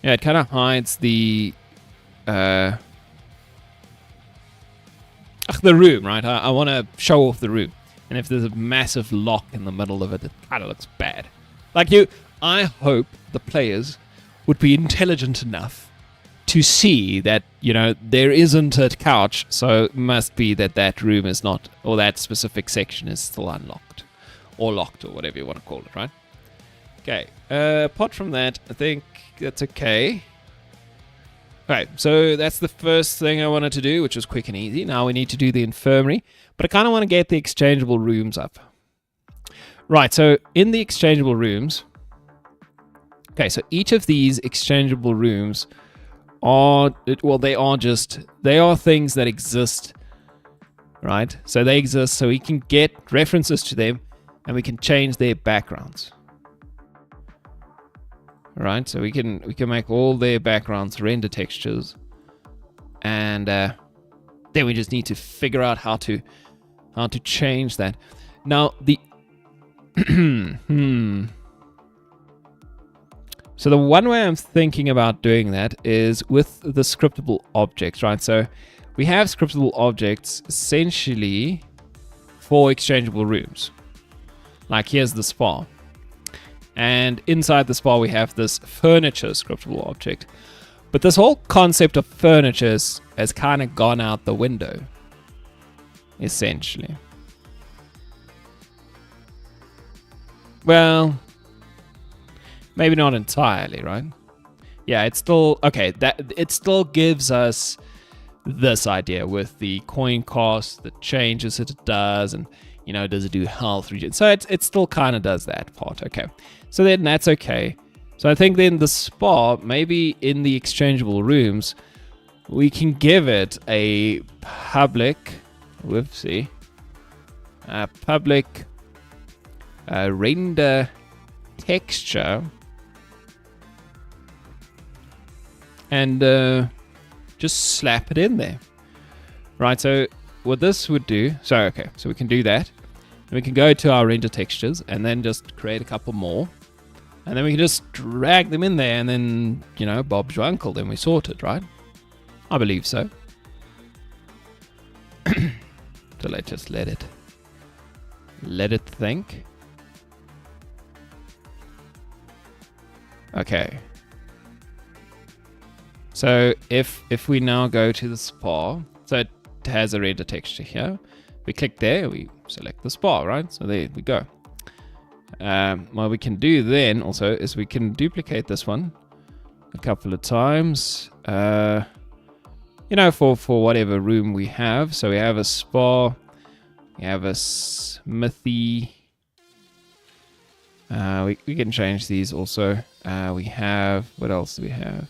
it kind of hides the room, right? I want to show off the room, and if there's a massive lock in the middle of it, it kind of looks bad. I hope the players would be intelligent enough to see that, there isn't a couch, so it must be that room is not, or that specific section is still unlocked, or locked, or whatever you want to call it, right? Okay, apart from that, I think that's okay. Alright, so that's the first thing I wanted to do, which was quick and easy. Now we need to do the infirmary, but I kind of want to get the exchangeable rooms up. Right, so in the exchangeable rooms, okay, so each of these exchangeable rooms are things that exist, right? So they exist, so we can get references to them, and we can change their backgrounds. Right, so we can make all their backgrounds render textures, and then we just need to figure out how to change that. Now the So the one way I'm thinking about doing that is with the scriptable objects, right? So we have scriptable objects essentially for exchangeable rooms. Like here's the spa. And inside the spa we have this furniture scriptable object. But this whole concept of furniture has kind of gone out the window, essentially. Well, maybe not entirely, right? Yeah, it's still okay. It still gives us this idea with the coin cost, the changes that it does, and does it do health regen? So it still kind of does that part. Okay, so then that's okay. So I think then the spa, maybe in the exchangeable rooms, we can give it a public, public render texture. And just slap it in there. Right, so what this would do, so we can do that. And we can go to our render textures and then just create a couple more. And then we can just drag them in there and then, Bob's your uncle, then we sort it, right? I believe so. So let's just let it think. Okay. So if we now go to the spa, so it has a render texture here. We click there, we select the spa, right? So there we go. What we can do then also is we can duplicate this one a couple of times, for whatever room we have. So we have a spa, we have a smithy. We can change these also. We have, what else do we have?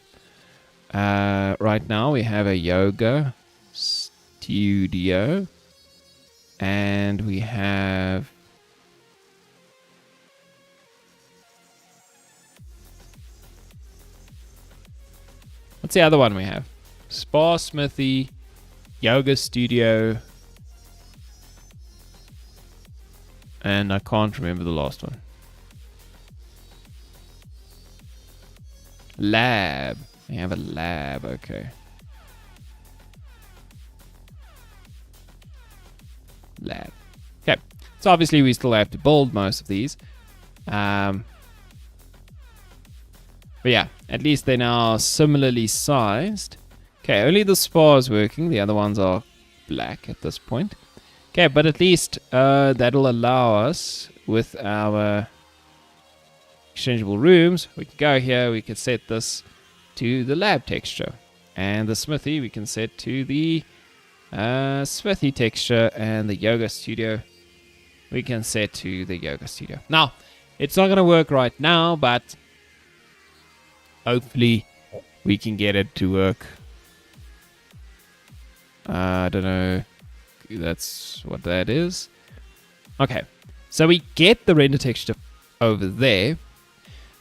Right now we have a yoga studio, and we have what's the other one we have? Spa, smithy, yoga studio, and I can't remember the last one. Lab. We have a lab, okay. Lab. Okay, so obviously we still have to build most of these. But yeah, at least they're now similarly sized. Okay, only the spa is working. The other ones are black at this point. Okay, but at least that'll allow us with our exchangeable rooms. We can go here, we can set this to the lab texture, And the Smithy we can set to the Smithy texture, and the Yoga Studio we can set to the Yoga Studio. Now, it's not going to work right now, but hopefully we can get it to work. I don't know. That's what that is. Okay, so we get the render texture over there.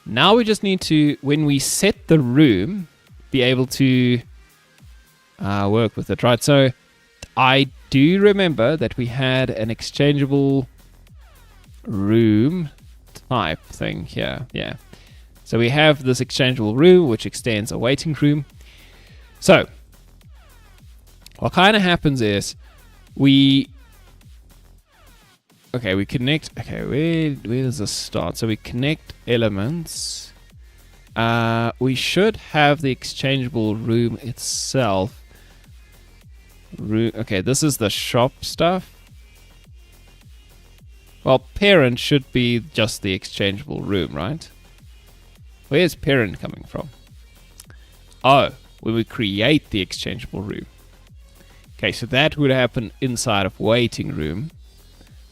Now we just need to, when we set the room, be able to work with it, right? So I do remember that we had an exchangeable room type thing here. Yeah. So we have this exchangeable room, which extends a waiting room. So what kind of happens is we connect. Okay, where does this start? So we connect elements. We should have the exchangeable room itself. Okay, this is the shop stuff. Well, parent should be just the exchangeable room, right? Where's parent coming from? Oh, when we create the exchangeable room. Okay, so that would happen inside of waiting room.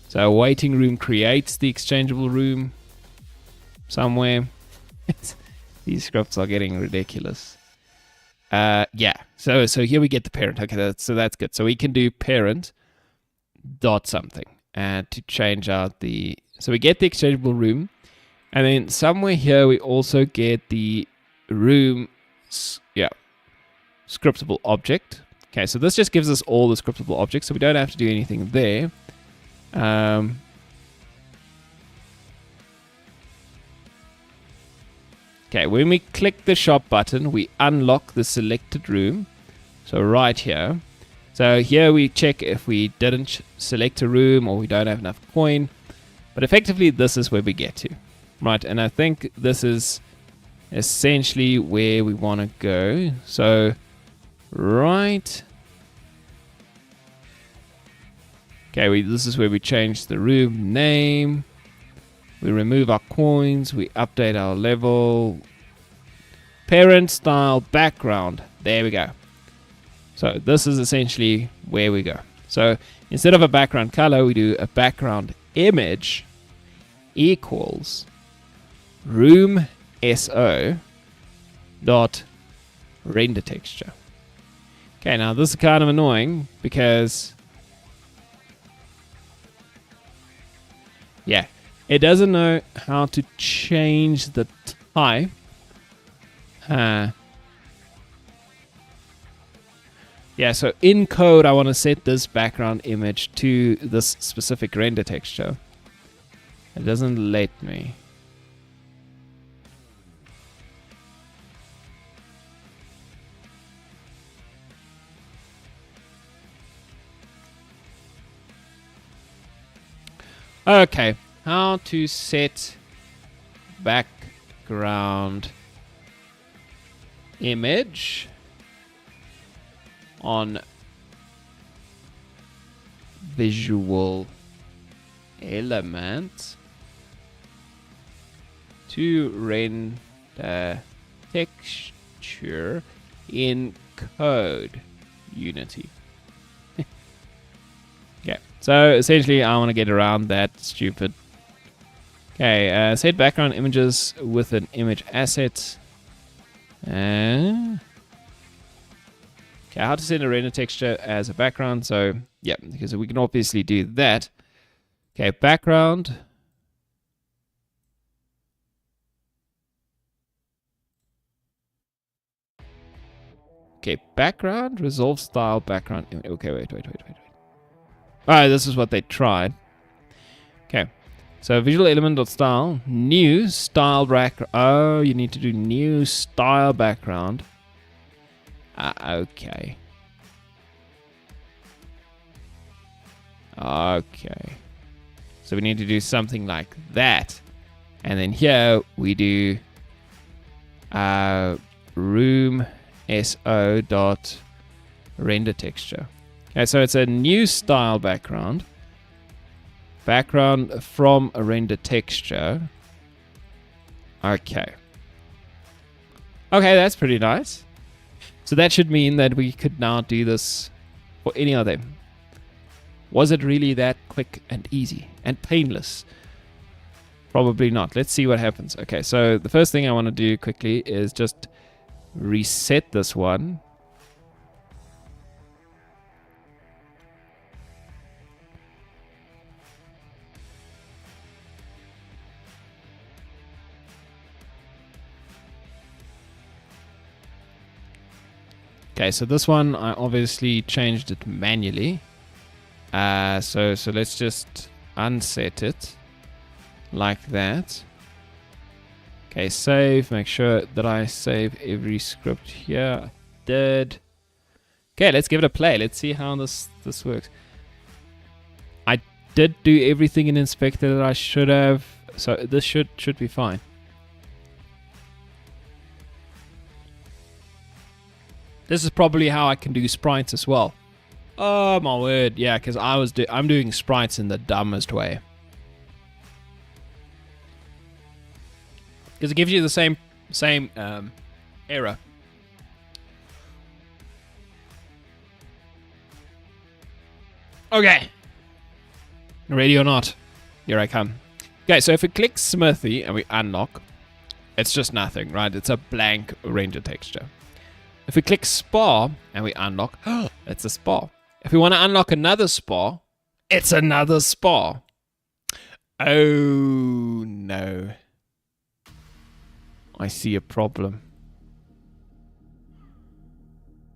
So waiting room creates the exchangeable room somewhere. These scripts are getting ridiculous. Yeah, so here we get the parent. Okay, so that's good. So we can do parent dot something to change out the. So we get the exchangeable room, and then somewhere here we also get the room. Yeah, scriptable object. Okay, so this just gives us all the scriptable objects, so we don't have to do anything there. Okay, when we click the shop button, we unlock the selected room. So right here. So here we check if we didn't select a room or we don't have enough coin. But effectively, this is where we get to. Right, and I think this is essentially where we want to go. So, right. Okay, this is where we change the room name. We remove our coins. We update our level. Parent style background. There we go. So this is essentially where we go. So instead of a background color, we do a background image equals room SO dot render texture. Okay, now this is kind of annoying because yeah, it doesn't know how to change the type. Yeah, so in code, I want to set this background image to this specific render texture. It doesn't let me. Okay, how to set background image on visual element to render texture in code Unity. Okay, so essentially I want to get around that stupid. Okay, set background images with an image asset. Okay, how to set a render texture as a background. So yeah, because we can obviously do that. Okay, background. Okay, background, resolve style, background. Okay, wait. Alright, this is what they tried. Okay, so visual element.style, new style background. Oh, you need to do new style background. Okay. Okay. So we need to do something like that. And then here we do room SO dot render texture. Okay, so it's a new style background. Background from a render texture. Okay. Okay, that's pretty nice. So that should mean that we could now do this for any of them. Was it really that quick and easy and painless? Probably not. Let's see what happens. Okay, so the first thing I want to do quickly is just reset this one. Okay, so this one I obviously changed it manually. So let's just unset it like that. Okay, save. Make sure that I save every script here. I did. Okay, let's give it a play. Let's see how this works. I did do everything in Inspector that I should have, so this should be fine. This is probably how I can do sprites as well. Oh my word, yeah, because I'm doing sprites in the dumbest way. Because it gives you the same error. Okay. Ready or not? Here I come. Okay, so if we click Smithy and we unlock, it's just nothing, right? It's a blank render texture. If we click Spa and we unlock, it's a spa. If we want to unlock another spa, it's another spa. Oh no. I see a problem.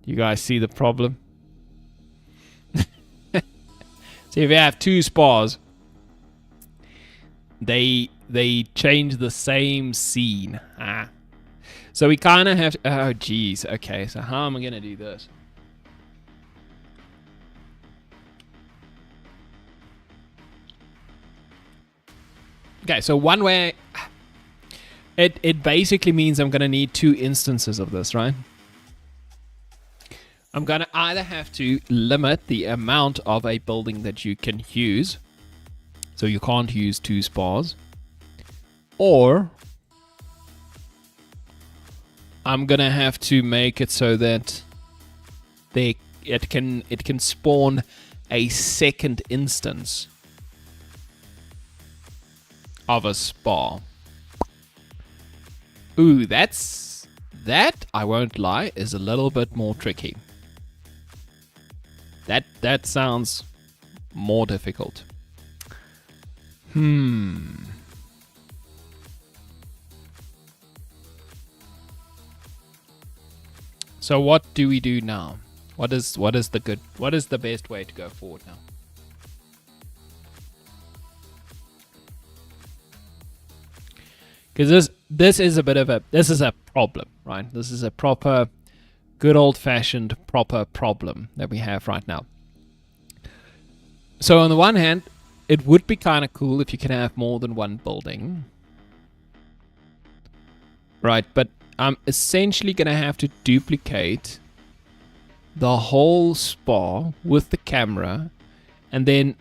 You guys see the problem? See, if you have two spas, they change the same scene. So we kind of have to, oh geez, okay, so how am I going to do this? Okay, so one way, it basically means I'm going to need two instances of this, right? I'm going to either have to limit the amount of a building that you can use, so you can't use two spas, or I'm gonna have to make it so that it can spawn a second instance of a spa. Ooh, that I won't lie is a little bit more tricky. That sounds more difficult. So what do we do now? What is the best way to go forward now? Because this is a problem, right? This is a proper, good old-fashioned proper problem that we have right now. So on the one hand, it would be kind of cool if you can have more than one building, right? But I'm essentially going to have to duplicate the whole spa with the camera, and then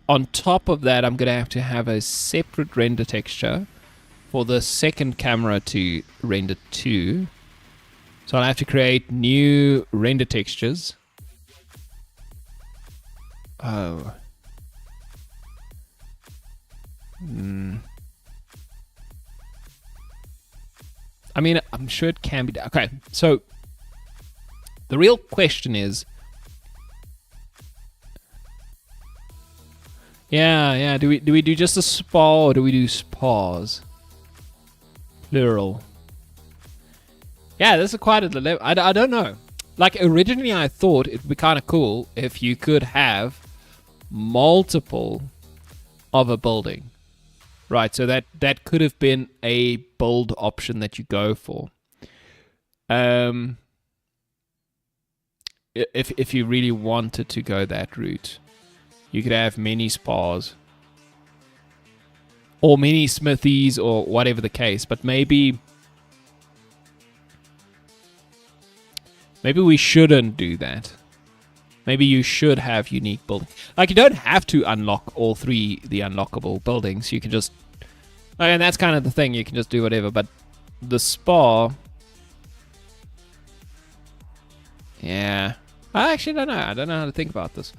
on top of that, I'm going to have a separate render texture for the second camera to render to. So I'll have to create new render textures. Oh. I mean, I'm sure it can be done. Okay, so the real question is, do we do just a spa, or do we do spas? Plural. Yeah, this is quite a dilemma. I don't know. Like, originally I thought it'd be kind of cool if you could have multiple of a building. Right, so that could have been a build option that you go for. If you really wanted to go that route, you could have many spas or many smithies or whatever the case. But maybe we shouldn't do that. Maybe you should have unique buildings. Like, you don't have to unlock all three the unlockable buildings. You can just... And that's kind of the thing. You can just do whatever. But the spa... Yeah. I actually don't know. I don't know how to think about this.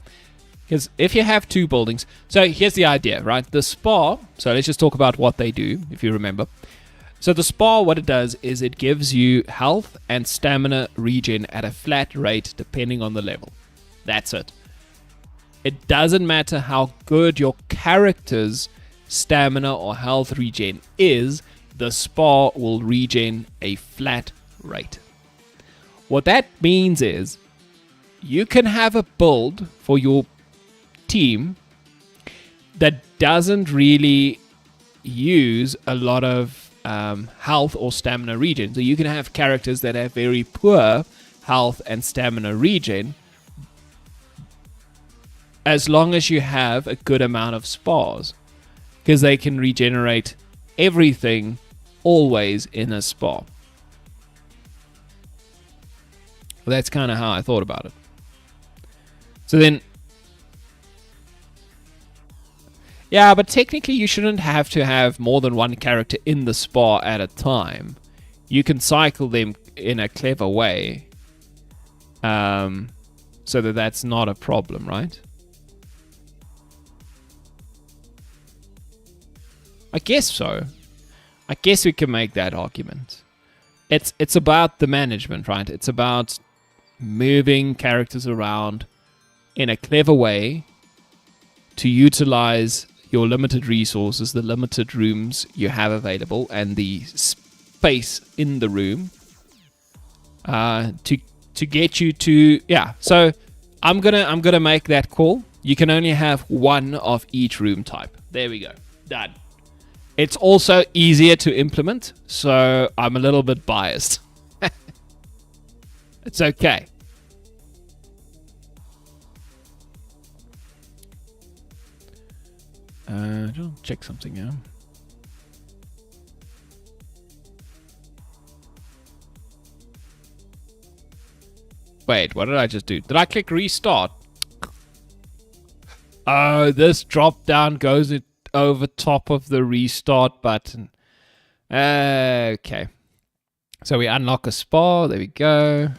Because if you have 2 buildings, so here's the idea, right? The spa, so let's just talk about what they do, if you remember. So the spa, what it does is it gives you health and stamina regen at a flat rate depending on the level. That's it. It doesn't matter how good your character's stamina or health regen is, the spa will regen a flat rate. What that means is you can have a build for your team that doesn't really use a lot of health or stamina regen. So you can have characters that have very poor health and stamina regen as long as you have a good amount of spas, because they can regenerate everything always in a spa. That's kind of how I thought about it. So then, yeah, but technically you shouldn't have to have more than one character in the spa at a time. You can cycle them in a clever way, so that that's not a problem, right? I guess so. I guess we can make that argument. It's about the management, right? It's about moving characters around in a clever way to utilize your limited resources, the limited rooms you have available, and the space in the room to get you to, yeah. So I'm gonna make that call. You can only have one of each room type. There we go. Done. It's also easier to implement, so I'm a little bit biased. It's okay. I'll check something out. Wait, what did I just do? Did I click restart? Oh, this drop down goes over top of the restart button. Okay. So we unlock a spa. There we go.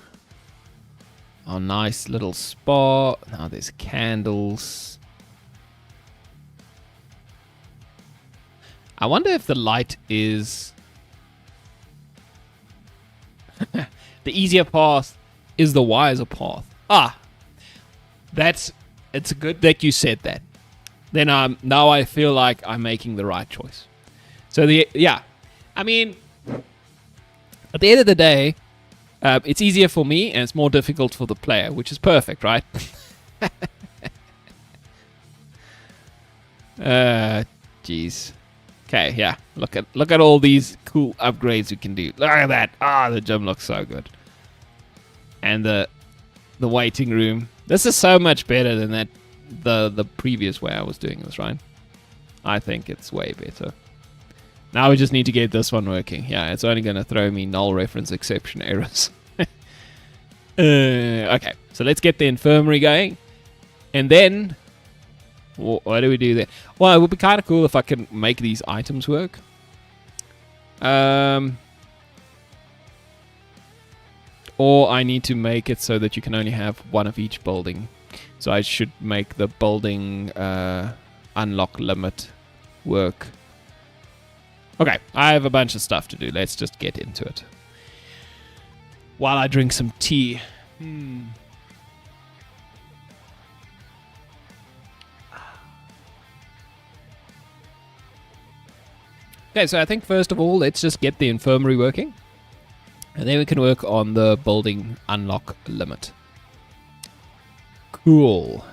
Our nice little spa. Now there's candles. I wonder if the light is... the easier path is the wiser path. It's good that you said that. Then now I feel like I'm making the right choice. So I mean, at the end of the day, it's easier for me and it's more difficult for the player, which is perfect, right? Jeez. Okay, yeah. Look at all these cool upgrades we can do. Look at that. The gym looks so good. And the waiting room. This is so much better than that the previous way I was doing this, right? I think it's way better. Now we just need to get this one working. Yeah, it's only going to throw me null reference exception errors. Okay, so let's get the infirmary going. And then, what do we do there? Well, it would be kind of cool if I can make these items work. Or I need to make it so that you can only have one of each building. So I should make the building unlock limit work. Okay, I have a bunch of stuff to do. Let's just get into it. While I drink some tea. Okay, so I think first of all, let's just get the infirmary working. And then we can work on the building unlock limit. Cool.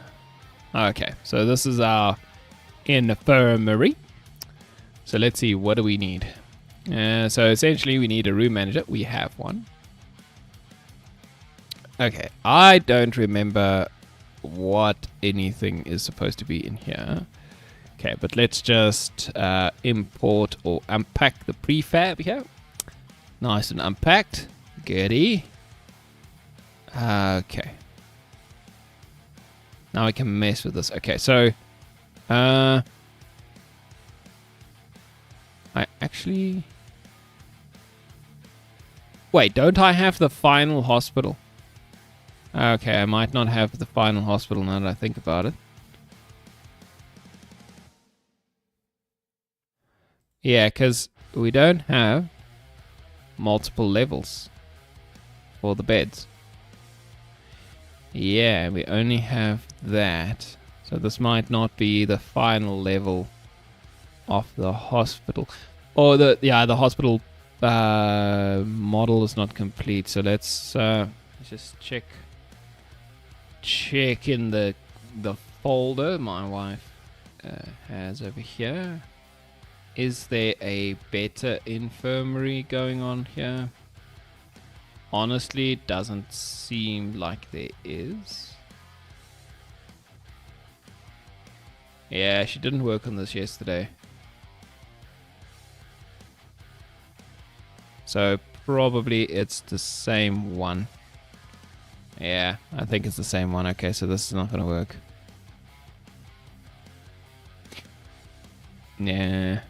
Okay, so this is our infirmary. So let's see, what do we need? So essentially we need a room manager. We have one. Okay, I don't remember what anything is supposed to be in here. Okay, but let's just import or unpack the prefab here. Nice and unpacked. Goody. Okay. Now I can mess with this. Okay, so I actually... Wait, don't I have the final hospital? Okay, I might not have the final hospital now that I think about it. Yeah, because we don't have multiple levels for the beds. Yeah, we only have that. So this might not be the final level of the hospital. Or the hospital model is not complete. So let's just check in the folder my wife has over here. Is there a better infirmary going on here? Honestly, it doesn't seem like there is. Yeah, she didn't work on this yesterday. So probably it's the same one. Yeah, I think it's the same one. Okay, so this is not going to work. Yeah.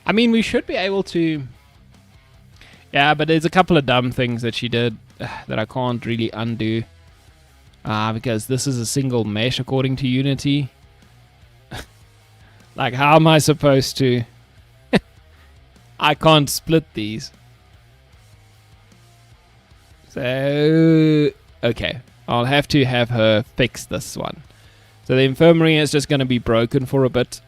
I mean, we should be able to... Yeah, but there's a couple of dumb things that she did that I can't really undo. Because this is a single mesh according to Unity. Like, how am I supposed to... I can't split these. So... Okay, I'll have to have her fix this one. So the infirmary is just going to be broken for a bit.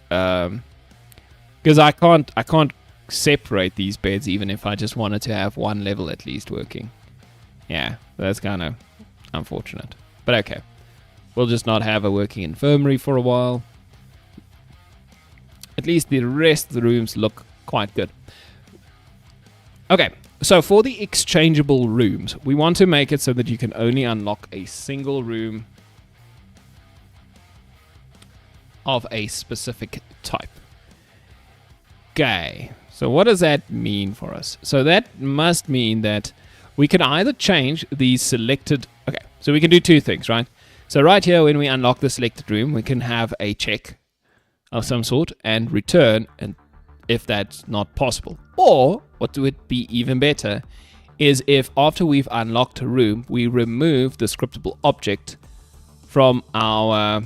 Because I can't separate these beds even if I just wanted to have one level at least working. Yeah, that's kind of unfortunate. But okay, we'll just not have a working infirmary for a while. At least the rest of the rooms look quite good. Okay, so for the exchangeable rooms, we want to make it so that you can only unlock a single room of a specific type. Okay, so what does that mean for us? So that must mean that we can either change the selected... Okay, so we can do two things, right? So right here, when we unlock the selected room, we can have a check of some sort and return, and if that's not possible. Or, what would be even better, is if after we've unlocked a room, we remove the scriptable object from our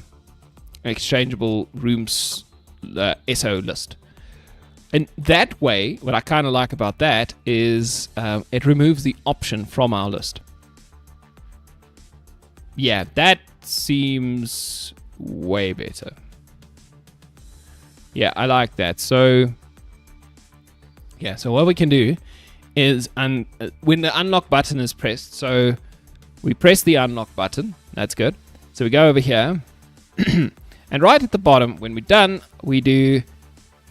exchangeable rooms SO list. And that way, what I kind of like about that is it removes the option from our list. Yeah, that seems way better. Yeah, I like that. So, yeah, so what we can do is when the unlock button is pressed, so we press the unlock button. That's good. So we go over here. And right at the bottom, when we're done, we do...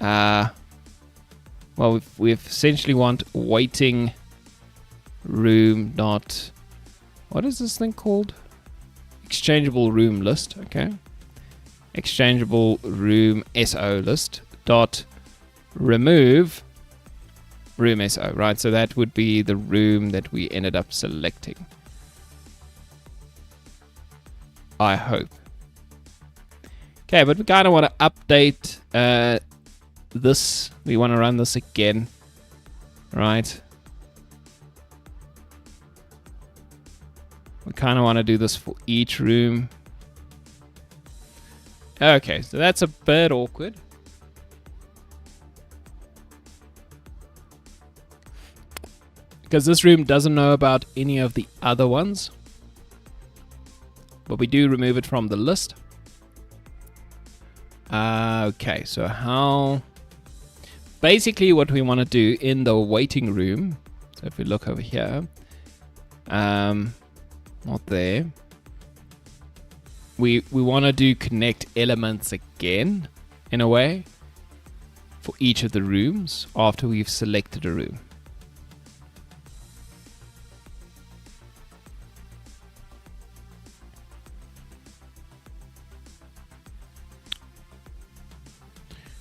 well, we essentially want waiting room dot... What is this thing called? Exchangeable room list. Okay. Exchangeable room SO list dot remove room SO. Right. So that would be the room that we ended up selecting. I hope. Okay, but we kind of want to update this. We want to run this again, right? We kind of want to do this for each room. Okay, so that's a bit awkward. Because this room doesn't know about any of the other ones. But we do remove it from the list. Okay, so how... Basically what we want to do in the waiting room, so if we look over here, not there, we want to do connect elements again, in a way, for each of the rooms after we've selected a room.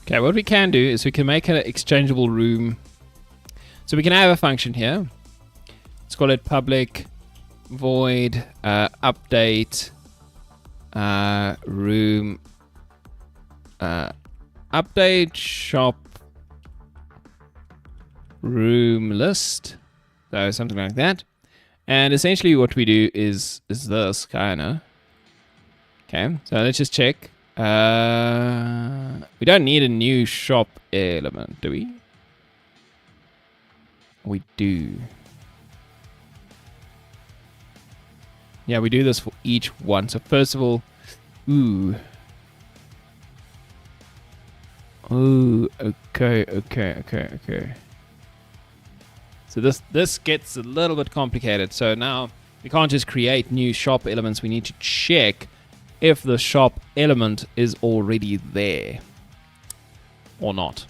Okay, what we can do is we can make an exchangeable room. So we can have a function here. Let's call it public void update room update shop room list. So something like that. And essentially what we do is this kind of. Okay, so let's just check. We don't need a new shop element, do we? We do. Yeah, we do this for each one. So first of all, ooh. Oh, okay. So this gets a little bit complicated. So now we can't just create new shop elements. We need to check if the shop element is already there or not.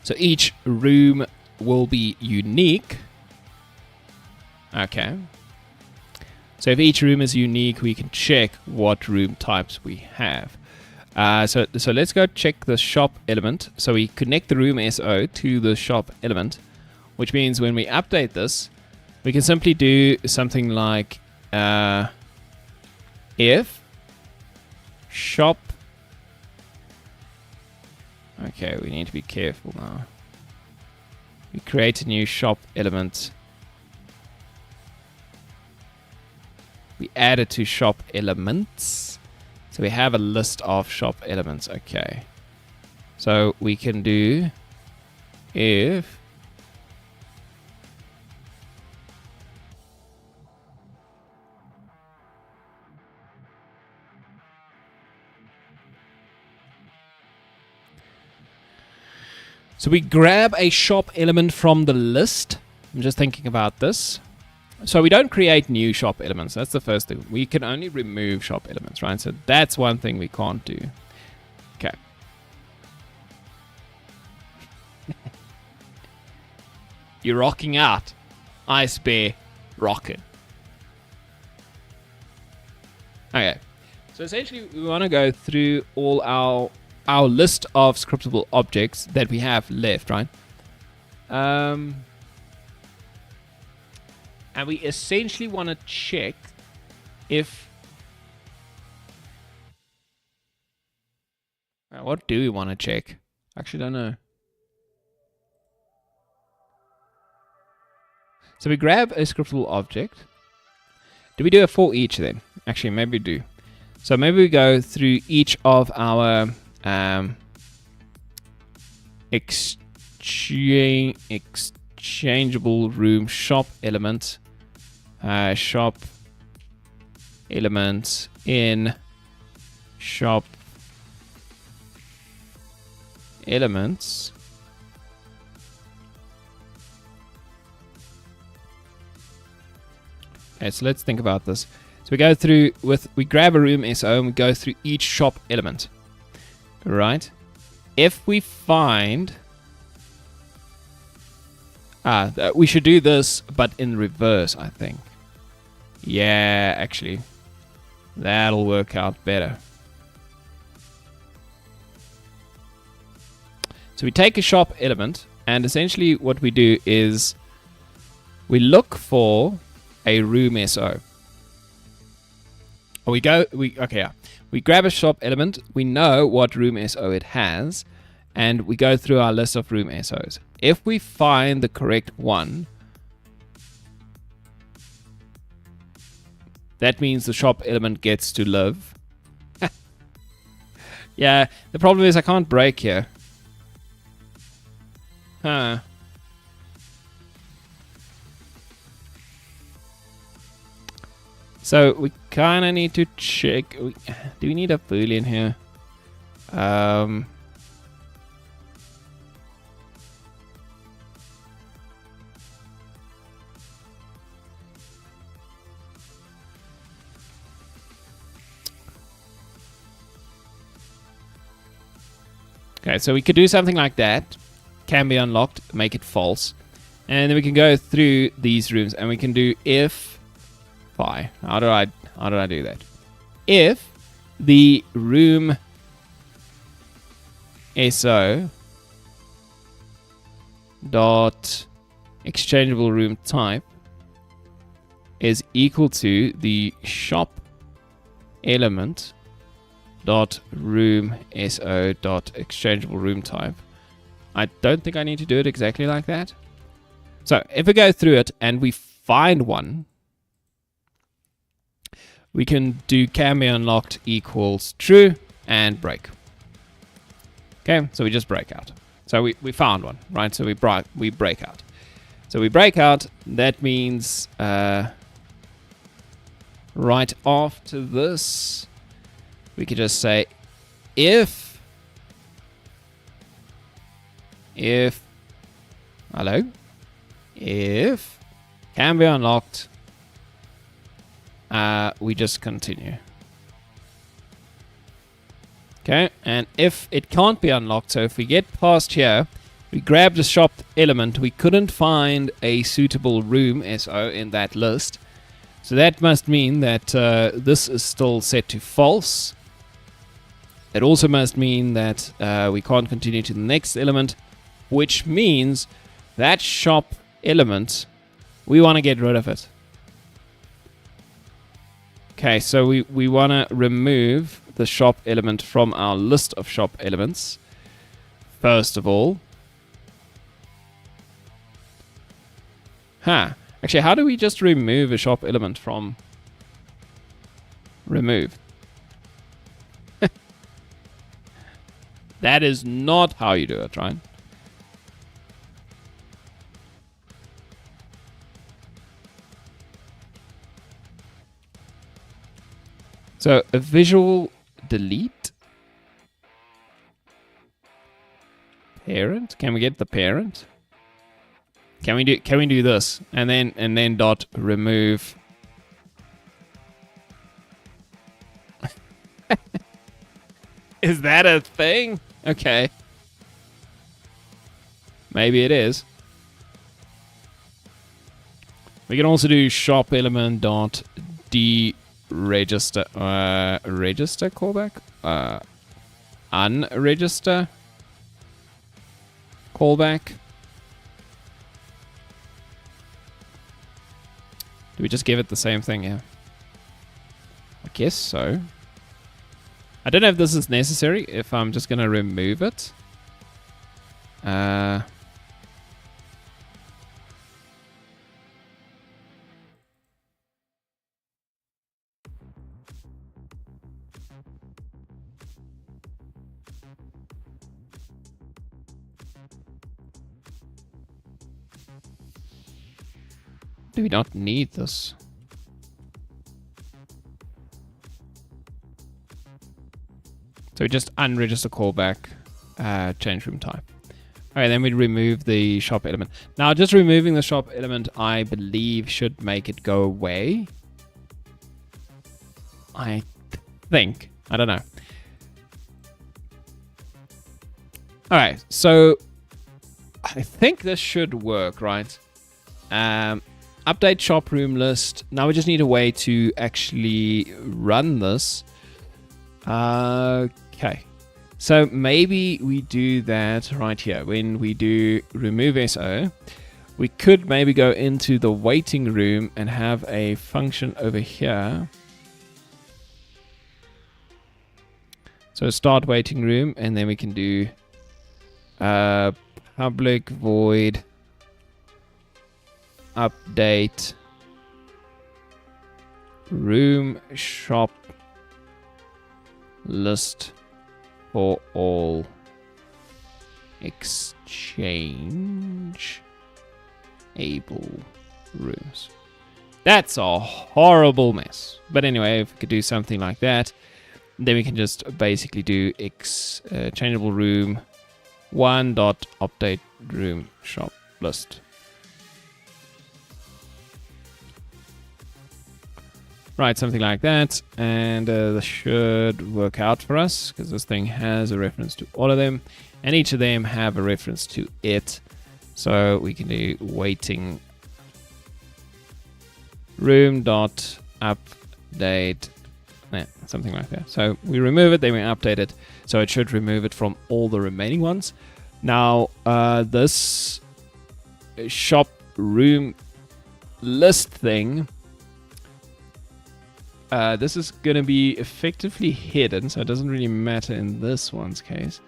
So each room will be unique. Okay. So if each room is unique, we can check what room types we have. So let's go check the shop element. So we connect the room SO to the shop element, which means when we update this, we can simply do something like if shop. Okay, we need to be careful now. We create a new shop element. We add it to shop elements. So we have a list of shop elements. Okay. So we can do if so we grab a shop element from the list. I'm just thinking about this. So we don't create new shop elements. That's the first thing. We can only remove shop elements, right? So that's one thing we can't do. Okay. You're rocking out. Ice Bear rocking. Okay. So essentially we want to go through all our list of scriptable objects that we have left, right? And we essentially want to check if... what do we want to check? Actually, don't know. So we grab a scriptable object. Do we do a for each then? Actually, maybe we do. So maybe we go through each of our exchangeable room shop element. Shop element in shop elements. Okay, so let's think about this. So we go through we grab a room SO and we go through each shop element. Right? If we find we should do this, but in reverse, I think. Yeah, actually. That'll work out better. So we take a shop element, and essentially what we do is we look for a room SO. Or we grab a shop element, we know what room SO it has, and we go through our list of room SOs. If we find the correct one, that means the shop element gets to live. Yeah, the problem is I can't break here. Huh. So we kind of need to check. Do we need a boolean here? Okay, so we could do something like that. Can be unlocked, make it false. And then we can go through these rooms and we can do if phi. How do I do that? If the room SO dot exchangeable room type is equal to the shop element dot room so dot exchangeable room type. I don't think I need to do it exactly like that. So if we go through it and we find one, we can do can be unlocked equals true and break. Okay, so we just break out. So we found one, right? So we break out. So we break out. That means right after this, we could just say if can be unlocked, we just continue. Okay, and if it can't be unlocked, so if we get past here, we grab the shop element, we couldn't find a suitable room SO in that list. So that must mean that this is still set to false. It also must mean that we can't continue to the next element, which means that shop element, we want to get rid of it. Okay, so we want to remove the shop element from our list of shop elements. First of all. Actually, how do we just remove a shop element from remove? That is not how you do it, right? So a visual delete parent. Can we get the parent? Can we do this and then dot remove? Is that a thing? Okay. Maybe it is. We can also do shop element dot deregister register callback, unregister callback. Do we just give it the same thing here? I guess so. I don't know if this is necessary, if I'm just going to remove it. Do we not need this? So we just unregister callback, change room type. Alright, then we remove the shop element. Now, just removing the shop element, I believe, should make it go away. I think. I don't know. Alright, so I think this should work, right? Update shop room list. Now we just need a way to actually run this. Okay. So maybe we do that right here. When we do remove SO, we could maybe go into the waiting room and have a function over here. So start waiting room, and then we can do public void update room shop list for all exchange able rooms. That's a horrible mess. But anyway, if we could do something like that, then we can just basically do changeable room 1.update room shop list. Right, something like that, and this should work out for us, because this thing has a reference to all of them, and each of them have a reference to it. So we can do waiting room dot update, something like that. So we remove it, then we update it, so it should remove it from all the remaining ones. Now, this shop room list thing, this is going to be effectively hidden, so it doesn't really matter in this one's case.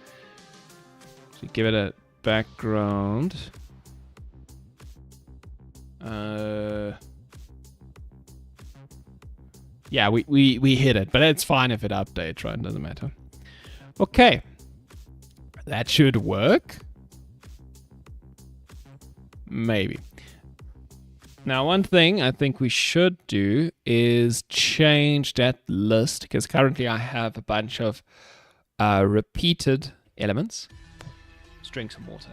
So give it a background. Yeah, we hid it, but it's fine if it updates, right? It doesn't matter. Okay. That should work. Maybe. Now, one thing I think we should do is change that list, because currently I have a bunch of repeated elements. Let's drink some water.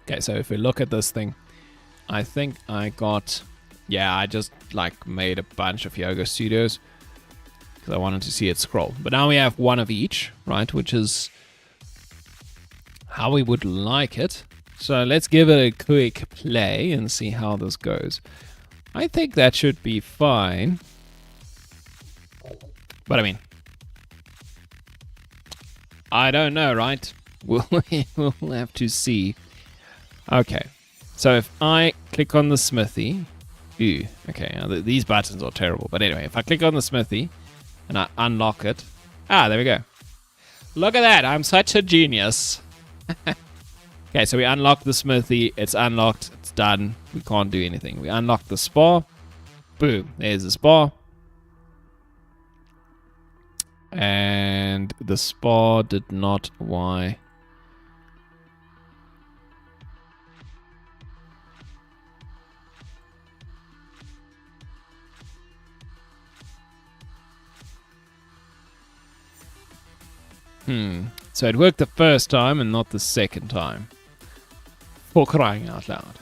Okay, so if we look at this thing, I think I got... Yeah, I just like made a bunch of Yoga Studios because I wanted to see it scroll. But now we have one of each, right? Which is how we would like it. So let's give it a quick play and see how this goes. I think that should be fine. But I mean, I don't know, right? We'll have to see. Okay, so if I click on the smithy... Ooh, okay, now these buttons are terrible. But anyway, if I click on the smithy and I unlock it... Ah, there we go. Look at that, I'm such a genius. Okay, so we unlock the smithy. It's unlocked, it's done. We can't do anything. We unlock the spa. Boom, there's the spa. And the spa did not... Why? So it worked the first time and not the second time. For crying out loud.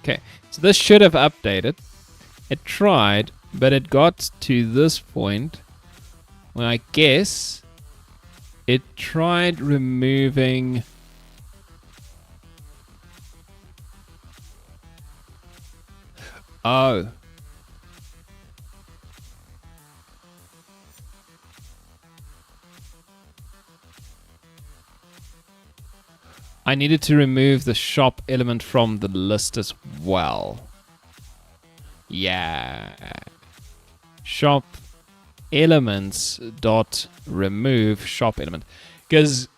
Okay, so this should have updated. It tried, but it got to this point where I guess it tried removing... Oh. I needed to remove the shop element from the list as well. Yeah. Shop elements dot remove shop element. Because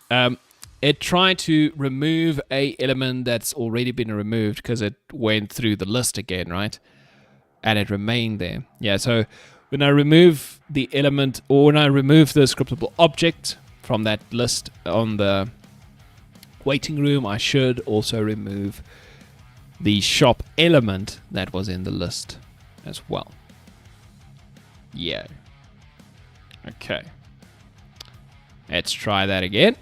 it tried to remove a element that's already been removed because it went through the list again, right? And it remained there. Yeah, so when I remove the element, or when I remove the scriptable object from that list on the waiting room, I should also remove the shop element that was in the list as well. Yeah. Okay. Let's try that again.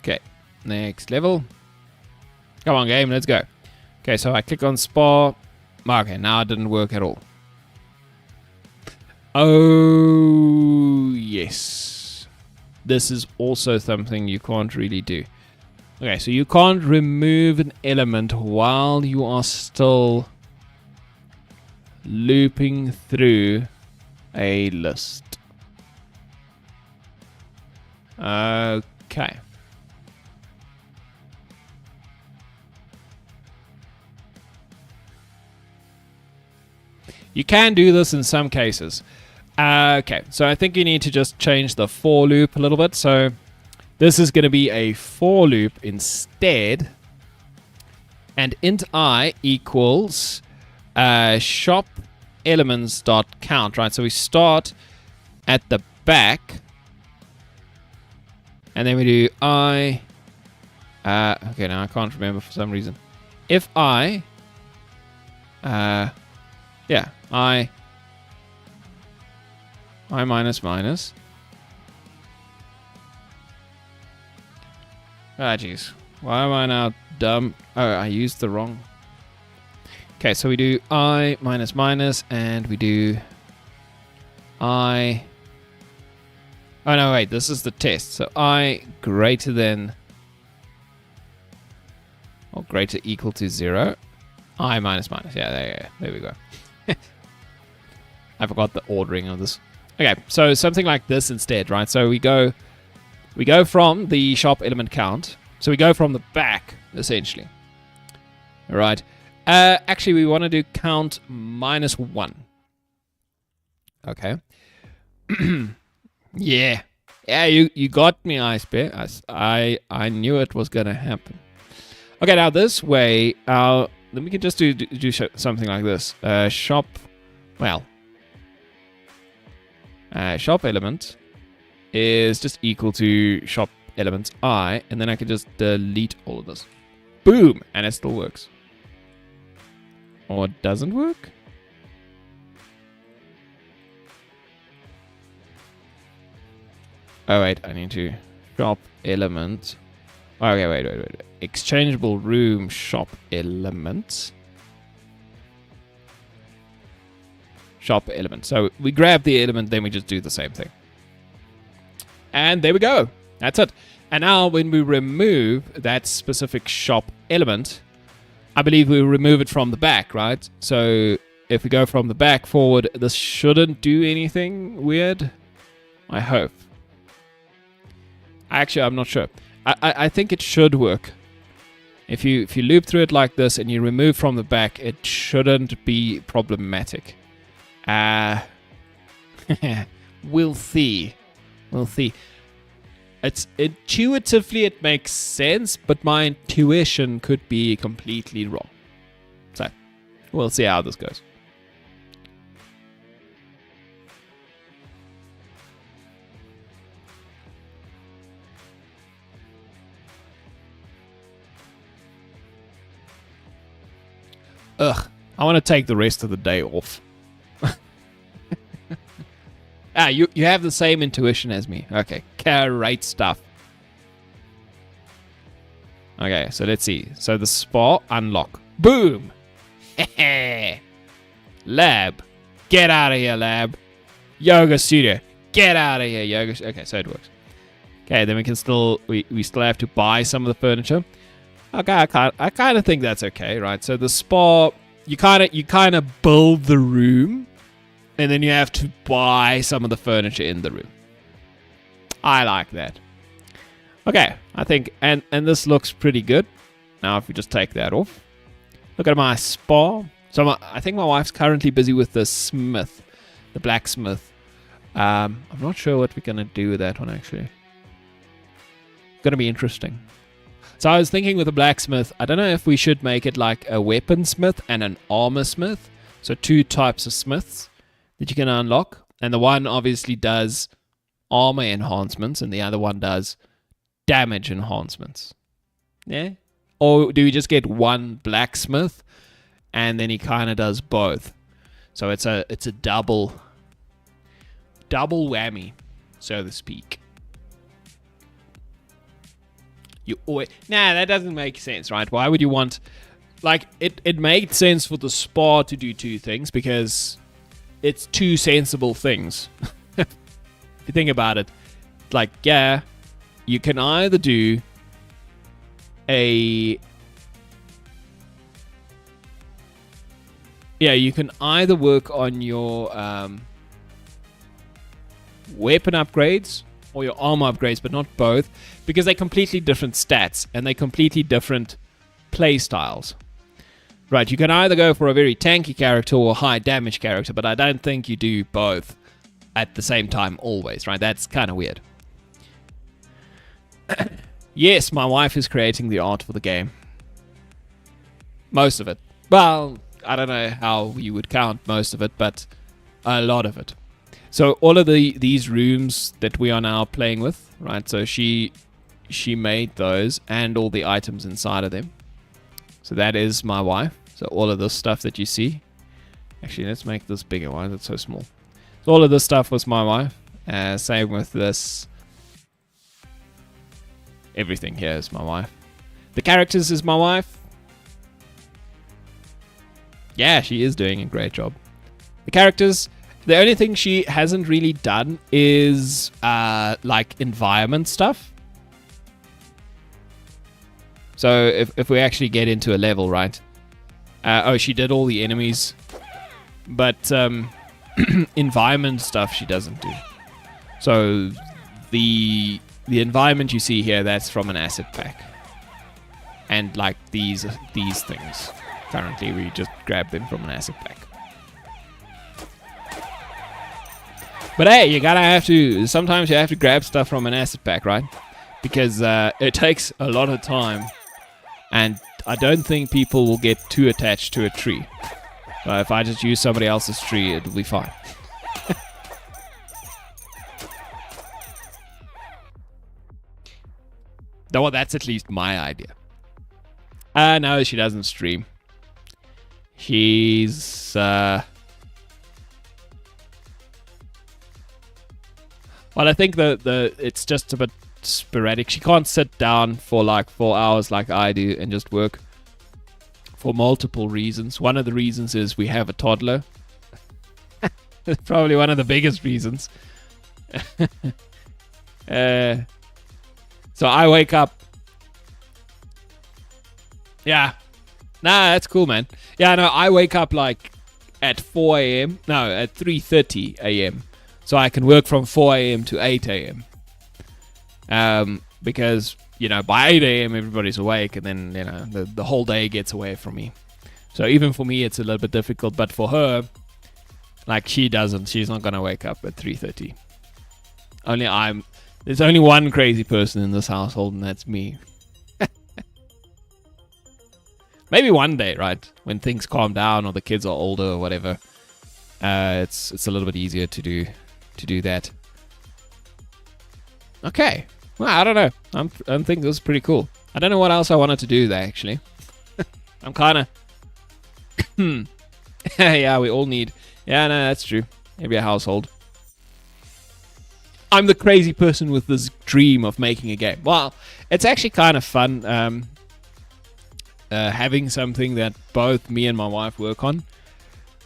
Okay. Next level. Come on, game, let's go. Okay, so I click on spa. Okay, now it didn't work at all. Oh, yes. This is also something you can't really do. Okay, so you can't remove an element while you are still looping through a list. Okay. You can do this in some cases. Okay, so I think you need to just change the for loop a little bit. So this is going to be a for loop instead. And int I equals shop elements dot count, right? So we start at the back. And then we do I. Okay, now I can't remember for some reason. If I. Yeah, I minus minus. Ah, jeez. Why am I now dumb? Oh, I used the wrong. Okay, so we do I minus minus, and we do I. Oh, no, wait, this is the test. So I greater than or greater equal to 0. I minus minus. Yeah, there we go. I forgot the ordering of this. Okay, so something like this instead, right? So we go from the shop element count. So we go from the back, essentially. All right. Actually, we want to do count -1. Okay. Yeah. Yeah, you got me, Ice Bear. I knew it was going to happen. Okay, now this way, then we can just do something like this. Shop element is just equal to shop element I, and then I can just delete all of this. Boom! And it still works. Or it doesn't work? Oh wait, I need to shop element. Okay, wait. Exchangeable room shop element. Shop element. So we grab the element, then we just do the same thing. And there we go. That's it. And now when we remove that specific shop element, I believe we remove it from the back, right? So if we go from the back forward, this shouldn't do anything weird. I hope. Actually, I'm not sure. I think it should work. If you loop through it like this and you remove from the back, it shouldn't be problematic. We'll see. We'll see. It's intuitively it makes sense, but my intuition could be completely wrong. So we'll see how this goes. Ugh, I want to take the rest of the day off. You have the same intuition as me. Okay, great stuff. Okay, so let's see. So the spa unlock. Boom! Lab. Get out of here, lab. Yoga studio. Get out of here, yoga. Okay, so it works. Okay, then we can still we still have to buy some of the furniture. Okay, I kind of think that's okay, right? So the spa, you kind of build the room, and then you have to buy some of the furniture in the room. I like that. Okay, I think, and this looks pretty good. Now, if we just take that off, look at my spa. So I think my wife's currently busy with the smith, the blacksmith. I'm not sure what we're gonna do with that one actually. Gonna be interesting. So I was thinking with a blacksmith, I don't know if we should make it like a weaponsmith and an armor smith. So 2 types of smiths that you can unlock. And the one obviously does armor enhancements and the other one does damage enhancements. Yeah? Or do we just get one blacksmith and then he kind of does both? So it's a double whammy, so to speak. Nah, that doesn't make sense, right? Why would you want... Like, it made sense for the spa to do 2 things because it's 2 sensible things. If you think about it, like, yeah, you can either do you can either work on your weapon upgrades or your armor upgrades, but not both, because they're completely different stats and they're completely different play styles. Right, you can either go for a very tanky character or a high damage character, but I don't think you do both at the same time always, right? That's kind of weird. Yes, my wife is creating the art for the game. Most of it. Well, I don't know how you would count most of it, but a lot of it. So all of these rooms that we are now playing with, right? So she made those and all the items inside of them. So that is my wife. So all of this stuff that you see. Actually, let's make this bigger. Why is it so small? So all of this stuff was my wife. Same with this. Everything here is my wife. The characters is my wife. Yeah, she is doing a great job. The characters, the only thing she hasn't really done is like environment stuff. So if we actually get into a level, right? Oh, she did all the enemies, but environment stuff she doesn't do. So the environment you see here, that's from an asset pack. And like these things, currently we just grab them from an asset pack. But hey, sometimes you have to grab stuff from an asset pack, right? Because it takes a lot of time, and I don't think people will get too attached to a tree. But if I just use somebody else's tree, it'll be fine. Well, that's at least my idea. No, she doesn't stream. She's well, I think it's just a bit sporadic. She can't sit down for like 4 hours like I do and just work, for multiple reasons. One of the reasons is we have a toddler. It's probably one of the biggest reasons. So I wake up. Yeah. Nah, that's cool, man. Yeah, no, I wake up like at 4 a.m. No, at 3:30 a.m. So I can work from 4 a.m. to 8 a.m. Because, by 8 a.m. everybody's awake, and then, the whole day gets away from me. So even for me, it's a little bit difficult. But for her, like, she's not going to wake up at 3:30. There's only one crazy person in this household, and that's me. Maybe one day, right? When things calm down or the kids are older or whatever, it's a little bit easier to do that. Okay. Well, I don't know. I think this is pretty cool. I don't know what else I wanted to do there, actually. I'm kind of... Yeah, we all need... Yeah, no, that's true. Maybe a household. I'm the crazy person with this dream of making a game. Well, it's actually kind of fun having something that both me and my wife work on.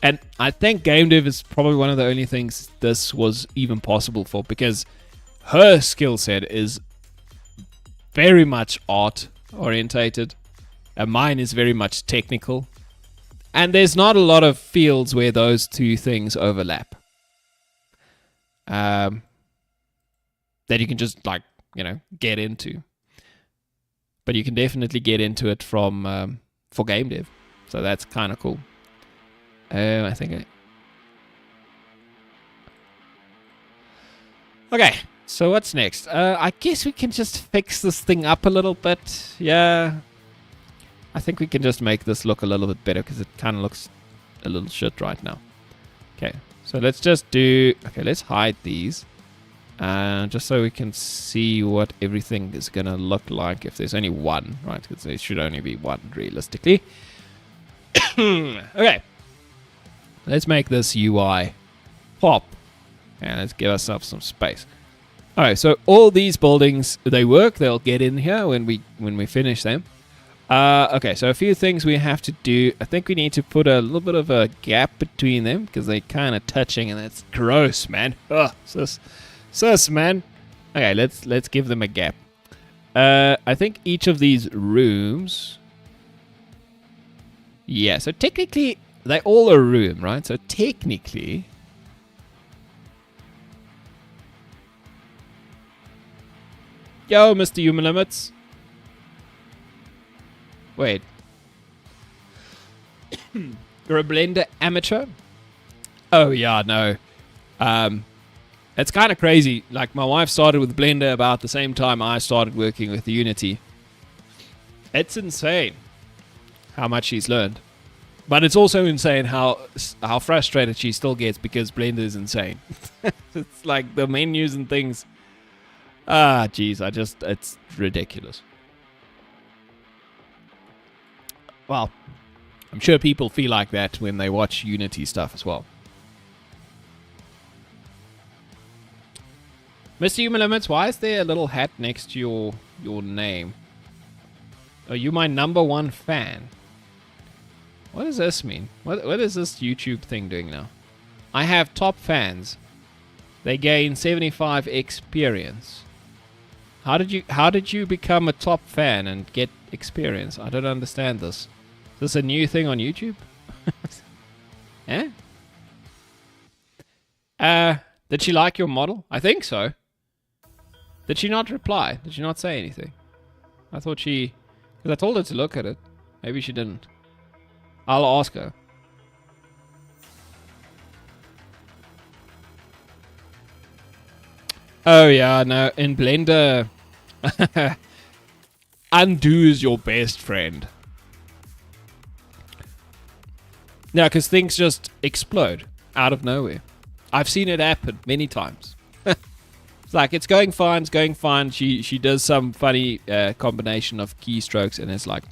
And I think game dev is probably one of the only things this was even possible for, because her skill set is very much art orientated, and mine is very much technical. And there's not a lot of fields where those two things overlap. That you can just get into. But you can definitely get into it for game dev. So that's kind of cool. I think okay, so what's next? I guess we can just fix this thing up a little bit. Yeah. I think we can just make this look a little bit better, because it kind of looks a little shit right now. Okay, so let's just let's hide these. Just so we can see what everything is going to look like if there's only one, right? Because there should only be one, realistically. Okay. Let's make this UI pop. And let's give ourselves some space. Alright, so all these buildings, they work. They'll get in here when we finish them. Okay, so a few things we have to do. I think we need to put a little bit of a gap between them, because they're kind of touching, and that's gross, man. Ugh, sus, man. Okay, let's give them a gap. I think each of these rooms... Yeah, so technically, they're all a room, right? So technically... Yo, Mr. Human Limits. Wait. You're a Blender amateur? Oh, yeah, no. It's kind of crazy. Like, my wife started with Blender about the same time I started working with Unity. It's insane how much she's learned. But it's also insane how frustrated she still gets, because Blender is insane. It's like the menus and things. Geez, it's ridiculous. Well, I'm sure people feel like that when they watch Unity stuff as well. Mr. Human Limits, why is there a little hat next to your name? Are you my #1 fan? What does this mean? What is this YouTube thing doing now? I have top fans. They gain 75 experience. How did you become a top fan and get experience? I don't understand this. Is this a new thing on YouTube? Yeah. Did she like your model? I think so. Did she not reply? Did she not say anything? I thought she... Because I told her to look at it. Maybe she didn't. I'll ask her. Oh yeah, no. In Blender... undo is your best friend. Yeah, because things just explode out of nowhere. I've seen it happen many times. It's like, it's going fine. She does some funny combination of keystrokes, and it's like,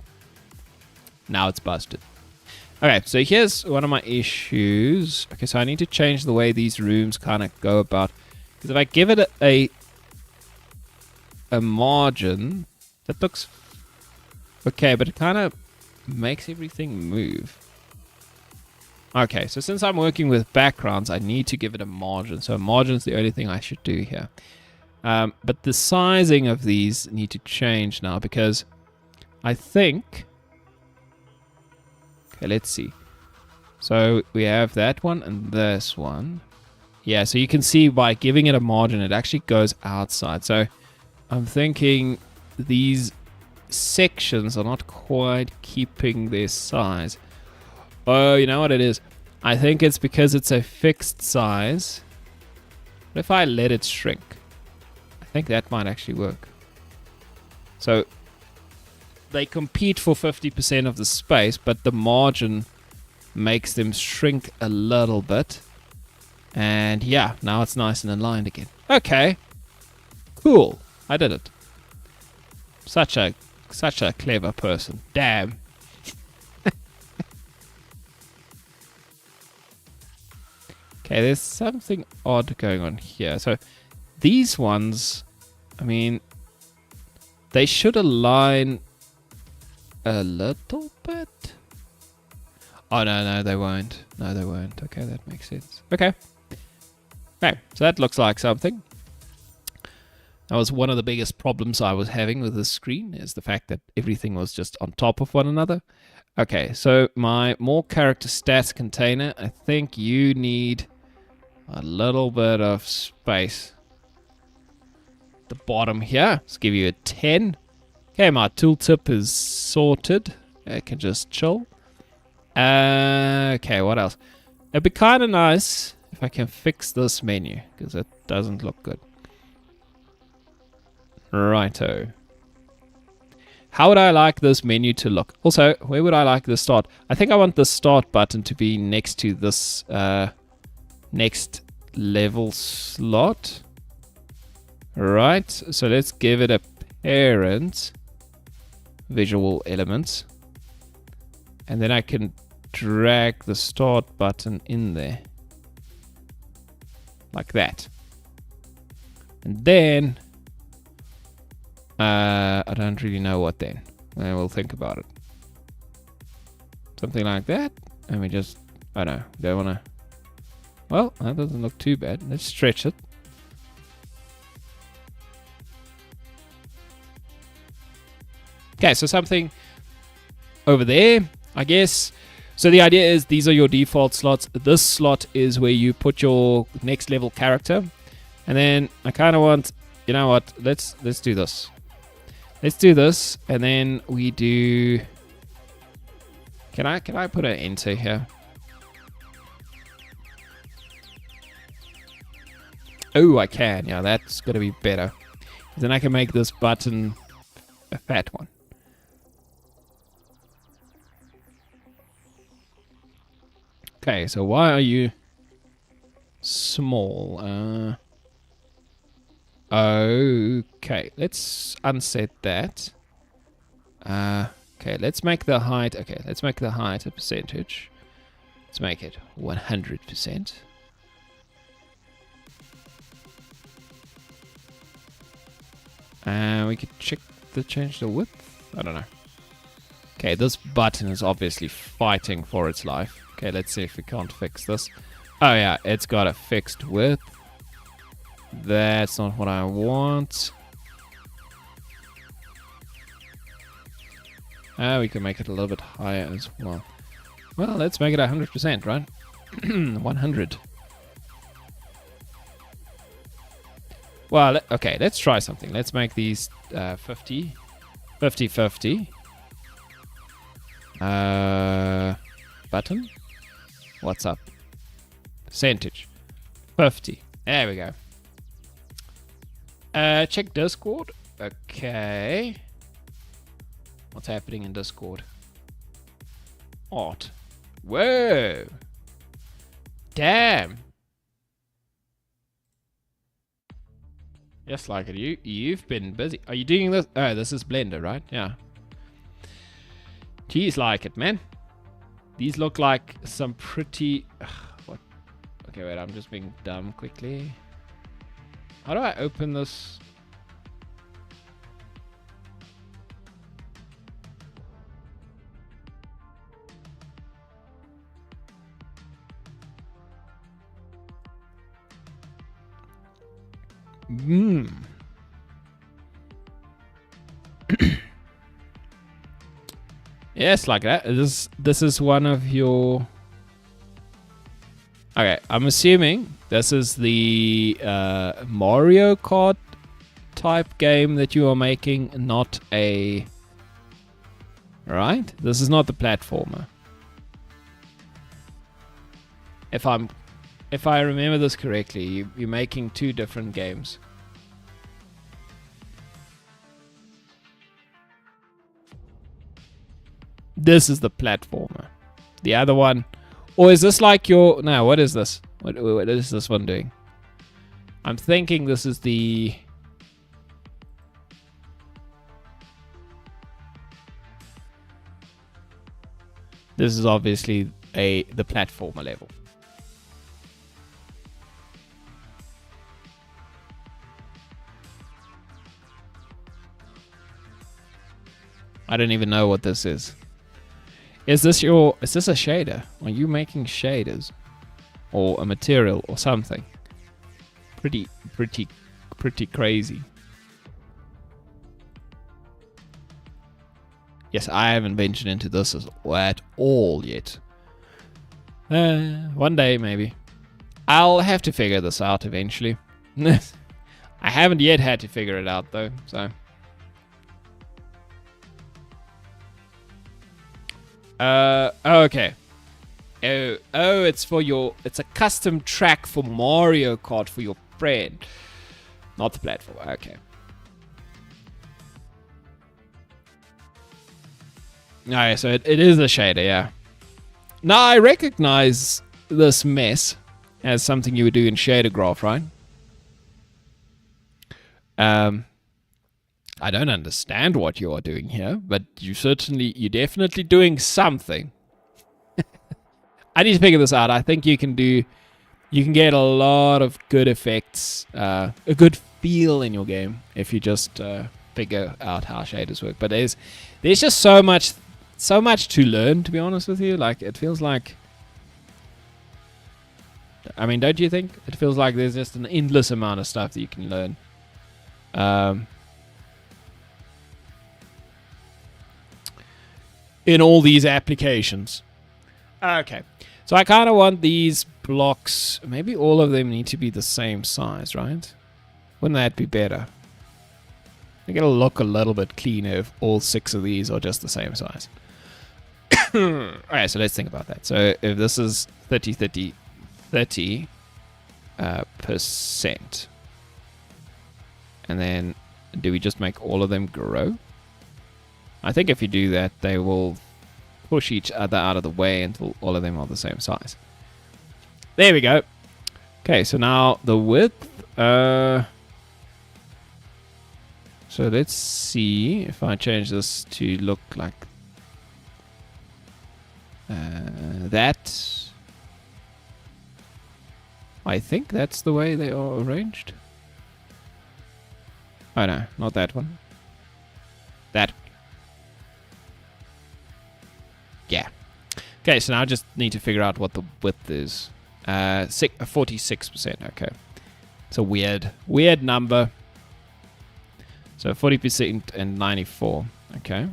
now it's busted. Okay, so here's one of my issues. Okay, so I need to change the way these rooms kind of go about. Because if I give it a margin, that looks okay, but it kind of makes everything move. Okay, so since I'm working with backgrounds, I need to give it a margin. So a margin is the only thing I should do here. But the sizing of these need to change now because I think... Okay, let's see. So we have that one and this one. Yeah, so you can see by giving it a margin, it actually goes outside. So I'm thinking these sections are not quite keeping their size. Oh, you know what it is? I think it's because it's a fixed size. What if I let it shrink? I think that might actually work. So they compete for 50% of the space, but the margin makes them shrink a little bit. And yeah, now it's nice and aligned again. Okay. Cool. I did it. Such a clever person. Damn. Okay, there's something odd going on here. So these ones, I mean, they should align a little bit. Oh, no, they won't. No, they won't. Okay, that makes sense. Okay. Okay, so that looks like something. That was one of the biggest problems I was having with this screen, is the fact that everything was just on top of one another. Okay, so my more character stats container, I think you need a little bit of space. The bottom here, let's give you a 10. Okay, my tooltip is sorted. I can just chill. Okay, what else? It'd be kind of nice if I can fix this menu, because it doesn't look good. Righto. How would I like this menu to look? Also, where would I like the start? I think I want the start button to be next to this next level slot. Right, so let's give it a parent visual elements. And then I can drag the start button in there. Like that. And then... I don't really know what then. We'll think about it. Something like that. And we just... I don't know. Don't want to... Well, that doesn't look too bad. Let's stretch it. Okay, so something over there, I guess. So the idea is these are your default slots. This slot is where you put your next level character. And then I kind of want, you know what? Let's do this. Let's do this, and then we do. Can I put an enter here? Oh, I can. Yeah, that's gonna be better. Then I can make this button a fat one. Okay, so why are you small? Okay, let's unset that. Okay, let's make the height. Okay, let's make the height a percentage. Let's make it 100%. We could change the width. I don't know. Okay, this button is obviously fighting for its life. Okay, let's see if we can't fix this. Oh yeah, it's got a fixed width. That's not what I want. We can make it a little bit higher as well. Well, let's make it 100%, right? 100. Well, okay, let's try something. Let's make these 50. 50, 50. Button? What's up? Percentage. 50. There we go. Check Discord. Okay. What's happening in Discord? Art. Whoa. Damn. Yes, like it. You've been busy. Are you doing this? Oh, this is Blender, right? Yeah. Geez, like it, man. These look like some pretty... what? Okay, wait. I'm just being dumb quickly. How do I open this? Yes, like that. This is one of your... Okay, I'm assuming this is the Mario Kart type game that you are making, not a... Right? This is not the platformer. If I remember this correctly, you're making two different games. This is the platformer. The other one... Or is this like your... No, what is this? What is this one doing? I'm thinking this is the... This is obviously the platformer level. I don't even know what this is. Is this a shader? Are you making shaders? Or a material or something? Pretty crazy. Yes, I haven't ventured into this at all yet. One day maybe. I'll have to figure this out eventually. I haven't yet had to figure it out though, so... okay. Oh, it's a custom track for Mario Kart for your friend. Not the platform, okay. Alright, so it is a shader, yeah. Now, I recognize this mess as something you would do in shader graph, right? I don't understand what you are doing here, but you're definitely doing something. I need to figure this out. I think you can get a lot of good effects, a good feel in your game if you just figure out how shaders work. But there's just so much to learn, to be honest with you. Like, it feels like, I mean, don't you think? It feels like there's just an endless amount of stuff that you can learn. In all these applications. Okay. So I kind of want these blocks, maybe all of them need to be the same size, right? Wouldn't that be better? I think it'll look a little bit cleaner if all 6 of these are just the same size. Alright, so let's think about that. So if this is 30%, and then do we just make all of them grow? I think if you do that, they will push each other out of the way until all of them are the same size. There we go. Okay, so now the width. So let's see if I change this to look like that. I think that's the way they are arranged. Oh no, not that one. That. Yeah. Okay, so now I just need to figure out what the width is. 46%. Okay. It's a weird number. So 40% and 94. Okay.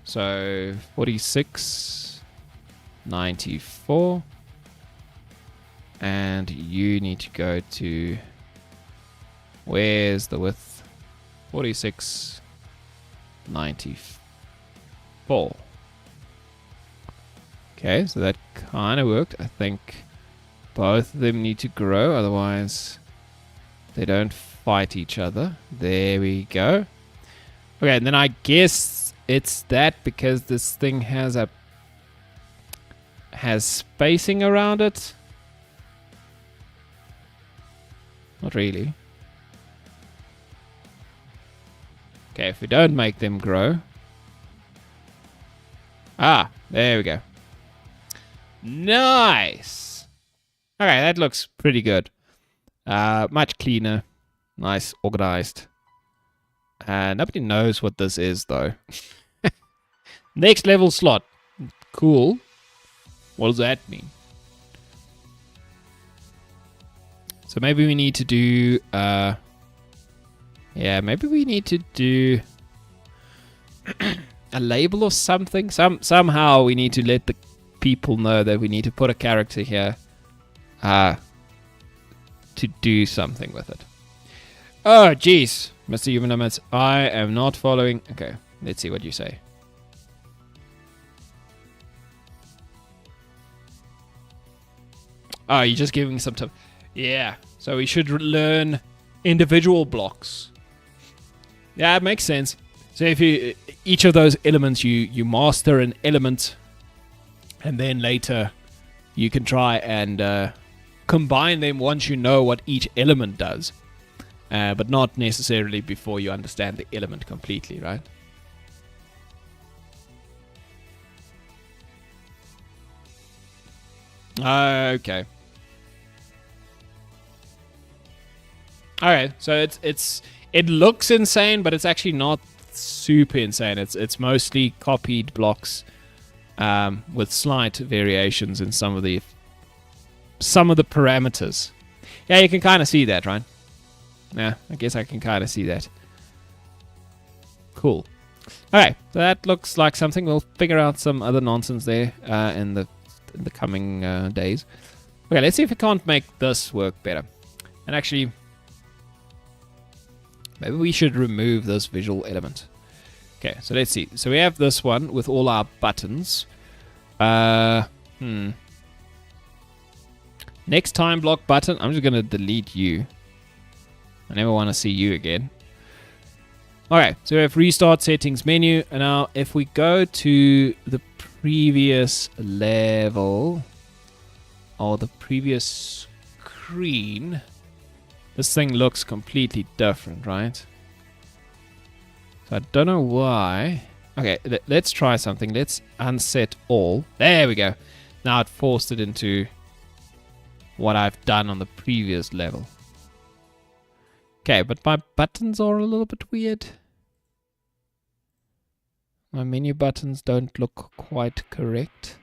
So 46, 94. And you need to go to, where's the width? 46, 94. Okay, so that kind of worked. I think both of them need to grow, otherwise they don't fight each other. There we go. Okay, and then I guess it's that because this thing has spacing around it. Not really. Okay, if we don't make them grow. Ah, there we go. Nice. Okay, that looks pretty good. Much cleaner. Nice, organized. Nobody knows what this is, though. Next level slot. Cool. What does that mean? So maybe we need to do... yeah, maybe we need to do... a label or something. Somehow we need to let the people know that we need to put a character here to do something with it. Oh, jeez, Mr. Human Limits, I am not following. Okay, let's see what you say. Oh, you're just giving some time. Yeah, so we should learn individual blocks. Yeah, it makes sense. So if you each of those elements, you master an element, and then later you can try and combine them once you know what each element does, but not necessarily before you understand the element completely, right? Okay. Okay, so it looks insane, but it's actually not super insane. It's mostly copied blocks with slight variations in some of the parameters. Yeah, you can kind of see that, right? Yeah, I guess I can kind of see that. Cool. Okay, so that looks like something. We'll figure out some other nonsense there in the coming days. Okay, let's see if we can't make this work better. And actually, maybe we should remove this visual element. Okay, so let's see. So we have this one with all our buttons. Next time block button. I'm just going to delete you. I never want to see you again. Okay, so we have restart settings menu. And now if we go to the previous level or the previous screen, this thing looks completely different, right? So I don't know why. Okay, let's try something. Let's unset all. There we go. Now it forced it into what I've done on the previous level. Okay, but my buttons are a little bit weird. My menu buttons don't look quite correct.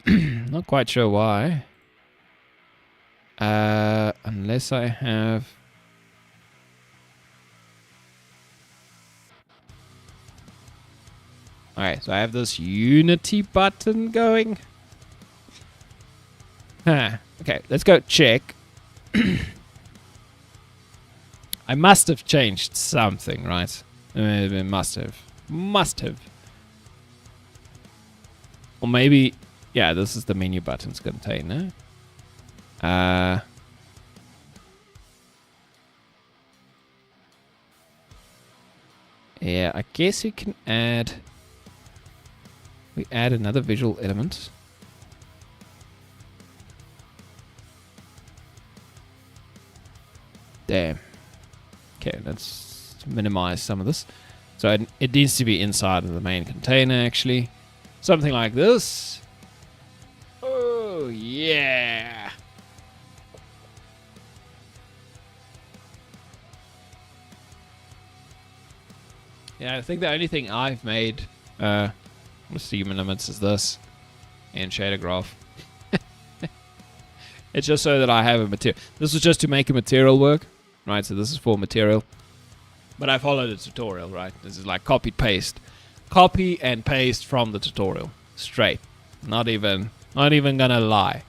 Not quite sure why. Unless I have... Alright, so I have this Unity button going. Okay, let's go check. I must have changed something, right? Must have. Or maybe... Yeah, this is the menu buttons container. Yeah, I guess you can add... We add another visual element. Damn. Okay, let's minimize some of this. So it needs to be inside of the main container, actually. Something like this. Oh, yeah. Yeah, I think the only thing I've made with Human Limits is this. And shader graph. It's just so that I have a material. This was just to make a material work. Right, so this is for material. But I followed a tutorial, right? This is like copy-paste copy and paste from the tutorial. Straight. Not even gonna lie.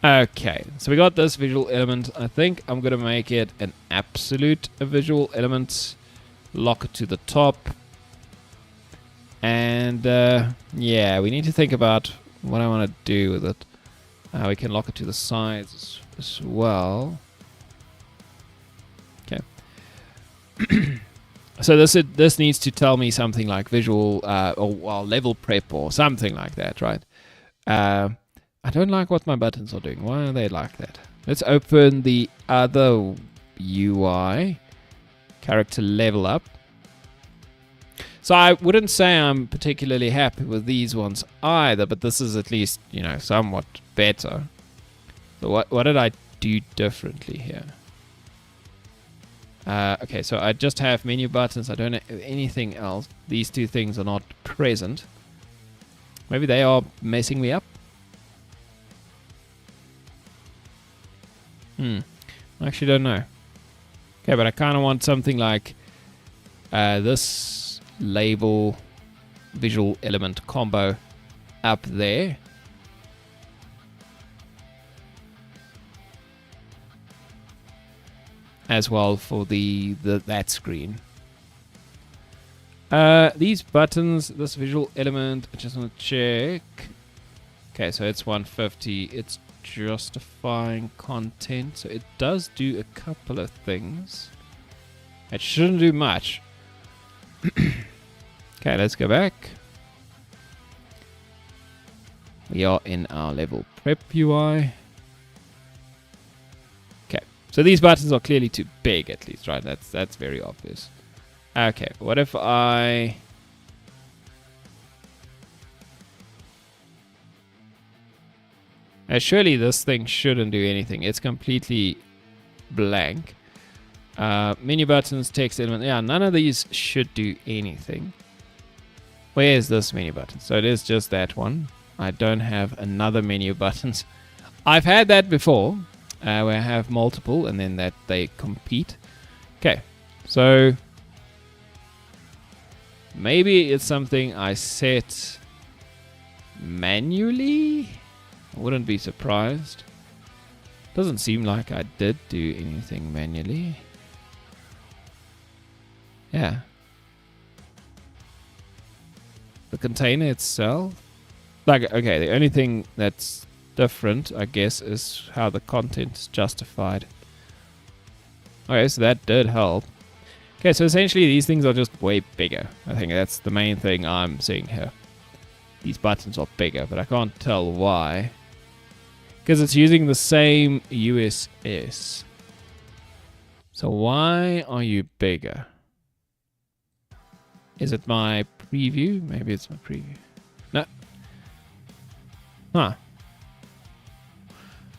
Okay, so we got this visual element. I think I'm gonna make it an absolute visual element. Lock it to the top. And yeah, we need to think about what I want to do with it. We can lock it to the sides as well. Okay. So this needs to tell me something like visual or level prep or something like that, right? I don't like what my buttons are doing. Why are they like that? Let's open the other UI. Character level up. So I wouldn't say I'm particularly happy with these ones either, but this is at least, you know, somewhat better. But what did I do differently here? Okay, so I just have menu buttons. I don't have anything else. These two things are not present. Maybe they are messing me up. I actually don't know. Okay, but I kind of want something like this label visual element combo up there. As well for that screen. These buttons, this visual element, I just want to check. Okay, so it's 150. It's justifying content, so it does do a couple of things. It shouldn't do much. Okay, let's go back. We are in our level prep UI. Okay, so these buttons are clearly too big, at least, right? That's very obvious. Okay, what if I surely this thing shouldn't do anything. It's completely blank. Menu buttons, text element. Yeah, none of these should do anything. Where is this menu button? So it is just that one. I don't have another menu buttons. I've had that before, where I have multiple and then that they compete. Okay, so maybe it's something I set manually. I wouldn't be surprised. Doesn't seem like I did do anything manually. Yeah. The container itself. Like, okay, the only thing that's different, I guess, is how the content's justified. Okay, so that did help. Okay, so essentially these things are just way bigger. I think that's the main thing I'm seeing here. These buttons are bigger, but I can't tell why. Because it's using the same USS. So why are you bigger? Is it my preview? Maybe it's my preview. No. Huh.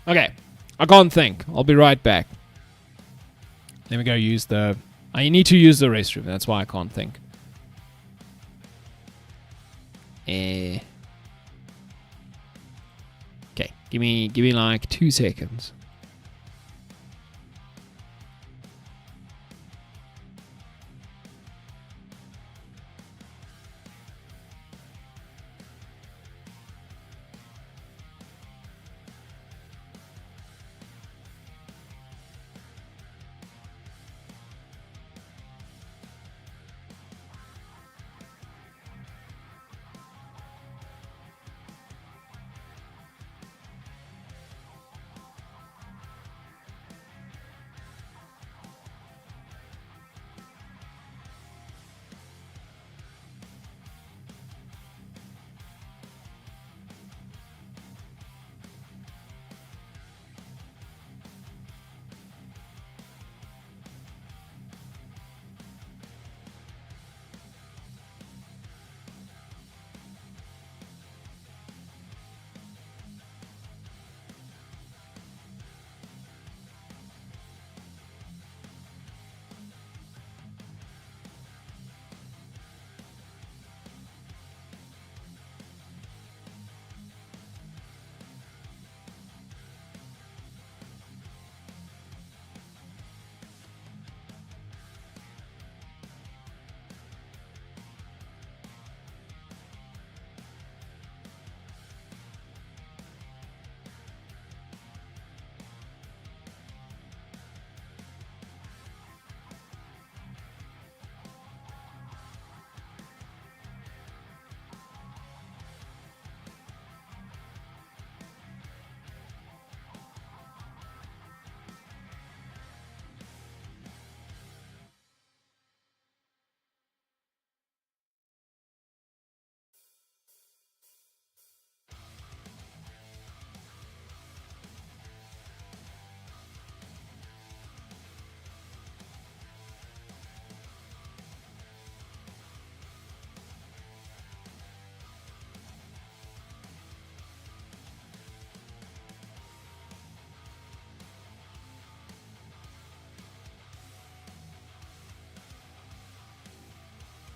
Okay. I can't think. I'll be right back. Let me go use the... I need to use the restroom. That's why I can't think. Okay. Give me like 2 seconds.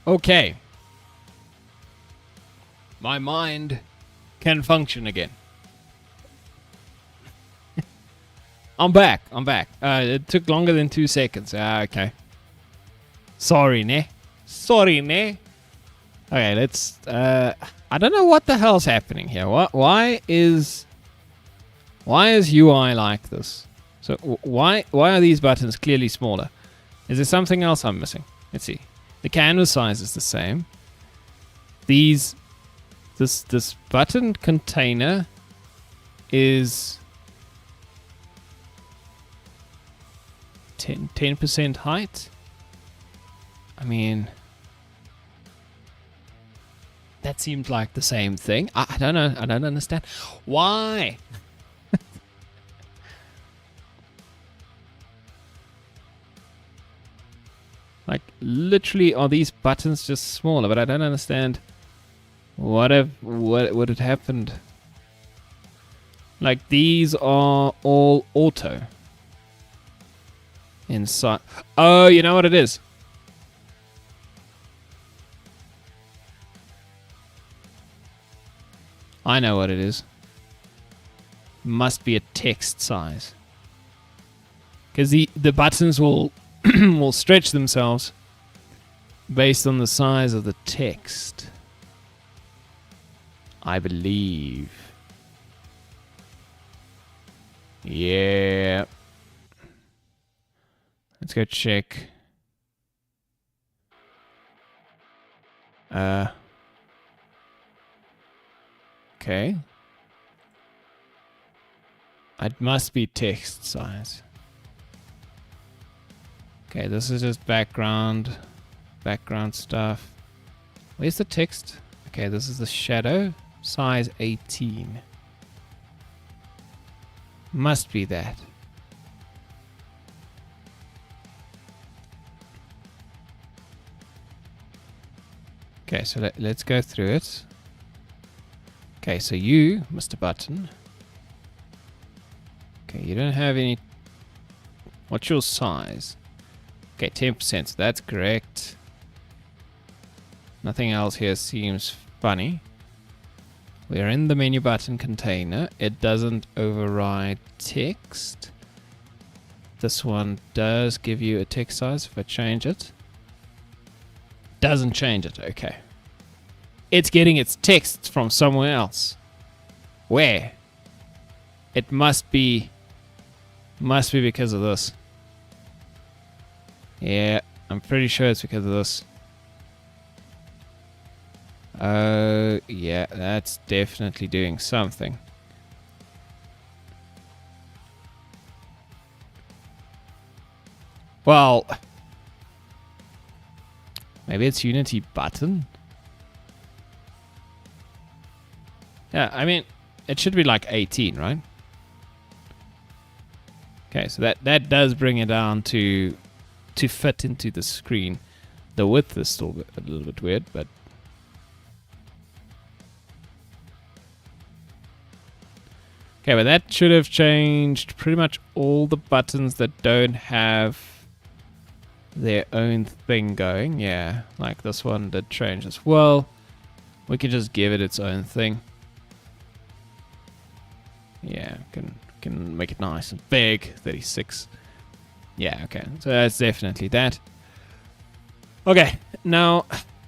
Okay. My mind can function again. I'm back. It took longer than 2 seconds. Okay. Sorry, ne? Okay, let's... I don't know what the hell's happening here. Why is UI like this? So why are these buttons clearly smaller? Is there something else I'm missing? Let's see. The canvas size is the same. This button container is 10% height. I mean, that seems like the same thing. I don't know. I don't understand. Why? Like, literally, are these buttons just smaller? But I don't understand what had happened. Like, these are all auto. Inside. Oh, you know what it is? I know what it is. Must be a text size. Because the buttons will will stretch themselves based on the size of the text. I believe. Yeah. Let's go check. Okay. It must be text size. Okay, this is just background stuff. Where's the text? Okay, this is the shadow. Size 18. Must be that. Okay, so let's go through it. Okay, so you, Mr. Button. Okay, you don't have any... What's your size? Okay, 10%, so that's correct. Nothing else here seems funny. We're in the menu button container. It doesn't override text. This one does give you a text size if I change it. Doesn't change it, okay. It's getting its text from somewhere else. Where? It must be because of this. Yeah, I'm pretty sure it's because of this. Oh, yeah, that's definitely doing something. Well, maybe it's Unity button? Yeah, I mean, it should be like 18, right? Okay, so that does bring it down to fit into the screen. The width is still a little bit weird, but... Okay, but that should have changed pretty much all the buttons that don't have their own thing going. Yeah, like this one did change as well. We can just give it its own thing. Yeah, can make it nice and big. 36. Yeah, okay. So that's definitely that. Okay, now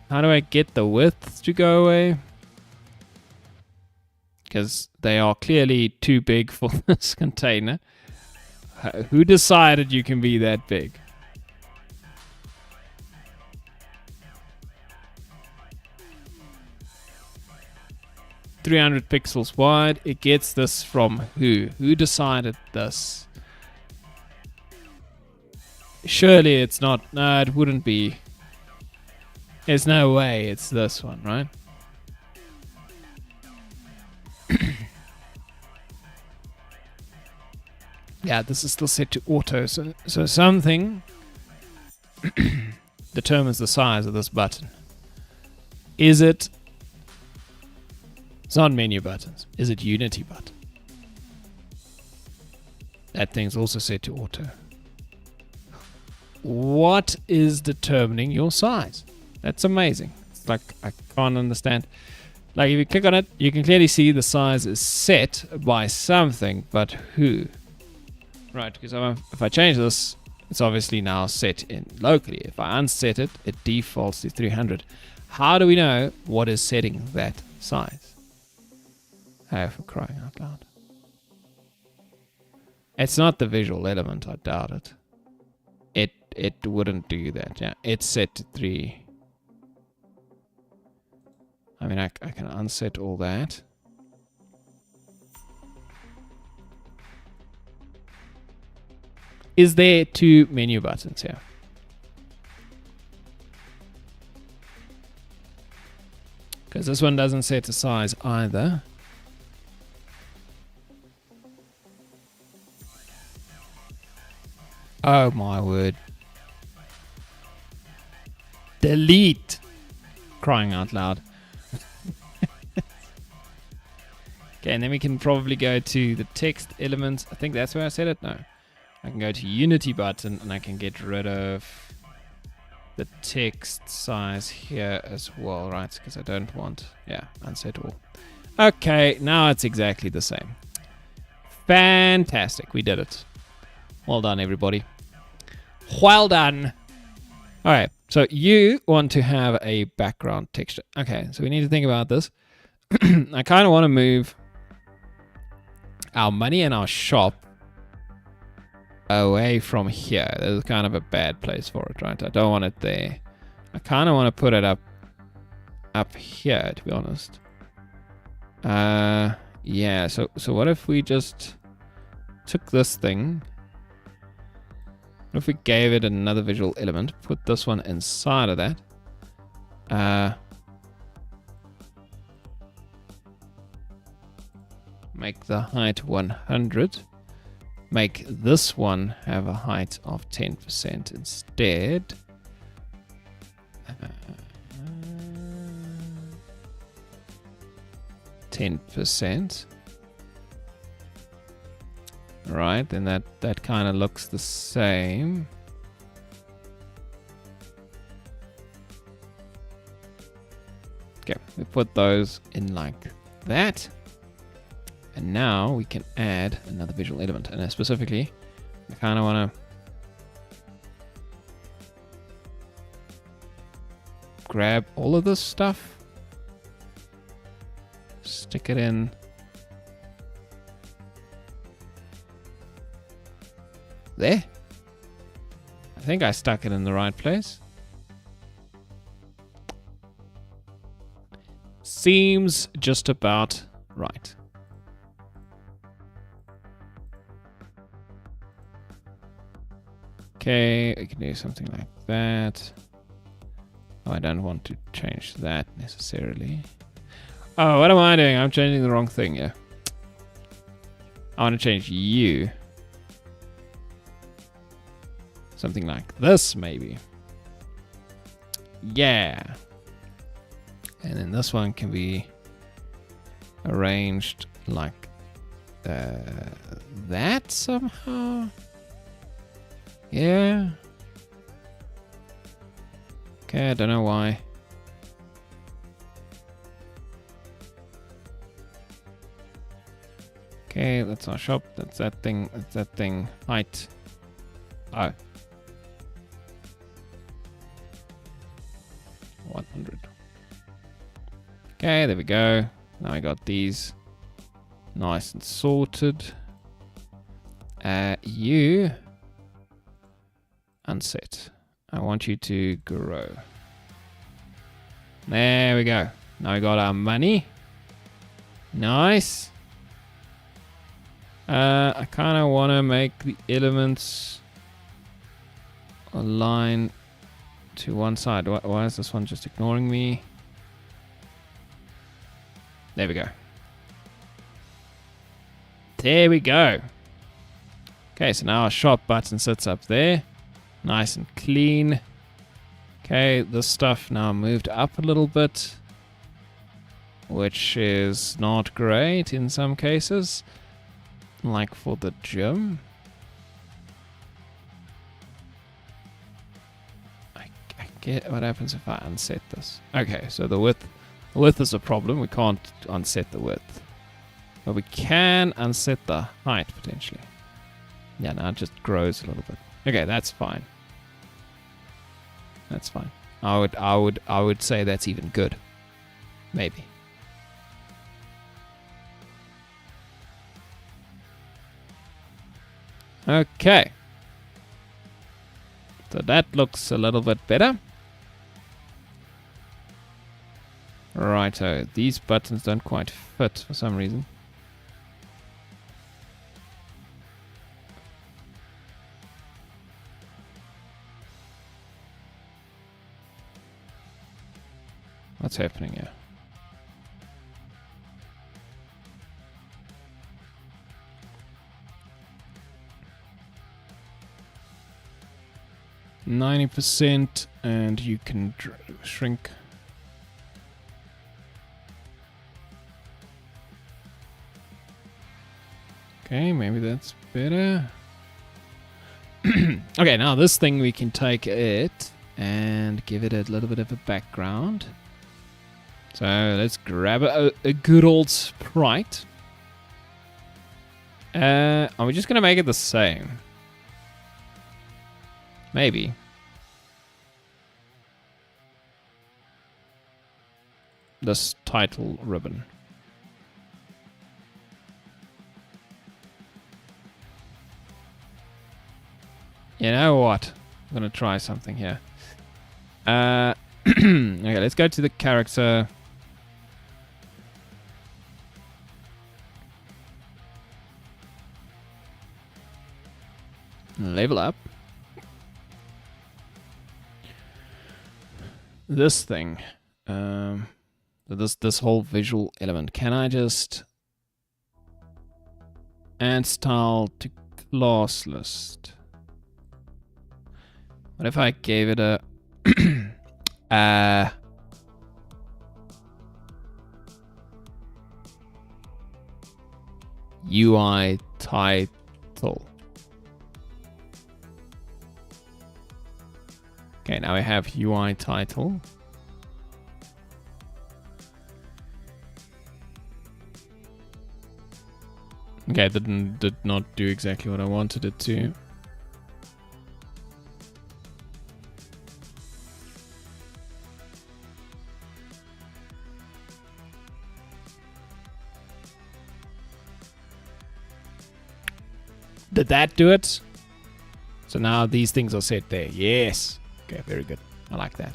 how do I get the width to go away? Because they are clearly too big for this container. Who decided you can be that big? .300 pixels wide. It gets this from who? Who decided this? Surely it's not. No, it wouldn't be. There's no way it's this one, right? Yeah, this is still set to auto. So something determines the size of this button. Is it... It's not menu buttons. Is it Unity button? That thing's also set to auto. What is determining your size? That's amazing. It's like, I can't understand. Like, if you click on it, you can clearly see the size is set by something, but who? Right, because if I change this, it's obviously now set in locally. If I unset it, it defaults to 300. How do we know what is setting that size? Oh, for crying out loud. It's not the visual element, I doubt it. It wouldn't do that. Yeah, it's set to 3. I mean, I can unset all that. Is there 2 menu buttons here? Because this one doesn't set a size either. Oh my word. Delete. Crying out loud. Okay, and then we can probably go to the text element. I think that's where I set it. No. I can go to Unity button and I can get rid of the text size here as well, right? Because I don't want, unset all. Okay, now it's exactly the same. Fantastic, we did it. Well done, everybody. Well done. All right, so you want to have a background texture. Okay, so we need to think about this. I kind of want to move our money and our shop away from here. This is kind of a bad place for it, right? I don't want it there. I kind of want to put it up here, to be honest. Yeah, so what if we just took this thing, what if we gave it another visual element, put this one inside of that, make the height 100, make this one have a height of 10% instead. 10%. Right, then that kind of looks the same. Okay, we put those in like that. And now we can add another visual element. And specifically, I kind of want to grab all of this stuff, stick it in there. I think I stuck it in the right place. Seems just about right. Okay, I can do something like that. Oh, I don't want to change that necessarily. Oh, what am I doing? I'm changing the wrong thing here. I want to change you. Something like this, maybe. Yeah. And then this one can be arranged like that somehow. Yeah. Okay, I don't know why. Okay, that's our shop. That's that thing. That's that thing. Height. Oh. 100. Okay, there we go. Now I got these nice and sorted. You unset. I want you to grow. There we go. Now we got our money. Nice. I kind of want to make the elements align to one side. Why is this one just ignoring me? There we go. There we go. Okay, so now our shop button sits up there. Nice and clean. Okay, this stuff now moved up a little bit, which is not great in some cases, like for the gym. I what happens if I unset this? Okay, so the width is a problem. We can't unset the width. But we can unset the height, potentially. Yeah, now it just grows a little bit. Okay, that's fine. That's fine. I would say that's even good. Maybe. Okay. So that looks a little bit better. Righto. These buttons don't quite fit for some reason. What's happening here? %, and you can shrink. Okay, maybe that's better. Okay, now this thing we can take it and give it a little bit of a background. So let's grab a good old sprite. Are we just going to make it the same? Maybe. This title ribbon. You know what? I'm going to try something here. Okay, let's go to the character. Level up. This thing. This whole visual element. Can I just add style to class list? What if I gave it a UI title? Okay, now we have UI title. Okay, did not do exactly what I wanted it to. Did that do it? So now these things are set there. Yes. Okay, very good. I like that.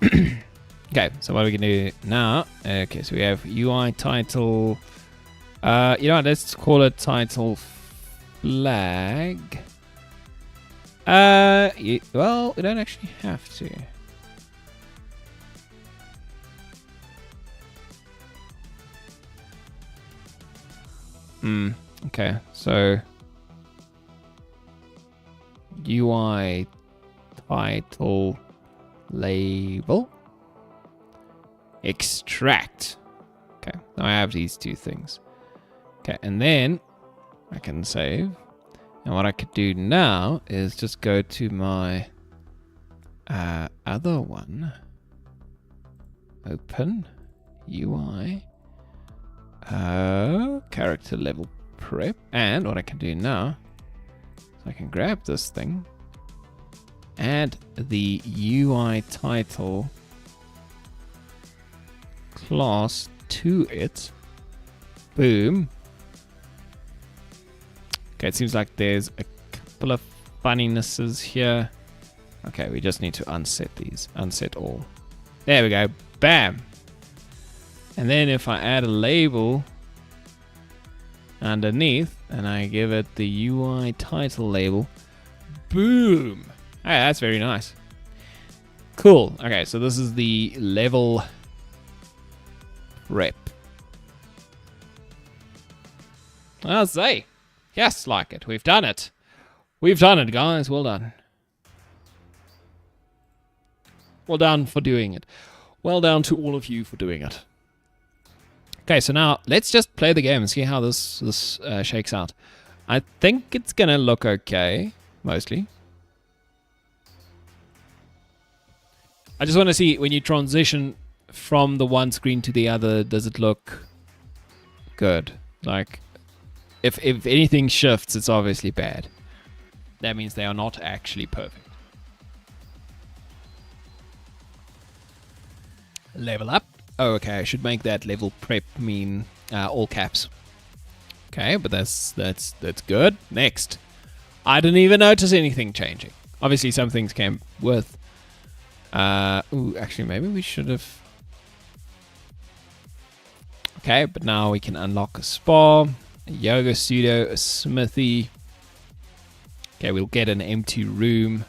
Okay, so what are we going to do now? Okay, so we have UI title. You know what? Let's call it title flag. Well, we don't actually have to. Okay, so UI title label extract. Okay, now I have these two things. Okay, and then I can save. And what I could do now is just go to my other one. Open UI character level prep. And what I can do now is I can grab this thing, add the UI title class to it. Boom. Okay, it seems like there's a couple of funninesses here. Okay, we just need to unset these. Unset all. There we go. Bam. And then if I add a label underneath and I give it the UI title label, boom. Hey, that's very nice. Cool. Okay, so this is the level rep. I'll say. Yes, like it. We've done it. We've done it, guys. Well done. Well done for doing it. Well done to all of you for doing it. Okay, so now let's just play the game and see how this shakes out. I think it's going to look okay, mostly. I just want to see when you transition from the one screen to the other, does it look good? Like, if anything shifts, it's obviously bad. That means they are not actually perfect. Level up. Oh, okay. I should make that level prep mean all caps. Okay, but that's good. Next. I didn't even notice anything changing. Obviously, some things came with. Actually, maybe we should have. Okay, but now we can unlock a spa, a yoga studio, a smithy. Okay, we'll get an empty room.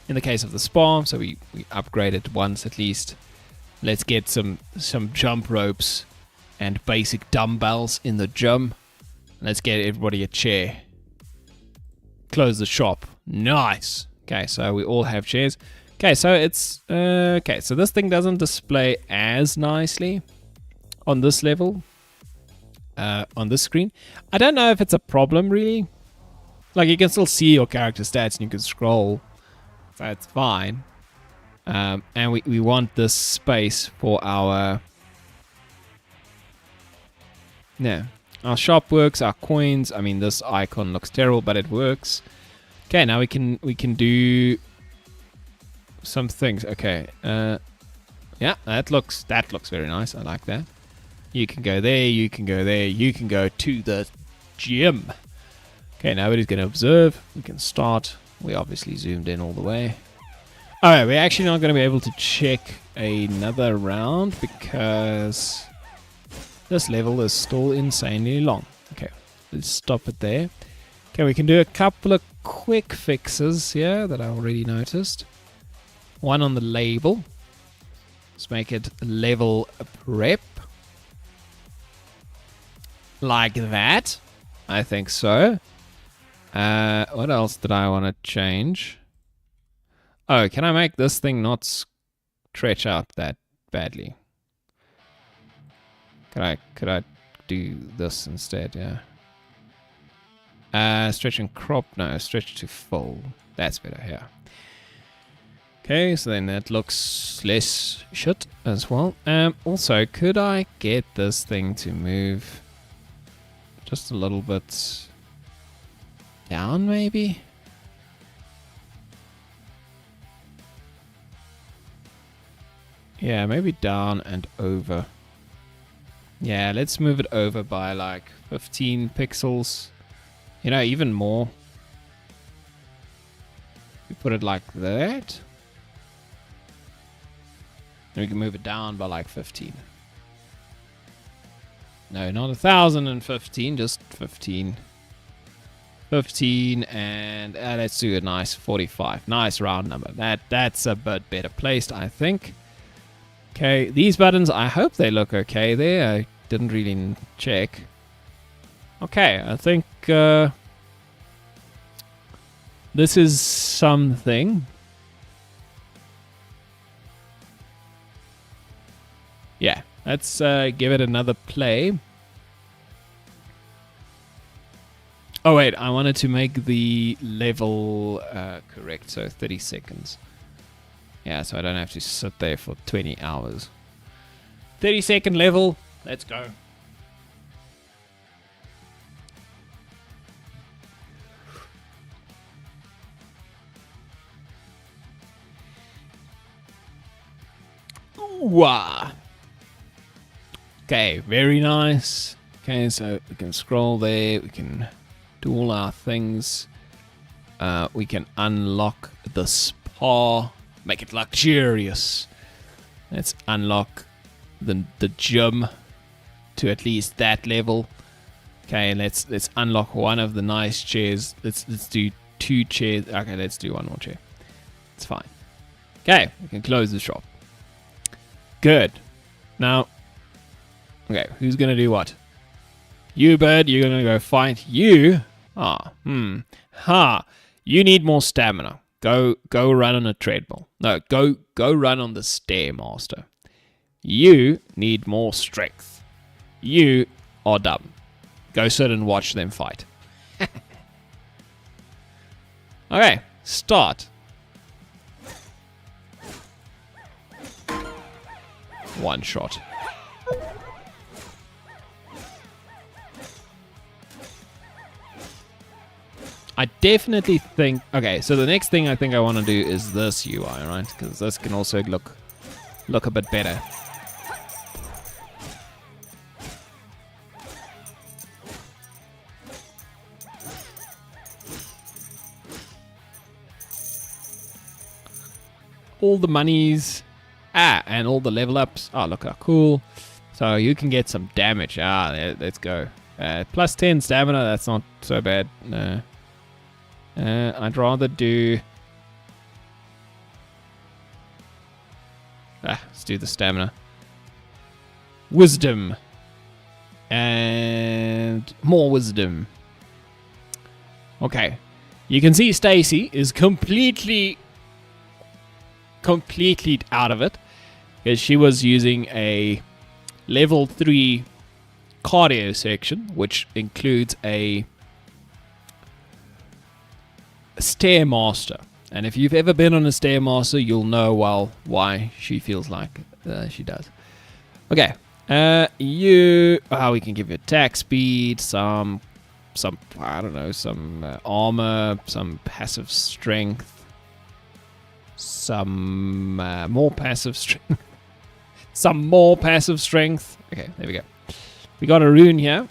In the case of the spa, so we upgrade it once at least. Let's get some jump ropes and basic dumbbells in the gym. Let's get everybody a chair. Close the shop. Nice. Okay, so we all have chairs. Okay, so it's okay. So this thing doesn't display as nicely on this level, on this screen. I don't know if it's a problem really. Like, you can still see your character stats and you can scroll. That's fine. And we want this space for our our shop works, our coins. I mean, this icon looks terrible, but it works. Okay, now we can do some things. Okay, yeah, that looks very nice. I like that. You can go there, you can go there, you can go to the gym. Okay, nobody's going to observe. We can start. We obviously zoomed in all the way. Alright, we're actually not going to be able to check another round because this level is still insanely long. Okay, let's stop it there. Okay, we can do a couple of quick fixes here that I already noticed. One on the label. Let's make it level prep. Like that. I think so. What else did I want to change? Oh, can I make this thing not stretch out that badly? Could I do this instead? Yeah. Stretch and crop. No, stretch to full. That's better. Yeah. Okay, so then that looks less shit as well. Also, could I get this thing to move just a little bit down, maybe? Yeah, maybe down and over. Yeah, let's move it over by like 15 pixels. You know, even more. We put it like that. And we can move it down by like 15. No, not 1,015, just 15. 15 and let's do a nice 45. Nice round number. That's a bit better placed, I think. Okay, these buttons, I hope they look okay there. I didn't really check. Okay, I think this is something. Yeah, let's give it another play. Oh wait, I wanted to make the level correct, so 30 seconds. Yeah, so I don't have to sit there for 20 hours. 30-second level, let's go. Ooh, okay, very nice. Okay, so we can scroll there, we can do all our things. We can unlock the spa, make it luxurious. Let's unlock the gym to at least that level. Okay, let's unlock one of the nice chairs. Let's do 2 chairs. Okay, let's do 1 more chair. It's fine. Okay, we can close the shop. Good. Now, okay, who's gonna do what? You, bird, you're gonna go fight. You? You need more stamina. Go run on a treadmill. No, go run on the Stairmaster. You need more strength. You are dumb. Go sit and watch them fight. Okay, start. one shot. I definitely think... Okay, so the next thing I think I want to do is this UI, right? Because this can also look a bit better. All the monies. And all the level ups. Oh, look how cool. So you can get some damage. Let's go. Plus 10 stamina. That's not so bad. No. I'd rather do... let's do the stamina. Wisdom. And more wisdom. Okay. You can see Stacy is completely out of it. Because she was using a level 3 cardio section, which includes a Stairmaster. And if you've ever been on a Stairmaster, you'll know well why she feels like she does. Okay. We can give you attack speed, some I don't know, some armor, some passive strength, some more passive strength. Some more passive strength. Okay, there we go. We got a rune here.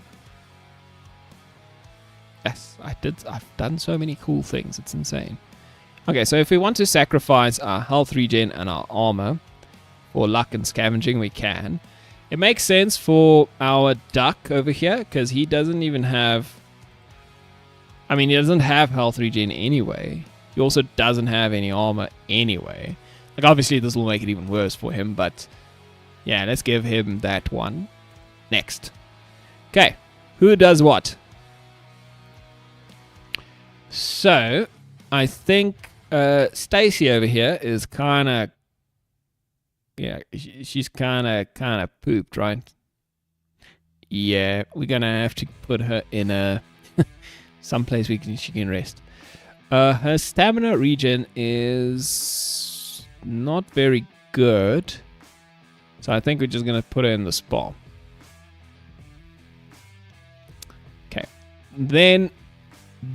Yes, I've done so many cool things. It's insane. Okay, so if we want to sacrifice our health regen and our armor for luck and scavenging, we can. It makes sense for our duck over here because he doesn't even have... I mean, he doesn't have health regen anyway. He also doesn't have any armor anyway. Like, obviously, this will make it even worse for him, but... yeah, let's give him that one. Next. Okay, who does what? So, I think Stacy over here is kind of... yeah, she's kind of pooped, right? Yeah, we're going to have to put her in a... someplace she can rest. Her stamina regen is not very good. So I think we're just going to put her in the spa. Okay. Then,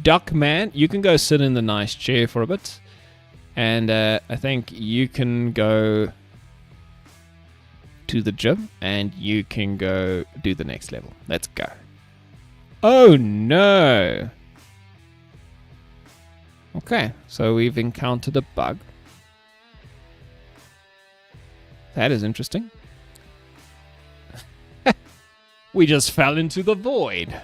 Duckman, you can go sit in the nice chair for a bit. And I think you can go to the gym. And you can go do the next level. Let's go. Oh, no. Okay, so we've encountered a bug. That is interesting. We just fell into the void.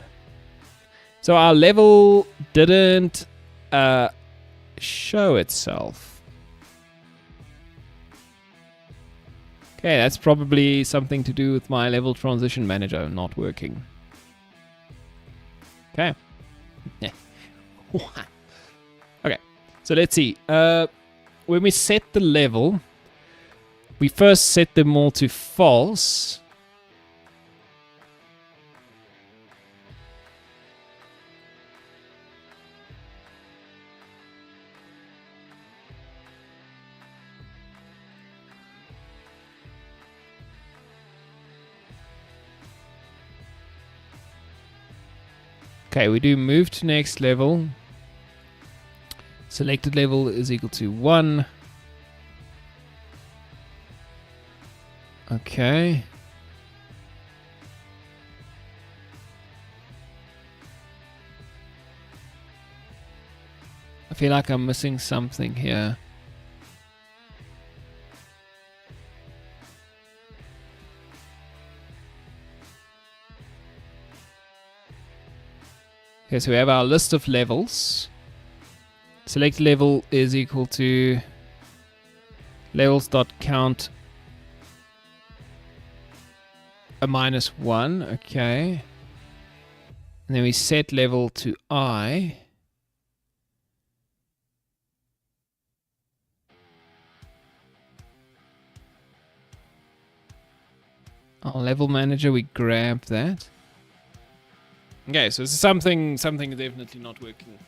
So our level didn't show itself. Okay, that's probably something to do with my level transition manager not working. Okay. Okay, so let's see. When we set the level, we first set them all to false. Okay, we do move to next level. Selected level is equal to 1. Okay. I feel like I'm missing something here. Okay, so we have our list of levels. Select level is equal to levels.count a -1. Okay. And then we set level to I. Our level manager, we grab that. Okay, so something is definitely not working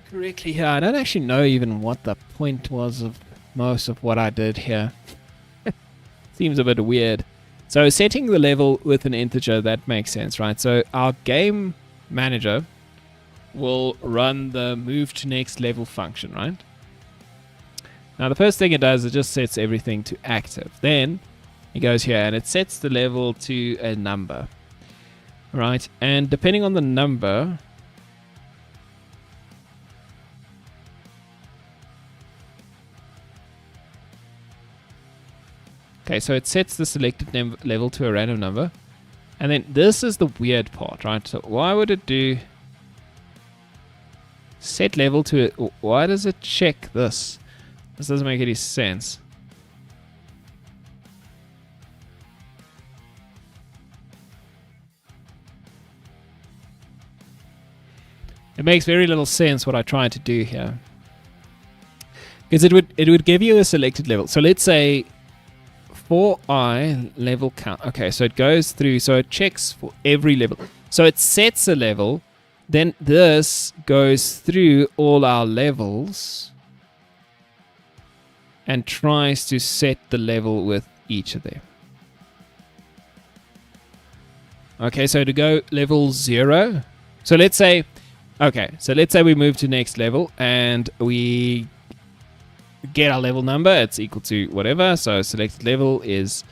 correctly here. I don't actually know even what the point was of most of what I did here. Seems a bit weird. So setting the level with an integer, that makes sense, right? So our game manager will run the move to next level function, right? Now the first thing it does, it just sets everything to active. Then it goes here and it sets the level to a number, right? And depending on the number, okay, so it sets the selected level to a random number. And then this is the weird part, right? So why would it do set level to it? Why does it check this? This doesn't make any sense. It makes very little sense what I try to do here. Because it would give you a selected level. So let's say for I level count. Okay, so it goes through, so it checks for every level. So it sets a level, then this goes through all our levels and tries to set the level with each of them. Okay, so to go level 0. So let's say, okay, so let's say we move to next level and we get our level number. It's equal to whatever. So selected level is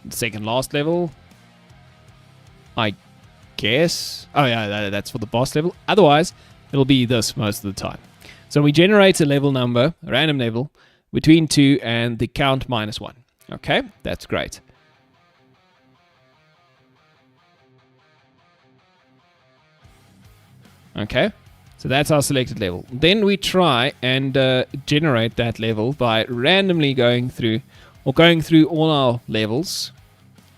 the second last level, I guess. Oh yeah, that's for the boss level. Otherwise, it'll be this most of the time. So we generate a level number, a random level, between 2 and the count -1. Okay, that's great. Okay, so that's our selected level. Then we try and generate that level by randomly going through all our levels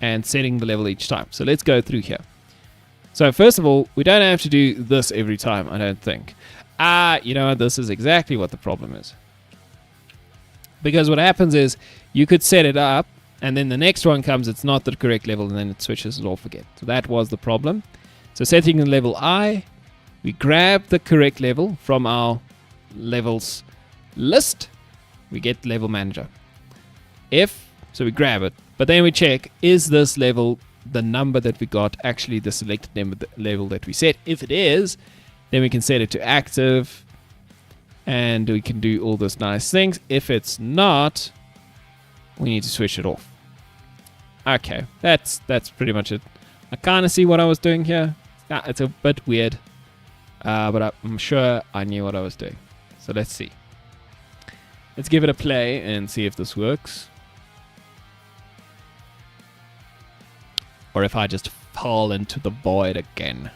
and setting the level each time. So let's go through here. So first of all, we don't have to do this every time, I don't think. You know what? This is exactly what the problem is. Because what happens is you could set it up and then the next one comes, it's not the correct level, and then it switches it off again. So that was the problem. So setting the level I, we grab the correct level from our levels list. We get level manager. So we grab it, but then we check, is this level, the number that we got, actually the selected level that we set? If it is, then we can set it to active and we can do all those nice things. If it's not, we need to switch it off. Okay, that's pretty much it. I kind of see what I was doing here. It's a bit weird. But I'm sure I knew what I was doing. So let's see. Let's give it a play and see if this works. Or if I just fall into the void again.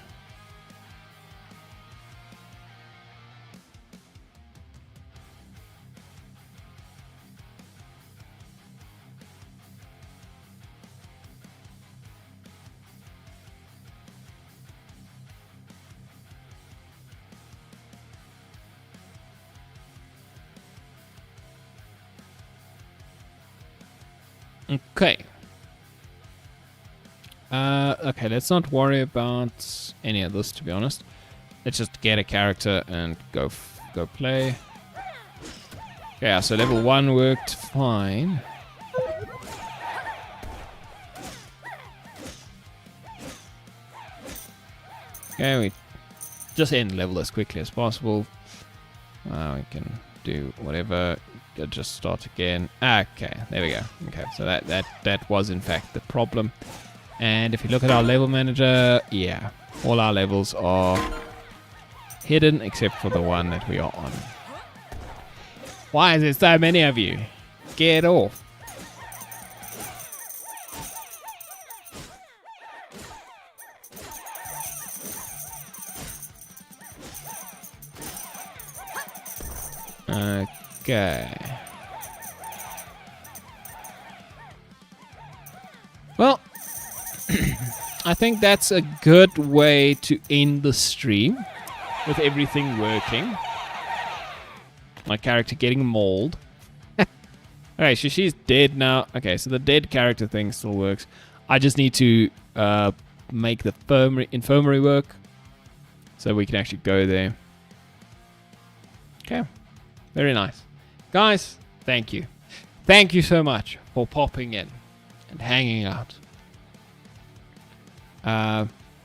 Okay. Okay, let's not worry about any of this, to be honest. Let's just get a character and go play. Yeah, so level 1 worked fine. Okay, we just end level as quickly as possible. We can do whatever. Just start again. Okay, there we go. Okay, so that was in fact the problem. And if you look at our level manager, yeah, all our levels are hidden except for the one that we are on. Why is there so many of you? Get off. Okay. Well, I think that's a good way to end the stream with everything working. My character getting mauled. Okay, so she's dead now. Okay, so the dead character thing still works. I just need to make the infirmary work so we can actually go there. Okay. Very nice. Guys, thank you. Thank you so much for popping in and hanging out.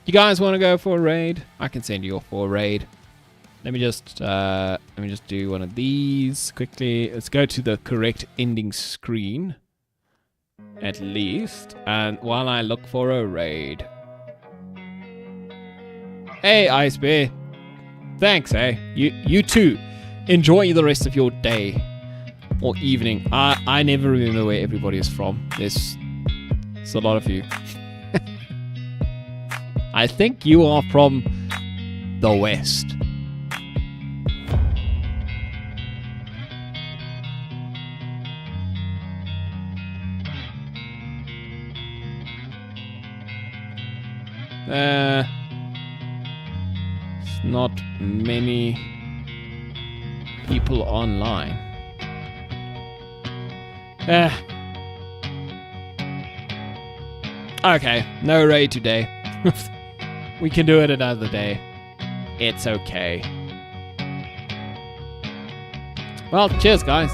You guys want to go for a raid? I can send you off for a raid. Let me just do one of these quickly. Let's go to the correct ending screen, at least. And while I look for a raid. Hey, Ice Bear. Thanks, eh? You too. Enjoy the rest of your day or evening. I never remember where everybody is from. There's a lot of you. I think you are from the West. It's not many people online. Okay, no raid today. We can do it another day. It's okay. Well, cheers, guys.